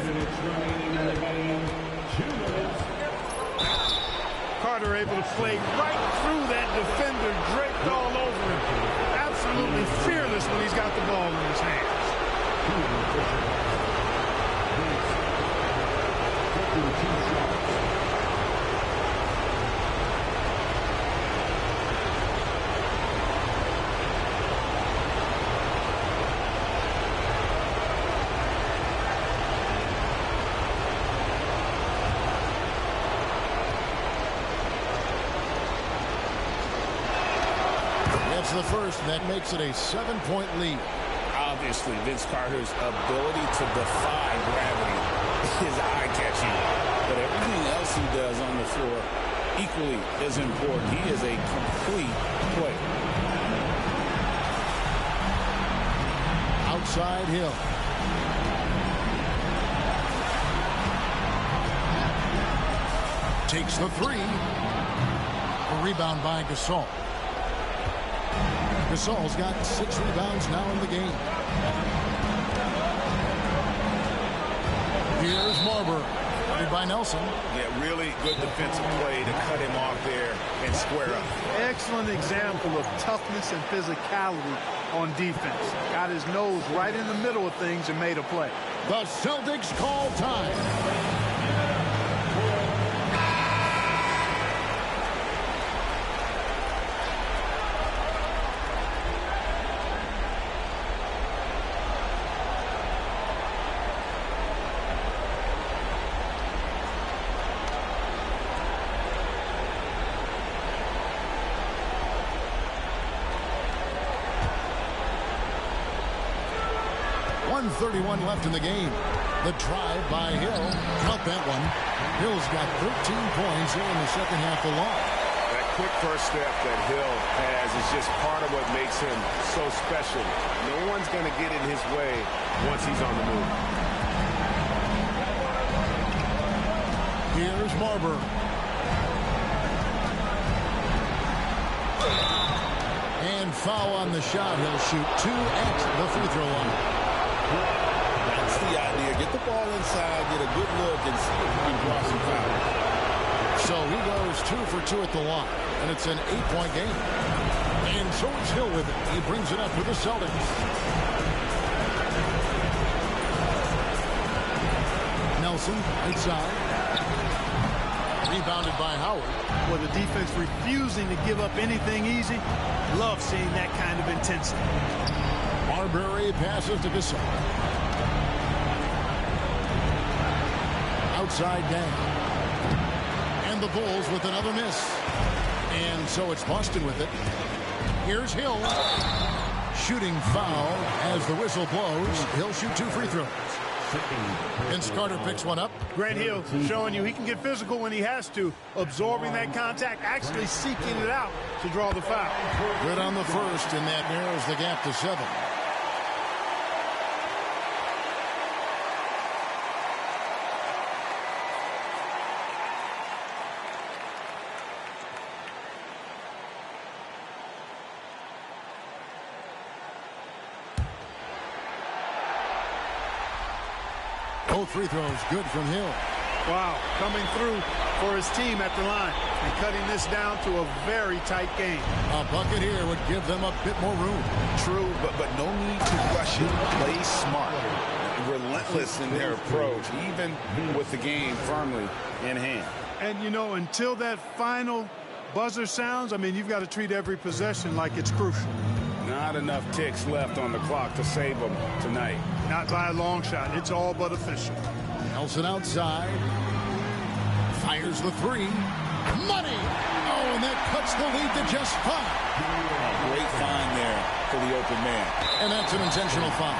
Speaker 2: Carter able to play right through that defender, draped all over him. Absolutely fearless when he's got the ball in his hands.
Speaker 1: The first, and that makes it a 7-point lead.
Speaker 6: Obviously, Vince Carter's ability to defy gravity is eye-catching. But everything else he does on the floor equally is important. He is a complete player.
Speaker 1: Outside Hill. Takes the 3. A rebound by Gasol. Gasol's got 6 rebounds now in the game. Here's Marbury. Played by Nelson.
Speaker 6: Yeah, really good defensive play to cut him off there and square up.
Speaker 2: Excellent example of toughness and physicality on defense. Got his nose right in the middle of things and made a play.
Speaker 1: The Celtics call time. .31 left in the game. The drive by Hill. Caught that one. Hill's got 13 points here in the second half alone.
Speaker 6: That quick first step that Hill has is just part of what makes him so special. No one's going to get in his way once he's on the move.
Speaker 1: Here's Marbury. And foul on the shot. He'll shoot 2 at the free throw line.
Speaker 6: That's the idea. Get the ball inside, get a good look, and see if you can draw some foul.
Speaker 1: So he goes 2 for 2 at the line, and it's an 8-point game. And so it's Hill with it. He brings it up for the Celtics. Nelson inside. Rebounded by Howard.
Speaker 2: Well, the defense refusing to give up anything easy. Love seeing that kind of intensity.
Speaker 1: Marbury passes to Gasol. outside down. And the Bulls with another miss. And so it's Boston with it. Here's Hill. Shooting foul as the whistle blows. He'll shoot 2 free throws. And Carter picks one up.
Speaker 2: Grant Hill showing you he can get physical when he has to, absorbing that contact, actually seeking it out to draw the foul.
Speaker 1: Good on the first, and that narrows the gap to 7. Both free throws good from Hill.
Speaker 2: Wow, coming through for his team at the line and cutting this down to a very tight game.
Speaker 1: A bucket here would give them a bit more room.
Speaker 6: True, but no need to rush it. Play smart. Relentless in their approach, even with the game firmly in hand.
Speaker 2: And, you know, until that final buzzer sounds, I mean, you've got to treat every possession like it's crucial.
Speaker 6: Not enough ticks left on the clock to save them tonight.
Speaker 2: Not by a long shot. It's all but official.
Speaker 1: Nelson outside. Fires the 3. Money! Oh, and that cuts the lead to just 5.
Speaker 3: Great find there for the open man.
Speaker 1: And that's an intentional foul.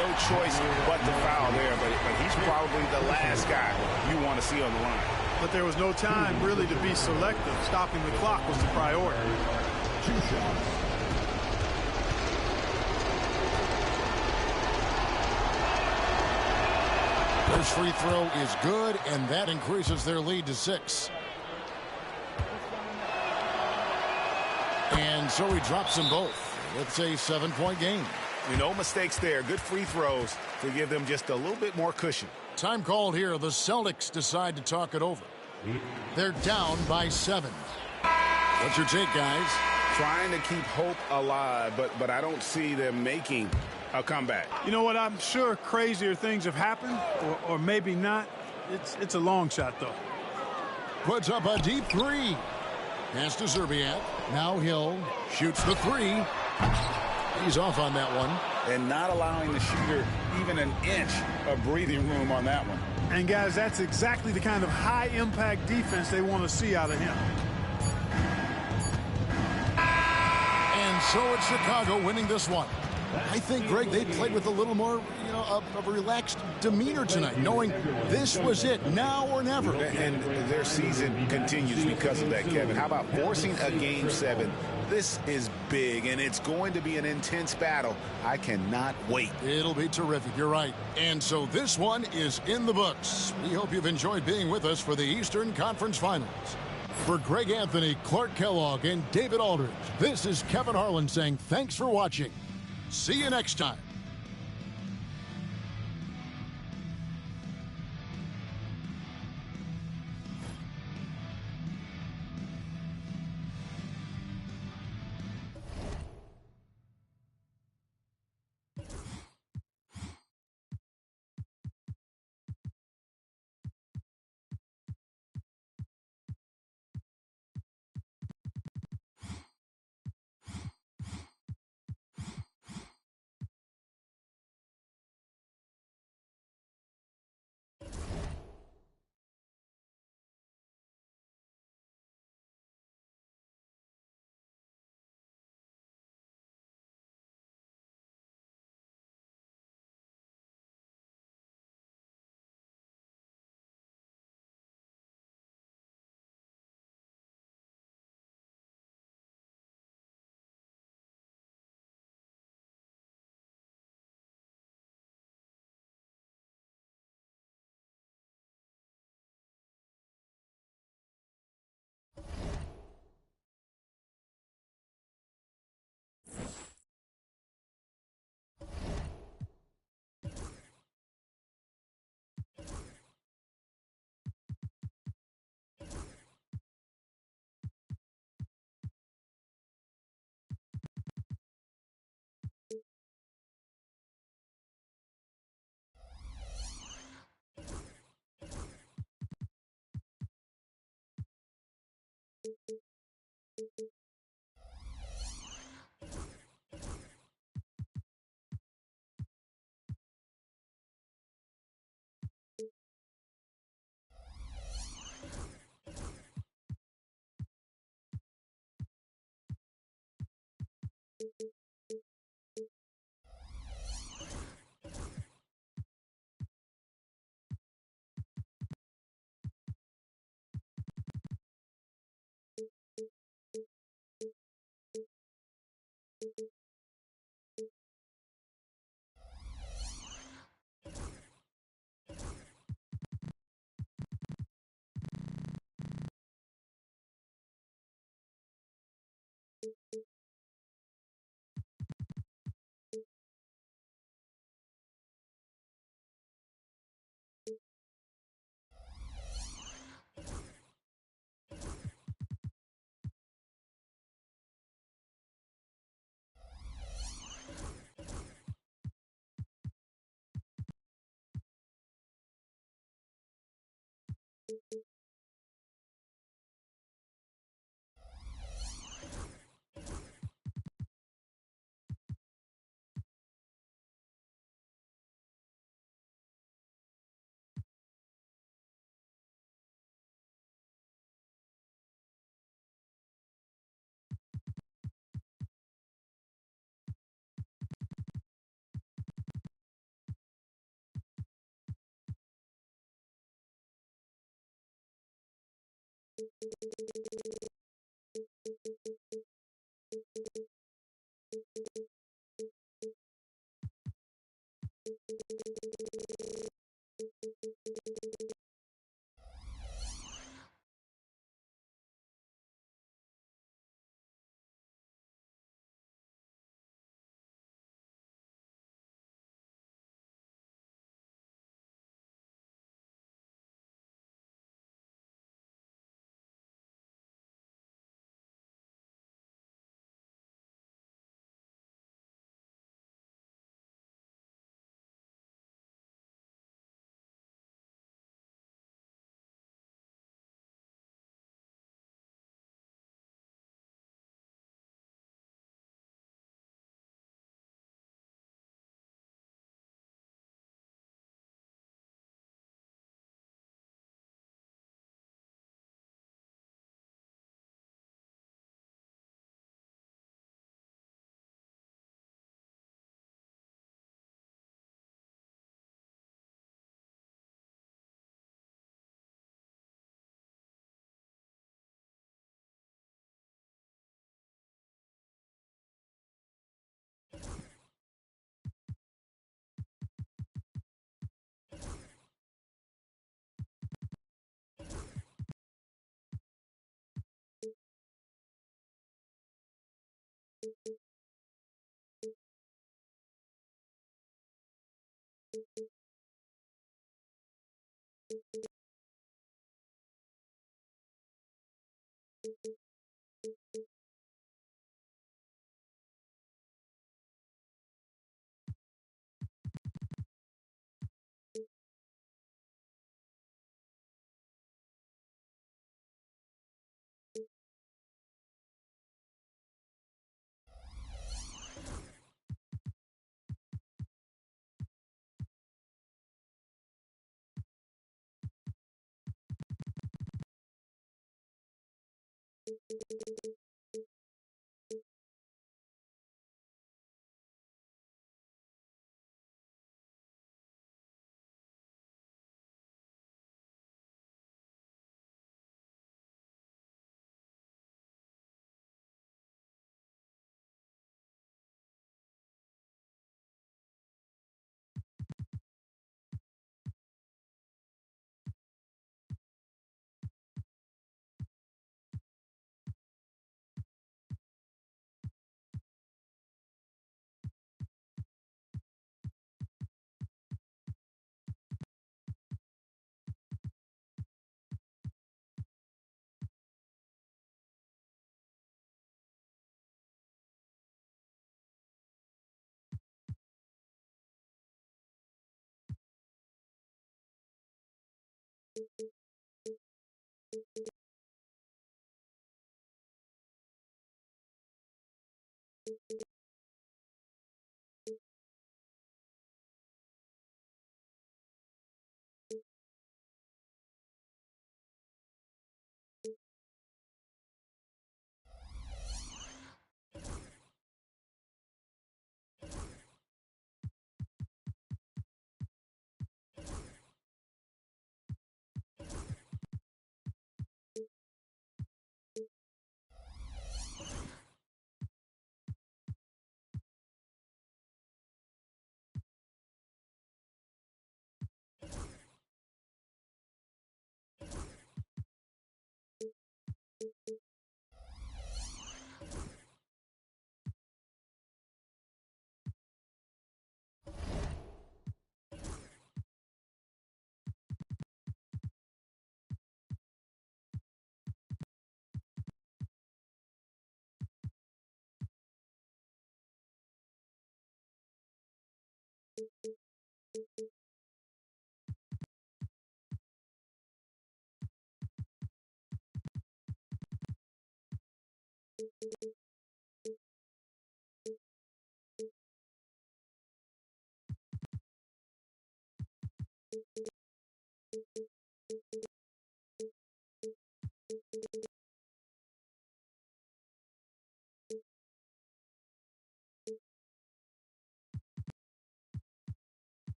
Speaker 6: No choice but to foul there, but he's probably the last guy you want to see on the line.
Speaker 2: But there was no time really to be selective. Stopping the clock was the priority.
Speaker 4: 2 shots.
Speaker 1: First free throw is good, and that increases their lead to 6. And so he drops them both. It's a 7-point game.
Speaker 6: No mistakes there. Good free throws to give them just a little bit more cushion.
Speaker 1: Time called here. The Celtics decide to talk it over. They're down by 7. What's your take, guys?
Speaker 6: Trying to keep hope alive, but I don't see them making a comeback.
Speaker 2: You know what? I'm sure crazier things have happened, or maybe not. It's a long shot, though.
Speaker 1: Puts up a deep 3. Pass to Zerbiak. Now Hill shoots the 3. He's off on that one.
Speaker 6: And not allowing the shooter even an inch of breathing room on that one.
Speaker 2: And, guys, that's exactly the kind of high-impact defense they want to see out of him.
Speaker 1: And so it's Chicago winning this one. I think, Greg, they played with a little more, of a relaxed demeanor tonight, knowing this was it, now or never.
Speaker 6: And their season continues because of that, Kevin. How about forcing a Game 7? This is big, and it's going to be an intense battle. I cannot wait.
Speaker 1: It'll be terrific. You're right. And so this one is in the books. We hope you've enjoyed being with us for the Eastern Conference Finals. For Greg Anthony, Clark Kellogg, and David Aldridge, this is Kevin Harlan saying thanks for watching. See you next time.